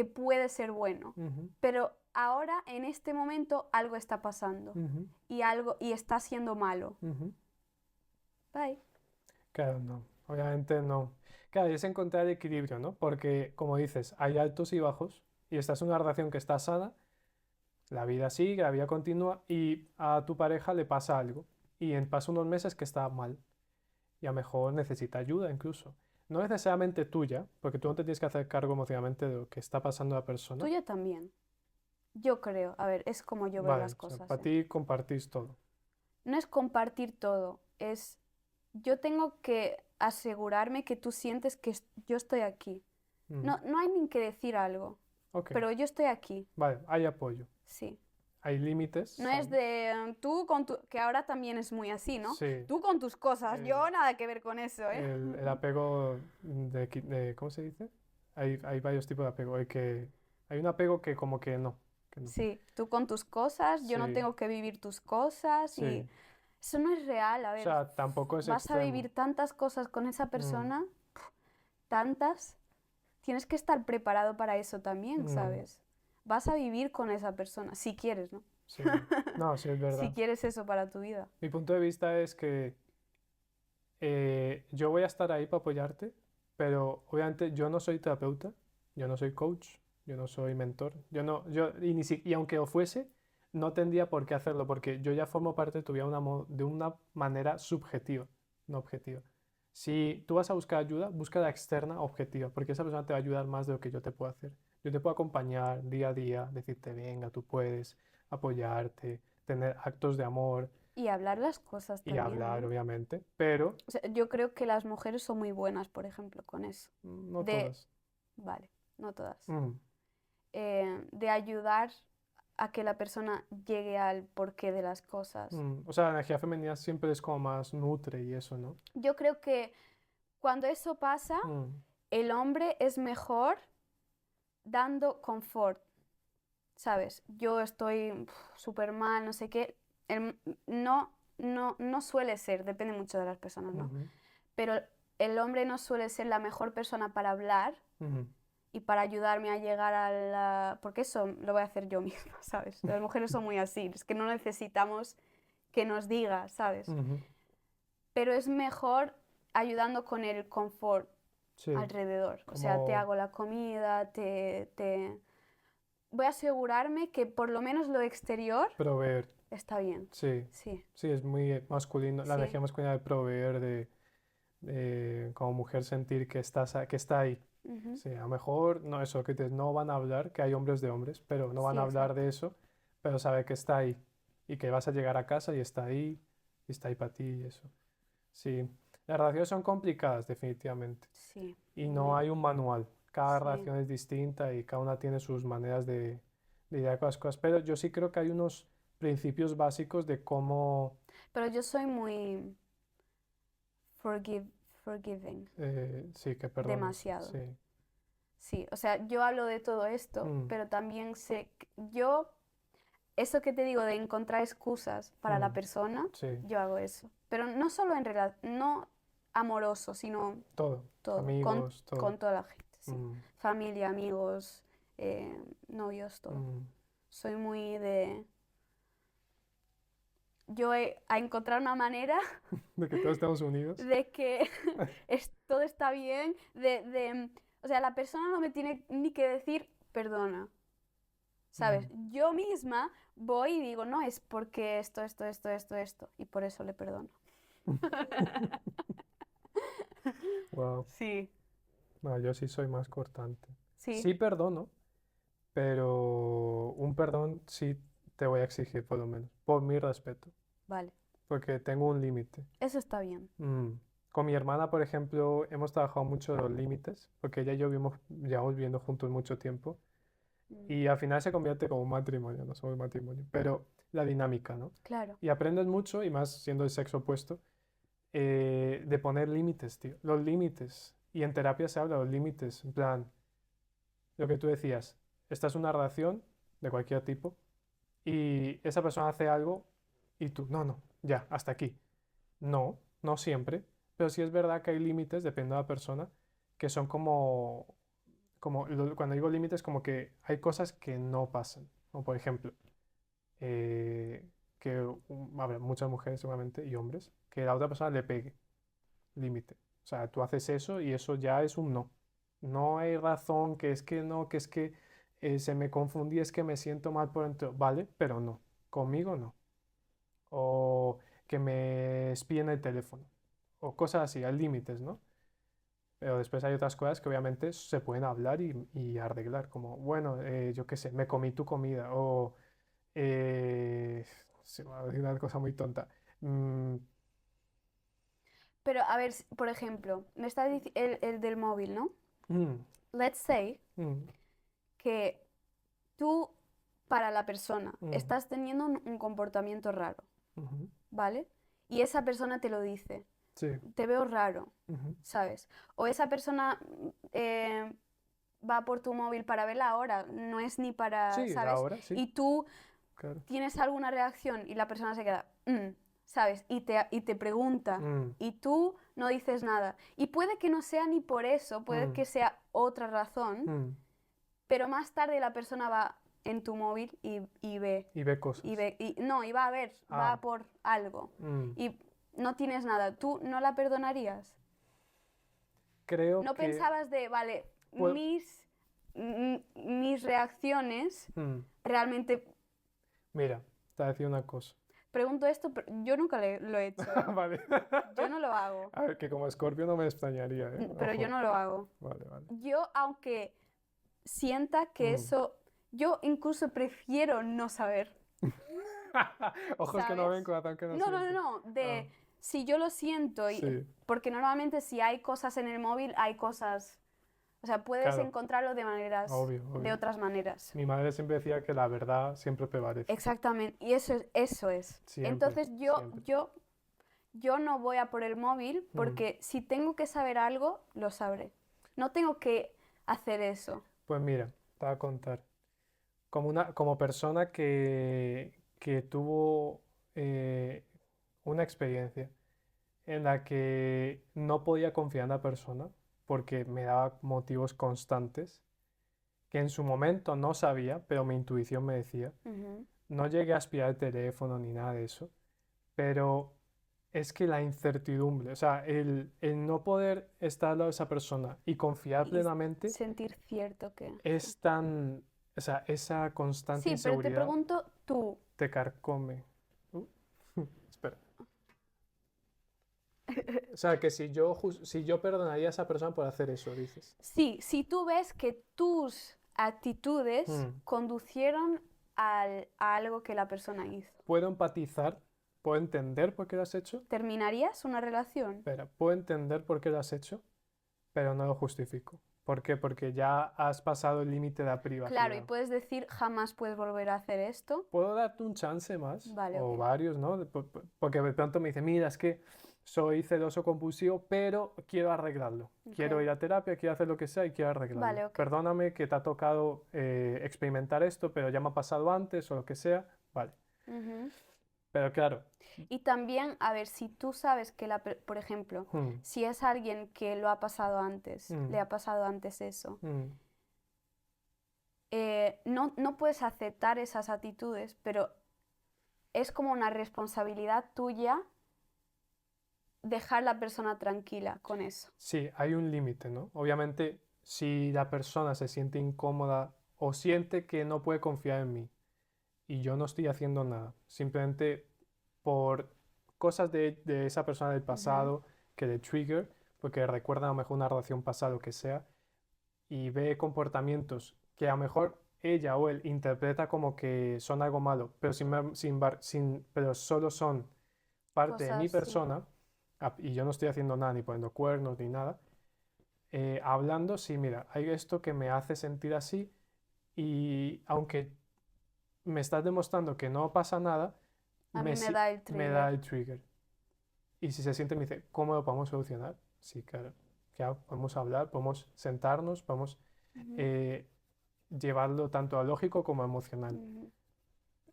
puede ser bueno, ujú, pero ahora en este momento algo está pasando ujú, y está siendo malo. ujú. Bye. Claro, no. Obviamente no. Claro, y es encontrar el equilibrio, ¿no? Porque, como dices, hay altos y bajos y estás en una relación que está sana, la vida sigue, la vida continúa y a tu pareja le pasa algo y pasa unos meses que está mal y a lo mejor necesita ayuda incluso. No necesariamente tuya, porque tú no te tienes que hacer cargo emocionalmente de lo que está pasando a la persona. Tuya también. Yo creo, a ver, es como yo veo Vale, las o sea, cosas, para ¿eh? ti compartís todo. No es compartir todo, es yo tengo que asegurarme que tú sientes que yo estoy aquí. Mm, No hay ni que decir algo, ok, pero yo estoy aquí, vale, hay apoyo, sí. hay límites No es sanos. de tú con tu, que ahora también es muy así, ¿no? Sí, Tú con tus cosas, el, yo nada que ver con eso, ¿eh? el apego ¿cómo se dice? Hay varios tipos de apego. Hay un apego que como que no. Sí, tú con tus cosas, yo no Sí, tengo que vivir tus cosas y sí. eso no es real, a O ver, sea, tampoco es vas a extremo. vivir tantas cosas con esa Mm, persona, tantas, tienes que estar preparado para eso también, mm, ¿sabes? Vas a vivir con esa persona, si quieres, ¿no? sí. No, sí es Si verdad. quieres eso para tu vida. Mi punto de vista es que yo voy a estar ahí para apoyarte, pero obviamente yo no soy terapeuta, yo no soy coach, yo no soy mentor, yo no, yo, y aunque lo fuese, no tendría por qué hacerlo, porque yo ya formo parte de tu vida de una manera subjetiva, no objetiva. Si tú vas a buscar ayuda, busca la externa objetiva, porque esa persona te va a ayudar más de lo que yo te puedo hacer. Yo te puedo acompañar día a día, decirte, venga, tú puedes, apoyarte, tener actos de amor Y hablar las cosas y también, hablar, ¿eh? obviamente, pero O sea, yo creo que las mujeres son muy buenas, por ejemplo, con eso. no De, todas. vale, no todas. Mm, De ayudar a que la persona llegue al porqué de las cosas. O sea, la energía femenina siempre es como más nutre y eso, ¿no? Yo creo que cuando eso pasa, Mm, el hombre es mejor dando confort, ¿sabes? Yo estoy súper mal, no sé qué. No suele ser, depende mucho de las personas, ¿no? ujú, Pero el hombre no suele ser la mejor persona para hablar ujú, y para ayudarme a llegar a la... Porque eso lo voy a hacer yo misma, ¿sabes? Las mujeres son muy así, es que no necesitamos que nos diga, ¿sabes? ujú. Pero es mejor ayudando con el confort Sí, alrededor. O sea, te como hago la comida, voy a asegurarme que por lo menos lo exterior proveer. está bien. Sí, Sí, sí, es muy masculino. La sí. energía masculina de proveer, como mujer sentir que que está ahí. Ujú. Sí, a lo mejor, no, eso que no van a hablar, que hay hombres de hombres, pero no van Sí, a hablar exacto. de eso, pero sabe que está ahí y que vas a llegar a casa y está ahí para ti y eso. Sí, las relaciones son complicadas, definitivamente. Sí, Y no muy. hay un manual. Cada Sí. relación es distinta y cada una tiene sus maneras de lidiar con las cosas. Pero yo sí creo que hay unos principios básicos de cómo, Pero yo soy muy forgiving, sí, que perdones, demasiado. sí. Sí, o sea, yo hablo de todo esto, Mm, pero también sé, eso que te digo de encontrar excusas para la mm, persona, sí, yo hago eso. Pero no solo no amoroso, sino todo, todo, amigos, todo. con toda la gente, sí. Mm, Familia, amigos, novios, todo. mm. Soy muy de... a encontrar una manera De que todos estamos unidos. de que todo está bien, o sea, la persona no me tiene ni que decir perdona, ¿sabes? Mm. Yo misma voy y digo, no, es porque esto, y por eso le perdono. Wow. Sí, No, yo sí soy más cortante. sí, Sí perdono, pero un perdón sí te voy a exigir por lo menos, por mi respeto, vale, porque tengo un límite. eso está bien. Mm. Con mi hermana, por ejemplo, hemos trabajado mucho los límites, porque ella y yo llevamos viviendo juntos mucho tiempo Mm, y al final se convierte como un matrimonio, no somos matrimonio, pero la dinámica, ¿no? claro, Y aprendes mucho, y más siendo el sexo opuesto, de poner límites, tío. Los límites. Y en terapia se habla de los límites, en plan, lo que tú decías, esta es una relación de cualquier tipo y esa persona hace algo y tú, no, no, ya, hasta aquí. No, no siempre, pero sí es verdad que hay límites, depende de la persona, que son cuando digo límites, como que hay cosas que no pasan. Como por ejemplo, que habrá muchas mujeres seguramente y hombres, que la otra persona le pegue, límite. O sea, tú haces eso y eso ya es un no. No hay razón, que es que no, que es que se me confundí, es que me siento mal por dentro. Vale, pero no. Conmigo no. O que me espíen el teléfono. O cosas así, hay límites, ¿no? Pero después hay otras cosas que obviamente se pueden hablar y arreglar, como, bueno, yo qué sé, me comí tu comida. O, se me va a decir una cosa muy tonta. Mm, pero a ver, por ejemplo, me está diciendo el del móvil, ¿no? mm, Let's say mm, que tú, para la persona, mm, estás teniendo un comportamiento raro, ujú. ¿vale? Y esa persona te lo dice, Sí. te veo raro, Ujú. ¿sabes? O esa persona va por tu móvil para ver la hora, no es ni para, Sí, ¿sabes? ahora sí, Y tú claro. tienes alguna reacción y la persona se queda, ¿sabes? Y te pregunta Mm, y tú no dices nada. Y puede que no sea ni por eso, puede mm, que sea otra razón, mm. pero más tarde la persona va en tu móvil y ve, Y ve cosas. no, y va a ver, va Ah, a por algo. mm. Y no tienes nada, ¿tú no la perdonarías? Creo No que... pensabas de, vale, pue- mis reacciones mm, realmente... Mira, te voy a decir una cosa. Pregunto esto, pero yo nunca lo he hecho, ¿eh? Vale. Yo no lo hago, A ver, que como Scorpio no me extrañaría, ¿eh? pero yo Ojo. no lo hago. Vale, vale. Yo, aunque sienta que Mm. eso, yo incluso prefiero no saber, Ojos que no ven, ¿sabes? corazón que no No, no, no, siente. no, Ah, si yo lo siento, sí, porque normalmente si hay cosas en el móvil, hay cosas, o sea, puedes claro, encontrarlo obvio, de obvio. otras maneras. Mi madre siempre decía que la verdad siempre prevalece. Exactamente, y eso es. Siempre, Entonces siempre. yo no voy a por el móvil Mm. porque si tengo que saber algo, lo sabré. No tengo que hacer eso. Pues mira, te voy a contar. Como persona que tuvo eh, una experiencia en la que no podía confiar en la persona porque me daba motivos constantes que en su momento no sabía, pero mi intuición me decía. Ujú. No llegué a espiar el teléfono ni nada de eso, pero es que la incertidumbre, o sea, el no poder estar al lado de esa persona y confiar Y plenamente sentir cierto que... Sí. es tan, o sea, esa constante Sí, pero te inseguridad pregunto tú. te carcome. Uh, espera. O sea, que si yo perdonaría a esa persona por hacer eso, dices. Sí, si tú ves que tus actitudes Mm. conducieron a algo que la persona hizo, Puedo empatizar, puedo entender por qué lo has hecho, ¿terminarías una relación? espera, puedo entender por qué lo has hecho, pero no lo justifico. ¿Por qué? Porque ya has pasado el límite de la privacidad. Claro, y puedes decir jamás puedes volver a hacer esto. ¿Puedo darte un chance más? Vale, O ok. varios, ¿no? Porque de pronto me dice, mira, es que soy celoso compulsivo, pero quiero arreglarlo. Quiero Ok. ir a terapia, quiero hacer lo que sea y quiero arreglarlo. Vale, ok. Perdóname que te ha tocado experimentar esto, pero ya me ha pasado antes o lo que sea. Vale. Ujú. Pero claro, Y también, a ver, si tú sabes que, por ejemplo, mm, si es alguien que lo ha pasado antes, Mm. le ha pasado antes eso, mm, no puedes aceptar esas actitudes, pero es como una responsabilidad tuya dejar la persona tranquila con eso. sí, hay un límite, ¿no? Obviamente, si la persona se siente incómoda o siente que no puede confiar en mí y yo no estoy haciendo nada, simplemente por cosas de esa persona del pasado que le trigger, porque recuerda a lo mejor una relación pasada o que sea, y ve comportamientos que a lo mejor ella o él interpreta como que son algo malo, pero, pero solo son parte de mi Cosas, sí. persona, y yo no estoy haciendo nada, ni poniendo cuernos, ni nada, hablando, sí, mira, hay esto que me hace sentir así, y aunque me estás demostrando que no pasa nada, A mí me da el me da trigger. el trigger. Y si se siente, me dice, ¿cómo lo podemos solucionar? Sí, claro. Ya podemos hablar, podemos sentarnos, podemos Ujú, eh, llevarlo tanto a lógico como a emocional. ujú.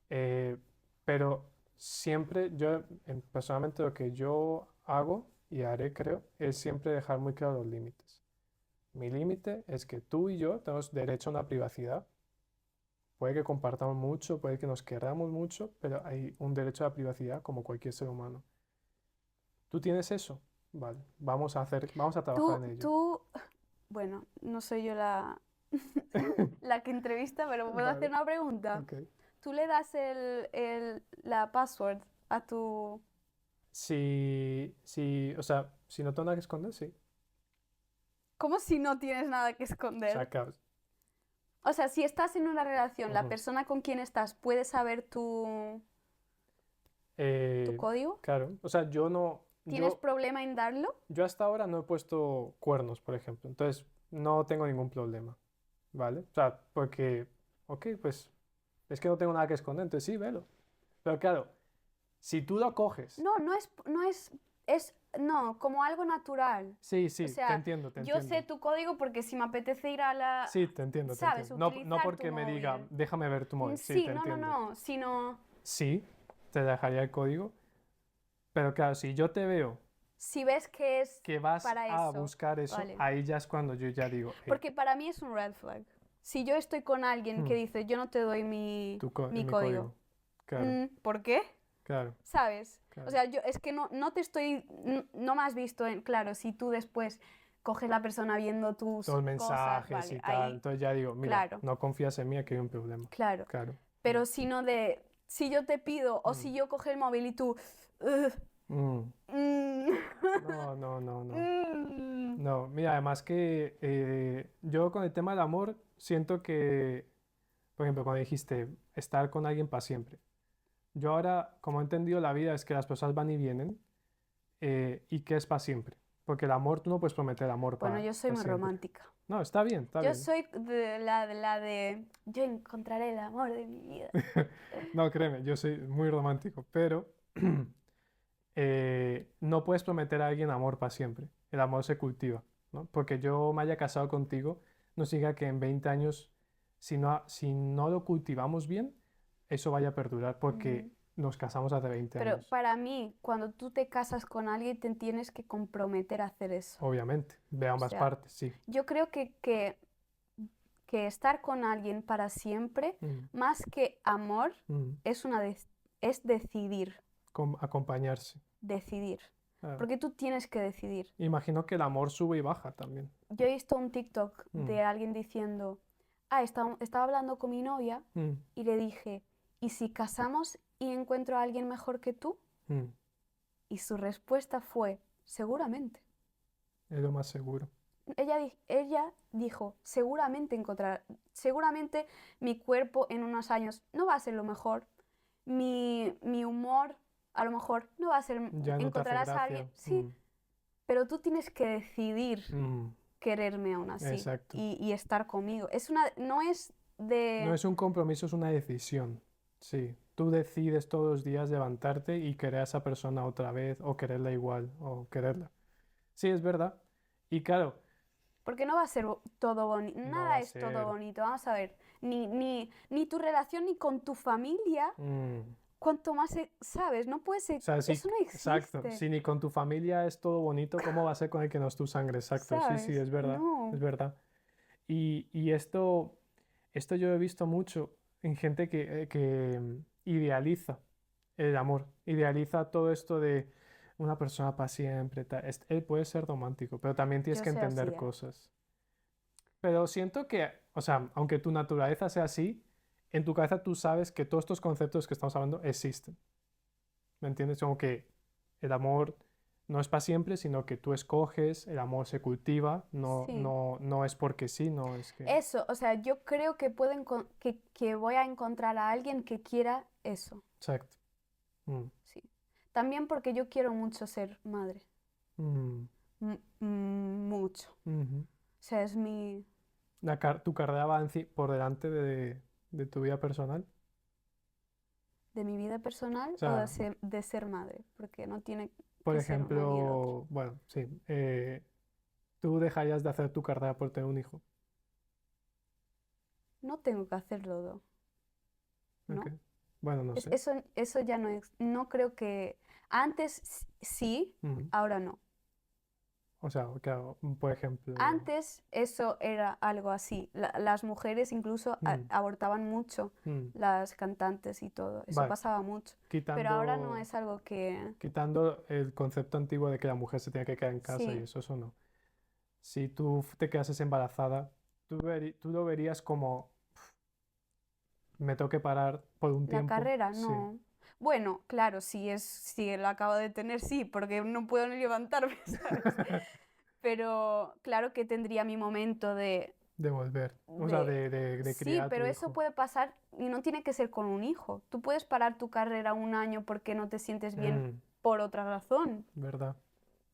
Eh, pero siempre, personalmente lo que yo hago y haré, creo, es siempre dejar muy claro los límites. Mi límite es que tú y yo tenemos derecho a una privacidad. Puede que compartamos mucho, puede que nos queramos mucho, pero hay un derecho a la privacidad como cualquier ser humano. ¿Tú tienes eso? Vale, vamos a trabajar en ello. Tú, bueno, no soy yo la que entrevista, pero ¿puedo hacer Vale, una pregunta? ok. ¿Tú le das la password a tu... O sea, si no tengo nada que esconder, sí. ¿Cómo si no tienes nada que O esconder? sea, claro. O sea, si estás en una relación, la Ujú. persona con quien estás puede saber tu Eh, código. claro, o sea, ¿Tienes problema en darlo? yo hasta ahora no he puesto cuernos, por ejemplo, entonces no tengo ningún problema, ¿vale? O sea, porque, ok, pues es que no tengo nada que esconder, entonces sí, velo. Pero claro, si tú lo coges, No, no, como algo natural. sí, O sí, te sea, entiendo, te yo sé entiendo. tu código porque si me apetece ir a Sí, te entiendo, te ¿sabes? entiendo. No, no Utilizar tu porque me diga, móvil. déjame ver tu móvil, sí, Sí, te entiendo. no, sino Sí, te dejaría el código, pero claro, si yo te veo si ves que es que vas para a eso. buscar eso, Vale. ahí ya es cuando yo ya digo, hey, Porque para mí es un red flag. Si yo estoy con alguien que dice, yo no te doy mi mi código. código. Claro, ¿Por qué? claro, ¿Sabes? O claro. sea, yo es que no te estoy, no me has visto en, claro, si tú después coges la persona viendo tus Los cosas, mensajes vale, y tal. ahí, Entonces ya digo, mira, claro, no confías en mí, aquí hay un problema. claro. Claro. Pero si no de, si yo te pido o Mm, si yo coge el móvil y tú, "Ugh, mm. mm, No, no, no, no. mm". No, mira, además que yo con el tema del amor siento que, por ejemplo, cuando dijiste estar con alguien para siempre. Yo ahora, como he entendido la vida, es que las personas van y vienen y que es para siempre. Porque el amor, tú no puedes prometer amor Bueno, para yo soy muy siempre. romántica. No, está bien, está Yo bien. soy de yo encontraré el amor de mi vida. No, créeme, yo soy muy romántico, pero no puedes prometer a alguien amor para siempre. El amor se cultiva, ¿no? Porque yo me haya casado contigo, no significa que en 20 años, si no lo cultivamos bien, eso vaya a perdurar porque Ujú. nos casamos hace 20 Pero años. para mí, cuando tú te casas con alguien, te tienes que comprometer a hacer eso. Obviamente, de O ambas sea, partes, sí. yo creo que estar con alguien para siempre, Mm, más que amor, mm. es decidir, Acompañarse. decidir. Ah, Porque tú tienes que decidir. imagino que el amor sube y baja también. Yo he visto un TikTok Mm, de alguien diciendo, estaba hablando con mi novia mm, y le dije, ¿y si casamos y encuentro a alguien mejor que tú? mm. Y su respuesta fue, seguramente. Es lo más seguro. Ella dijo, seguramente mi cuerpo en unos años no va a ser lo mejor, mi humor a lo mejor no va a ser, Ya no te hace encontrarás a alguien, gracia. sí, pero tú tienes que decidir Mm. quererme aún así Exacto. y estar conmigo. No es de... No es un compromiso, es una decisión. Sí, tú decides todos los días levantarte y querer a esa persona otra vez o quererla igual o quererla. Sí, es verdad. Y claro, Porque no va a ser todo bonito, no va nada a es todo ser... bonito. Vamos a ver, ni tu relación ni con tu familia, mm, cuanto más, ¿sabes? No puede O ser, sea, sí, eso no exacto. existe, Si ni con tu familia es todo bonito, ¿cómo va a ser con el que no es tu sangre? Exacto. Sí, sí, ¿sabes? es verdad. Es No. verdad. Y esto yo he visto mucho en gente que idealiza el amor, idealiza todo esto de una persona para siempre. Él puede ser romántico, pero también tienes Yo que sé así, entender ¿eh? cosas. Pero siento que, o sea, aunque tu naturaleza sea así, en tu cabeza tú sabes que todos estos conceptos que estamos hablando existen. ¿Me entiendes? Como que el amor no es para siempre, sino que tú escoges, el amor se cultiva, Sí. no es porque sí, no es que... Eso, o sea, yo creo que que voy a encontrar a alguien que quiera eso, Exacto. Mm, sí. También porque yo quiero mucho ser madre, mm, mucho. ujú. O sea, es mi... Tu carrera va por delante de tu vida personal. de mi vida personal O o sea, de ser madre, porque no tiene por que ser uno ni el otro. ejemplo, bueno, sí, tú dejarías de hacer tu carrera por tener un hijo. No tengo que hacerlo todo, Ok. ¿no? Bueno, no sé. Eso ya no es, no creo que... Antes sí, Ujú. ahora no. O sea, claro, por ejemplo... Antes eso era algo así. Las mujeres incluso mm, abortaban mucho, mm. las cantantes y todo. Eso Vale, pasaba mucho. Pero ahora no quitando, es algo que... quitando el concepto antiguo de que la mujer se tiene que quedar en casa y Sí, eso no. Si tú te quedases embarazada, tú lo verías como me tengo que parar por un la tiempo. carrera Sí. no. Bueno, claro, si la acabo de tener, sí, porque no puedo ni levantarme, ¿sabes? Pero claro que tendría mi momento De volver. O sea, de... de Sí, criar a pero tu eso hijo. puede pasar y no tiene que ser con un hijo. Tú puedes parar tu carrera un año porque no te sientes bien Mm, por otra razón. verdad, verdad.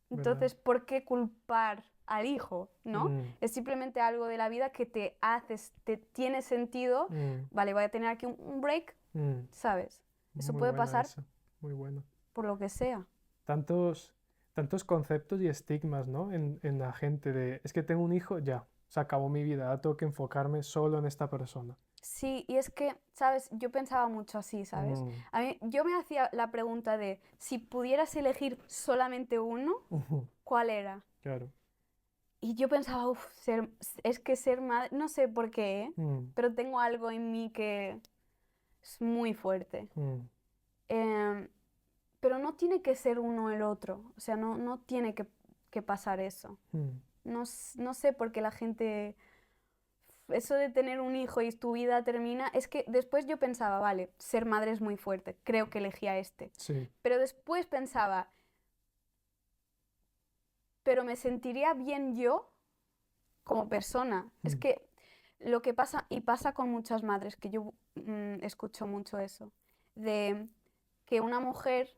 Entonces, ¿por qué culpar al hijo? ¿No? Mm, Es simplemente algo de la vida que te haces, te tiene sentido. mm, Vale, voy a tener aquí un break, mm. ¿sabes? Eso Muy puede buena pasar esa. Muy buena. por lo que sea. Tantos, tantos conceptos y estigmas, ¿no? En la gente de, es que tengo un hijo, ya, se acabó mi vida, ahora tengo que enfocarme solo en esta persona. Sí, y es que, ¿sabes? Yo pensaba mucho así, ¿sabes? Mm, A mí, yo me hacía la pregunta de, si pudieras elegir solamente uno, ujú, ¿cuál era? claro. Y yo pensaba, uff, es que ser madre, no sé por qué, ¿eh? Mm, Pero tengo algo en mí que es muy fuerte. mm, Em, pero no tiene que ser uno el otro, o sea, no tiene que pasar eso. mm, No sé por qué la gente, eso de tener un hijo y tu vida termina, es que después yo pensaba, vale, ser madre es muy fuerte, creo que elegía este. sí. Pero después pensaba, pero me sentiría bien yo como persona. Es Mm, que lo que pasa, y pasa con muchas madres, que yo escucho mucho eso, de que una mujer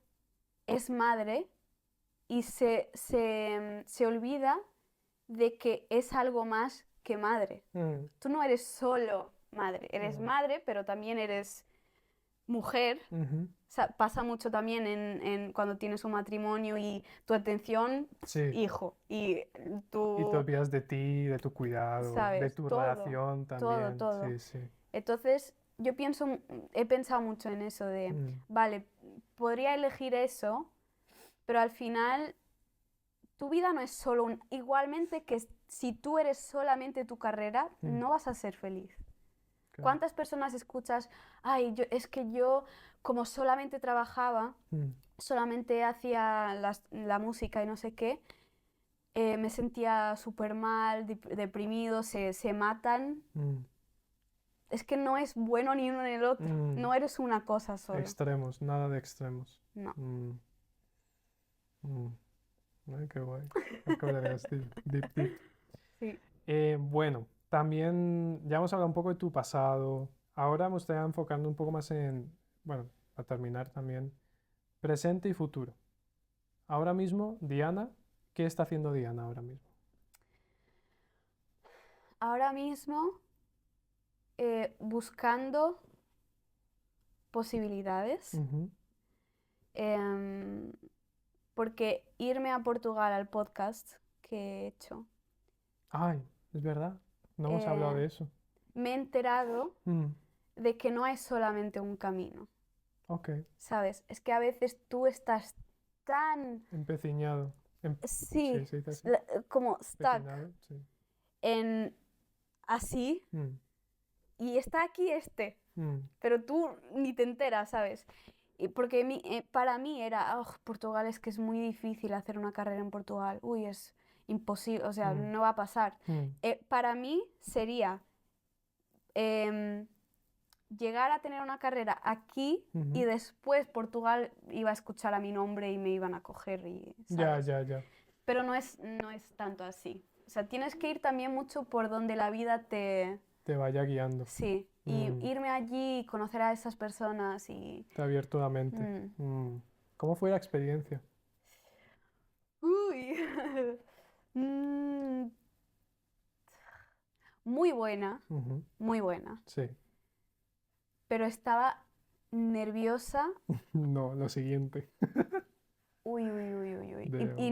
es madre y se olvida de que es algo más que madre. mm, Tú no eres solo madre, eres mm, madre, pero también eres mujer. ujú, O sea, pasa mucho también cuando tienes un matrimonio y tu atención, sí. hijo, y Y te tú, olvidas de ti, de tu cuidado, de sabes, tu todo, relación todo, también. todo. Sí, sí. Entonces, yo pienso, he pensado mucho en eso de, Mm, vale, podría elegir eso, pero al final tu vida no es solo un... Igualmente que si tú eres solamente tu carrera, mm, no vas a ser feliz. claro. ¿Cuántas personas escuchas, ay, es que yo como solamente trabajaba, Mm, solamente hacía la música y no sé qué, me sentía súper mal, deprimido, se matan? mm, Es que no es bueno ni uno ni el otro. mm. No eres una cosa solo. Extremos, nada de extremos. No. Mm, mm. Ay, qué guay. Qué hablarías deep, deep, deep. Sí. Bueno, también ya hemos hablado un poco de tu pasado. Ahora me estoy enfocando un poco más en, bueno, a terminar también, presente y futuro. Ahora mismo, Diana, ¿qué está haciendo Diana ahora mismo? ahora mismo buscando posibilidades, em, porque irme a Portugal al podcast que he hecho, Ay, es verdad. No hemos hablado de eh, eso. me he enterado Mm, de que no hay solamente un camino, ok. ¿sabes? Es que a veces tú estás tan, Empeciñado. Sí, sí, se dice así. como stuck Empecinado, sí. en así, Mm, y está aquí mm, pero tú ni te enteras, ¿sabes? Y porque para mí era, "Oh, Portugal es que es muy difícil hacer una carrera en Portugal, uy, es imposible, o sea, mm, no va a pasar. mm, Para mí sería em, llegar a tener una carrera aquí y ujú. después Portugal iba a escuchar a mi nombre y me iban a coger, Ya, ¿sabes? ya, ya. Pero no es tanto así. O sea, tienes que ir también mucho por donde la vida te... Te vaya guiando. Sí, y Mm, irme allí y conocer a esas personas y... te ha abierto la mente. mm. Mm. ¿Cómo fue la experiencia? Uy. Mm, muy buena, Ujú, muy buena. sí. Pero estaba nerviosa. No, lo siguiente. Uy, uy, uy, uy, uy. Y De...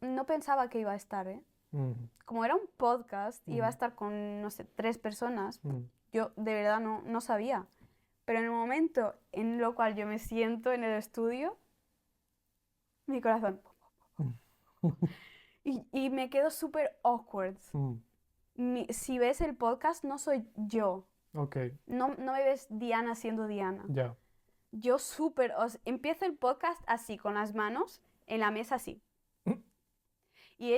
no pensaba que iba a estar, ¿eh? Mm, Como era un podcast, iba a mm, estar con, no sé, 3 personas. mm. Yo de verdad no sabía. Pero en el momento en lo cual yo me siento en el estudio, mi corazón. Y me quedo súper awkward. Mm, Si ves el podcast, no soy yo. ok, No me ves Diana siendo Diana. ya. Yo empiezo el podcast así, con las manos en la mesa así. Y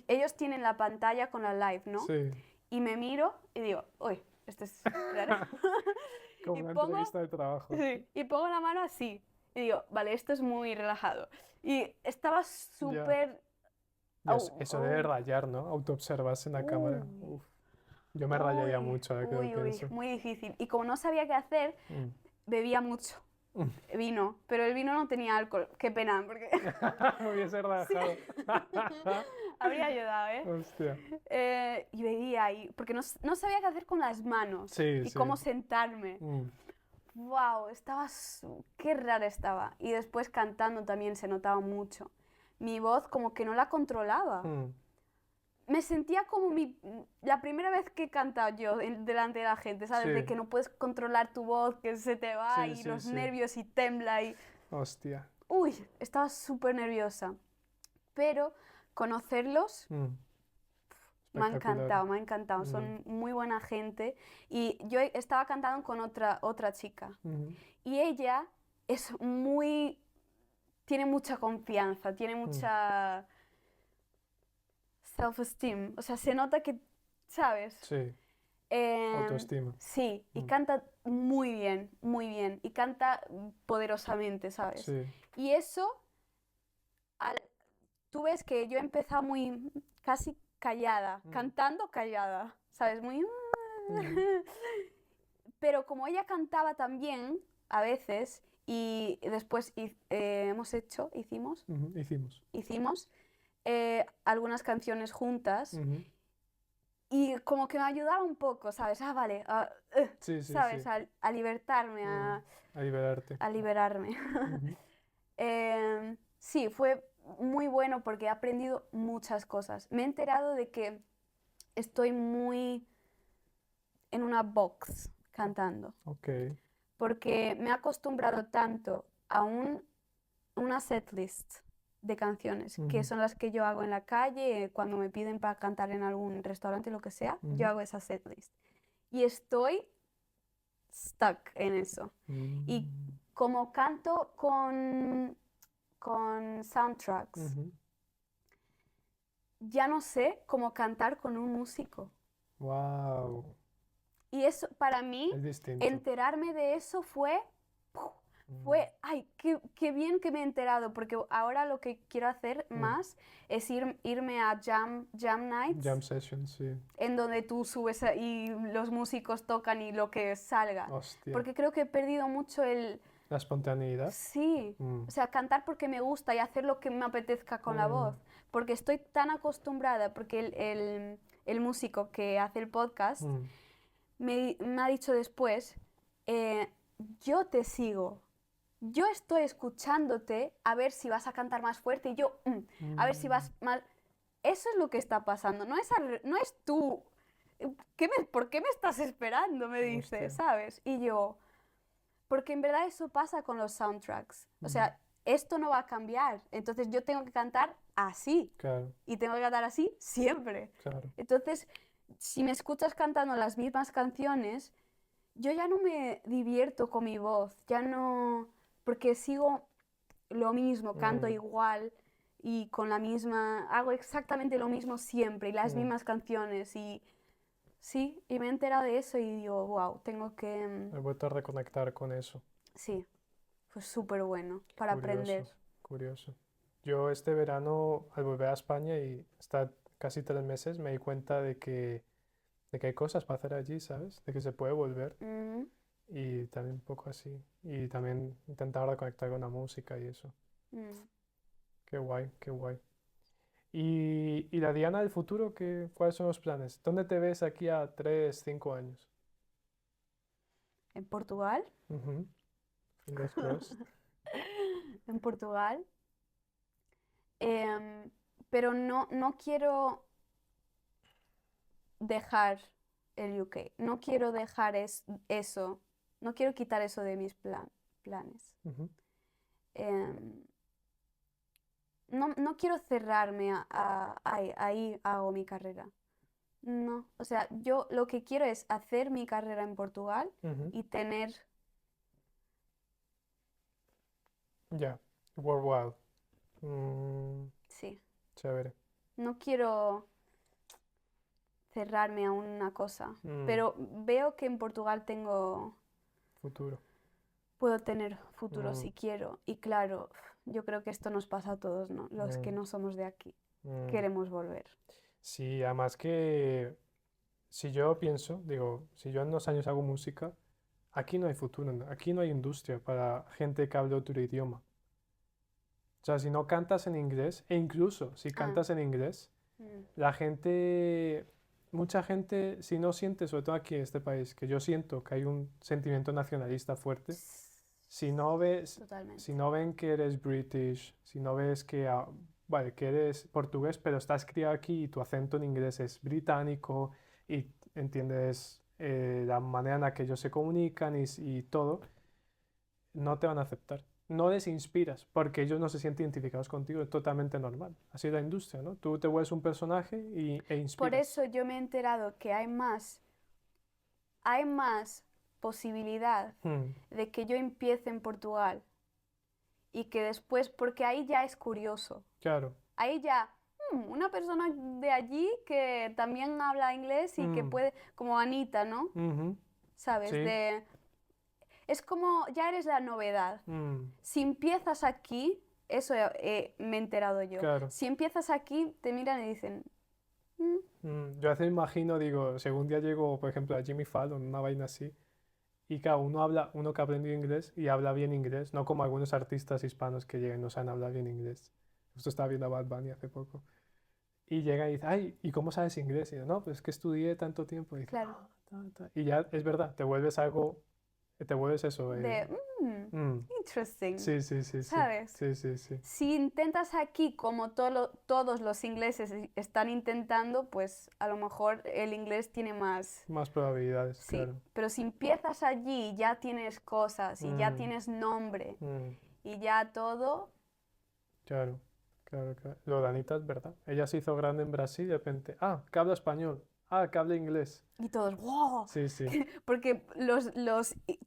ellos tienen la pantalla con la live, ¿no? Sí, Y me miro y digo, uy, esto es raro. como Y una pongo, entrevista de trabajo. sí, y pongo la mano así. Y digo, vale, esto es muy relajado. Y estaba Ya. súper... Dios, au- eso debe au- rayar, ¿no? Autoobservarse en la cámara. uy, Uf. Yo me rayaría uy, mucho ahora que lo uy, uy, pienso. muy difícil. Y como no sabía qué hacer, Mm. bebía mucho Mm. vino, pero el vino no tenía alcohol. Qué pena, porque Me hubiese sí, relajado. habría ayudado, ¿eh? Hostia. Y bebía ahí, porque no sabía qué hacer con las manos Sí, y sí. cómo sentarme. Mm. ¡Wow! Qué rara estaba. Y después cantando también se notaba mucho. Mi voz como que no la controlaba. Mm. Me sentía como la primera vez que he cantado yo delante de la gente, ¿sabes? De Sí, que no puedes controlar tu voz, que se te va sí, y sí, los sí. nervios y tembla y... Hostia. Uy, estaba súper nerviosa. Pero conocerlos Mm. me ha Espectacular. encantado, me ha encantado. Mm. Son muy buena gente. Y yo estaba cantando con otra chica. Ujú. Y ella es tiene mucha confianza, tiene Mm. mucha self-esteem. O sea, se nota que, ¿sabes? Sí, Em, autoestima. sí, y Mm. canta muy bien, muy bien. Y canta poderosamente, ¿sabes? Sí. Y eso, al- tú ves que yo he empezado muy casi callada, Mm. cantando callada, ¿sabes? Muy... Mm. Pero como ella cantaba también, a veces, y después Ujú. hicimos algunas canciones juntas, Ujú. y como que me ayudaba un poco, ¿sabes? Ah, vale, Sí, sí, ¿sabes? sí. A libertarme, Mm. A liberarte. a liberarme. Ujú. Sí, fue muy bueno porque he aprendido muchas cosas. Me he enterado de que estoy muy en una box cantando, Ok. porque me he acostumbrado tanto a una setlist de canciones, que Ujú. son las que yo hago en la calle, cuando me piden para cantar en algún restaurante, lo que sea, yo Ujú. hago esa setlist. Y estoy stuck en eso. Y Mm. como canto con soundtracks, Ujú. ya no sé cómo cantar con un músico. Wow. Y eso, para mí, Es distinto. enterarme de eso fue, Mm. ay, qué bien que me he enterado, porque ahora lo que quiero hacer Mm. más es irme a jam nights, Jam sessions, sí. en donde tú subes y los músicos tocan y lo que salga. Hostia. Porque creo que he perdido mucho La espontaneidad. sí, Mm. o sea, cantar porque me gusta y hacer lo que me apetezca con la Mm. voz, porque estoy tan acostumbrada, porque el músico que hace el podcast, Mm, me ha dicho después, eh, yo te sigo, yo estoy escuchándote a ver si vas a cantar más fuerte y yo, a ver si mm, vas más... Eso es lo que está pasando, no es tú. ¿Por qué me estás esperando? Me dice, hostia. ¿sabes? Y yo, porque en verdad eso pasa con los soundtracks. O Mm, sea, esto no va a cambiar. Entonces yo tengo que cantar así. claro, Y tengo que cantar así siempre. claro. Entonces, si me escuchas cantando las mismas canciones, yo ya no me divierto con mi voz. Ya no... Porque sigo lo mismo, canto Mm, igual y con la misma... Hago exactamente lo mismo siempre y las mm. mismas canciones. Y sí, y me he enterado de eso y digo, wow, tengo que... He vuelto a reconectar con eso. Sí, fue súper bueno para aprender. Curioso, curioso. Yo este verano, al volver a España y estar casi 3 meses, me di cuenta de que hay cosas para hacer allí, ¿sabes? De que se puede volver. Ujú, Y también un poco así. Y también intentar reconectar con la música y eso. mm. Qué guay, qué guay. Y la Diana del futuro, ¿cuáles son los planes? ¿Dónde te ves aquí a 3, 5 años? En Portugal, Ujú. Fingers crossed. en Portugal, em, pero no quiero dejar el UK, no quiero dejar eso, no quiero quitar eso de mis planes. Ujú. Em, no quiero cerrarme ahí hago mi carrera. No, o sea, yo lo que quiero es hacer mi carrera en Portugal Ujú. y tener, Ya, Worldwide. Mm, sí, chévere. no quiero cerrarme a una cosa, Mm, pero veo que en Portugal futuro. puedo tener futuro Mm, si quiero. Y claro, yo creo que esto nos pasa a todos, ¿no? Los que mm, no somos de aquí, mm. queremos volver. Sí, además que si yo pienso, digo, si yo en 2 años hago música, aquí no hay futuro, aquí no hay industria para gente que hable otro idioma. O sea, si no cantas en inglés, e incluso si Ah, cantas en inglés, mm, la gente, mucha gente, si no siente, sobre todo aquí en este país, que yo siento que hay un sentimiento nacionalista fuerte, si no ves, si totalmente. no ven que eres British, si no ves que, vale, que eres portugués, pero estás criado aquí y tu acento en inglés es británico y entiendes la manera en la que ellos se comunican y todo, no te van a aceptar. No les inspiras porque ellos no se sienten identificados contigo, es totalmente normal. Así es la industria, ¿no? Tú te vuelves un personaje e Por inspiras. eso yo me he enterado que hay más posibilidad Hmm, de que yo empiece en Portugal y que después, porque ahí ya es curioso, claro. ahí ya, una persona de allí que también habla inglés y que Hmm, puede, como Anita, ¿no? ujú, ¿Sabes? sí. Es como, ya eres la novedad. Hmm, Si empiezas aquí, eso me he enterado yo, claro. si empiezas aquí, te miran y dicen, "Mm, Yo a veces me imagino, digo, si algún día llego, por ejemplo, a Jimmy Fallon, una vaina así, y claro, uno que ha aprendido inglés y habla bien inglés, no como algunos artistas hispanos que llegan y no saben hablar bien inglés. Justo estaba viendo a Bad Bunny hace poco. Y llega y dice, ay, ¿y cómo sabes inglés? Y yo, no, pues es que estudié tanto tiempo. Y dice, claro, ah, Y ya es verdad, te vuelves algo, te vuelves eso. de, Mm, interesting, sí, sí, sí, sí, ¿sabes? sí, sí, sí. Si intentas aquí como todos los ingleses están intentando, pues a lo mejor el inglés tiene más, Más probabilidades, sí. claro. Pero si empiezas allí y ya tienes cosas y ya Mm, tienes nombre mm, y ya todo, claro, claro, claro. Lo de Anita es verdad. Ella se hizo grande en Brasil y de repente, que habla español, que habla inglés. y todos, wow, Sí, sí. porque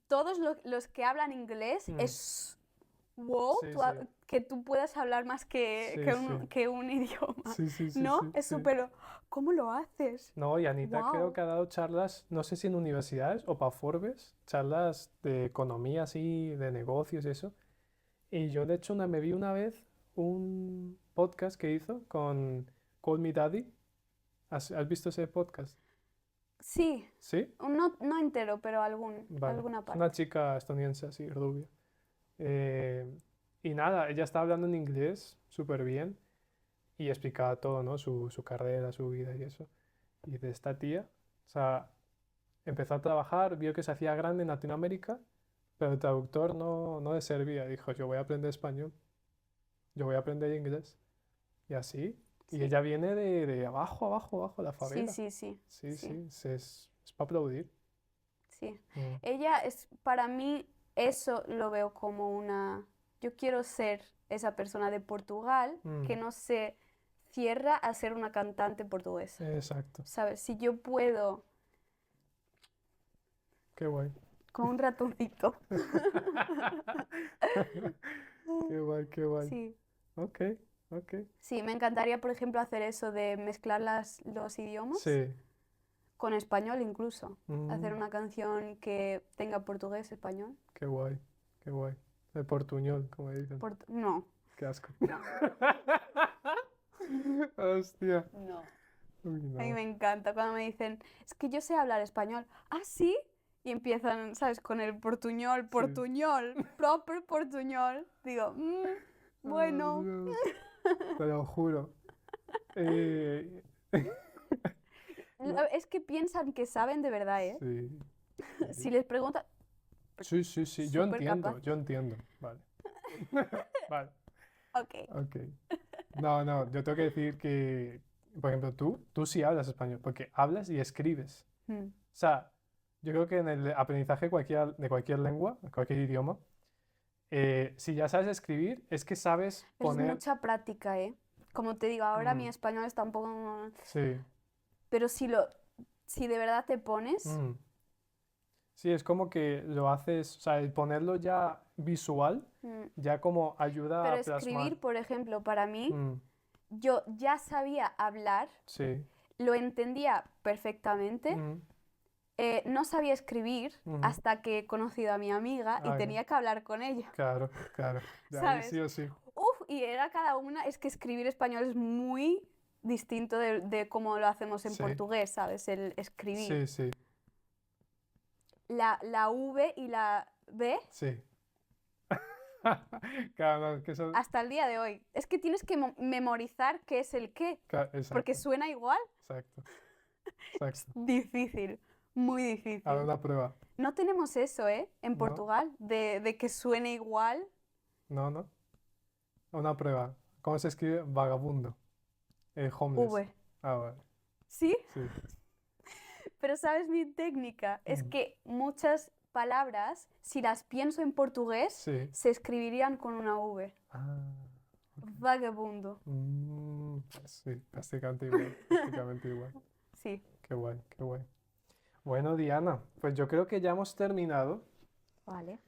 todos los que hablan inglés Mm, es wow, sí, sí, que tú puedas hablar más sí, sí. que un idioma, Sí, sí, sí, ¿no? sí, Es sí. súper, ¿cómo lo haces? No, y Anita creo Wow. que ha dado charlas, no sé si en universidades o para Forbes, charlas de economía así, de negocios y eso. Y yo de hecho me vi una vez un podcast que hizo con Call Me Daddy. ¿Has visto ese podcast? Sí, ¿Sí? no entero, pero Vale. alguna Es una parte. chica estadounidense así, rubia. Eh, y nada, ella estaba hablando en inglés súper bien y explicaba todo, ¿no? Su carrera, su vida y eso. Y de esta tía, o sea, empezó a trabajar, vio que se hacía grande en Latinoamérica, pero el traductor no le servía. Dijo, yo voy a aprender español, yo voy a aprender inglés. Y así. Y Sí, ella viene de abajo, abajo, abajo, de la sí, favela. sí, sí, Sí, sí, sí, es para aplaudir. sí. Mm, Ella es, para mí, eso lo veo como una... Yo quiero ser esa persona de Portugal que mm, no se cierra a ser una cantante portuguesa. exacto. ¿Sabes? Si yo puedo Qué guay. con un ratoncito. Qué guay, qué guay. Sí, Ok, ok. sí, me encantaría, por ejemplo, hacer eso de mezclar los idiomas Sí. con español incluso. Hacer Mm, una canción que tenga portugués, español. qué guay, qué guay. El portuñol, como dicen. No, Qué asco. no, Hostia. no. Uy, A mí no. me encanta cuando me dicen, es que yo sé hablar español. ¿Ah, sí? Y empiezan, ¿sabes? Con el portuñol, Sí. portuñol, proper portuñol. Digo, Oh, bueno. Dios. Te lo juro. Eh, Es que piensan que saben de verdad, ¿eh? sí. Si Sí. les preguntan, Sí, sí, sí. Yo súper entiendo, yo capaces. entiendo. Vale. Vale. Ok. Ok. No, no, yo tengo que decir que, por ejemplo, tú sí hablas español, porque hablas y escribes. Mm. O sea, yo creo que en el aprendizaje de cualquier lengua, de cualquier idioma, si ya sabes escribir, es que sabes Pero es poner... mucha práctica, ¿eh? Como te digo, ahora mi Mm, español está un poco... sí. Pero si de verdad te pones, Mm. Sí, es como que lo haces, o sea, el ponerlo ya visual, mm, ya como ayuda pero a plasmar. escribir, por ejemplo, para mí, Mm, yo ya sabía hablar, sí. lo entendía perfectamente, Mm, no sabía escribir mm. hasta que he conocido a mi amiga y Ah, tenía que hablar con ella, claro, claro. De ahí sí ¿sabes? o sí. Uf, y era cada una, es que escribir español es muy distinto de cómo lo hacemos en Sí, portugués, ¿sabes? El escribir. sí, sí, La V y la B sí. Claro, no, que son... hasta el día de hoy. Es que tienes que memorizar qué es el qué, porque Exacto, suena igual. exacto, Es exacto. difícil, muy Ahora difícil. una prueba. No tenemos eso, ¿eh? En ¿No? Portugal, de que suene igual. No, no. Una prueba. ¿Cómo se escribe vagabundo? Homeless. V. Ah, vale. ¿Sí? Sí. Pero ¿sabes mi técnica? Es Mm, que muchas palabras, si las pienso en portugués, sí. se escribirían con una V. Ah, ok. Vagabundo. Sí, prácticamente igual, prácticamente igual. Sí. Qué guay, qué guay. Bueno, Diana, pues yo creo que ya hemos terminado. Vale.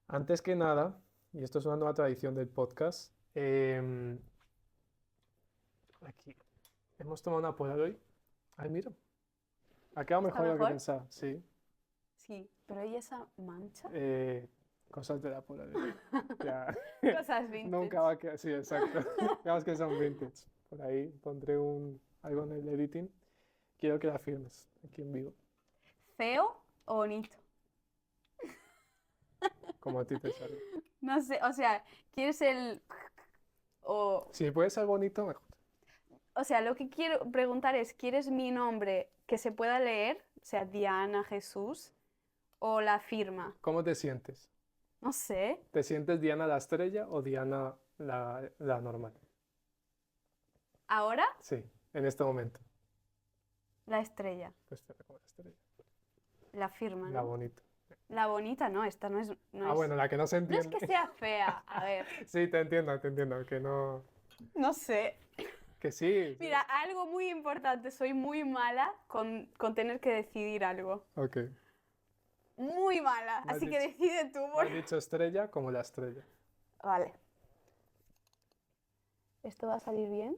Antes que nada, y esto es una nueva tradición del podcast, aquí hemos tomado una Polaroid. Ay, mira, ha quedado ¿Está mejor de lo que mejor? pensaba, sí. Sí. Pero ¿y esa mancha? Eh, cosas de la Polaroid. Ya, Cosas nunca vintage. va a quedar, sí, exacto. Digamos que son vintage. Por ahí pondré algo en el editing. Quiero que la firmes aquí en vivo, ¿Feo o bonito? como a ti te salga. No sé, o sea, ¿quieres el... O, Si puede ser bonito, mejor. o sea, lo que quiero preguntar es, ¿quieres mi nombre que se pueda leer? O sea, Diana, Jesús, o la firma. ¿Cómo te sientes? No sé. ¿Te sientes Diana la estrella o Diana la normal? Ahora, Sí, en este momento. la estrella. Pues te como la estrella. La firma, La ¿no? bonita. La bonita, no, esta no es, no Ah, es... bueno, la que no se No es entiende. que sea fea, a ver, Sí, te entiendo, que no. no sé. Que sí, sí. Mira, algo muy importante, soy muy mala con tener que decidir algo. Ok. Muy mala, Me has así que dicho, decide tú. me has dicho estrella como la estrella. Vale. ¿Esto va a salir bien?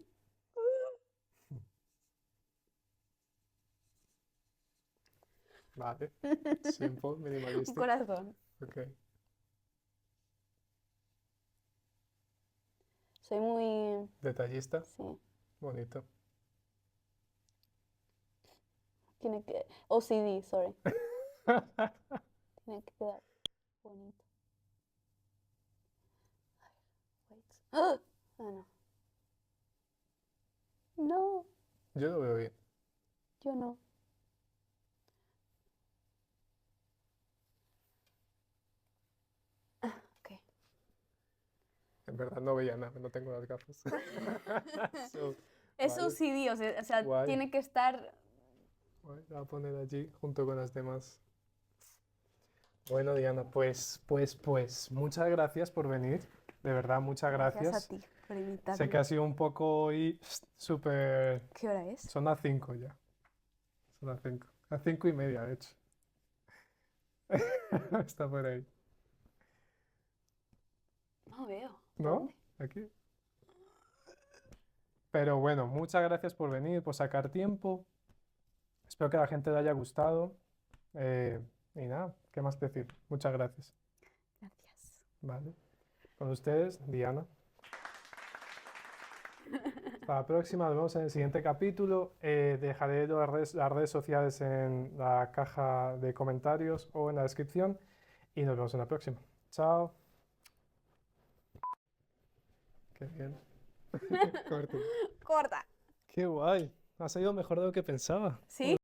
Vale. Simple, Un minimalistic. corazón. Ok. Soy muy... Detallista. Sí, Bonito. tiene que... OCD, sorry. Tiene que quedar bonito. Wait. ¡Ah! Ah, no. No. Yo lo veo bien. Yo no. Ok. En verdad no veía nada, no tengo las gafas. So, Es vale, OCD, o sea, guay. tiene que estar... Guay, la voy a poner allí junto con las demás. Bueno, Diana, pues, muchas gracias por venir. De verdad, muchas Gracias a gracias. ti por Sé invitarme. que ha sido un poco hoy súper... ¿Qué hora es? Son las 5 ya. Son las 5. Las 5:30, de hecho. Está por ahí. No veo. ¿No? ¿Dónde? Aquí. Pero bueno, muchas gracias por venir, por sacar tiempo. Espero que a la gente le haya gustado. Y nada, ¿qué más decir? Muchas gracias. Gracias. Vale. Con ustedes, Diana. Hasta la próxima, nos vemos en el siguiente capítulo. Dejaré las redes sociales en la caja de comentarios o en la descripción. Y nos vemos en la próxima. Chao. Qué bien. Corto. Corta. Qué guay. Ha salido mejor de lo que pensaba. ¿Sí?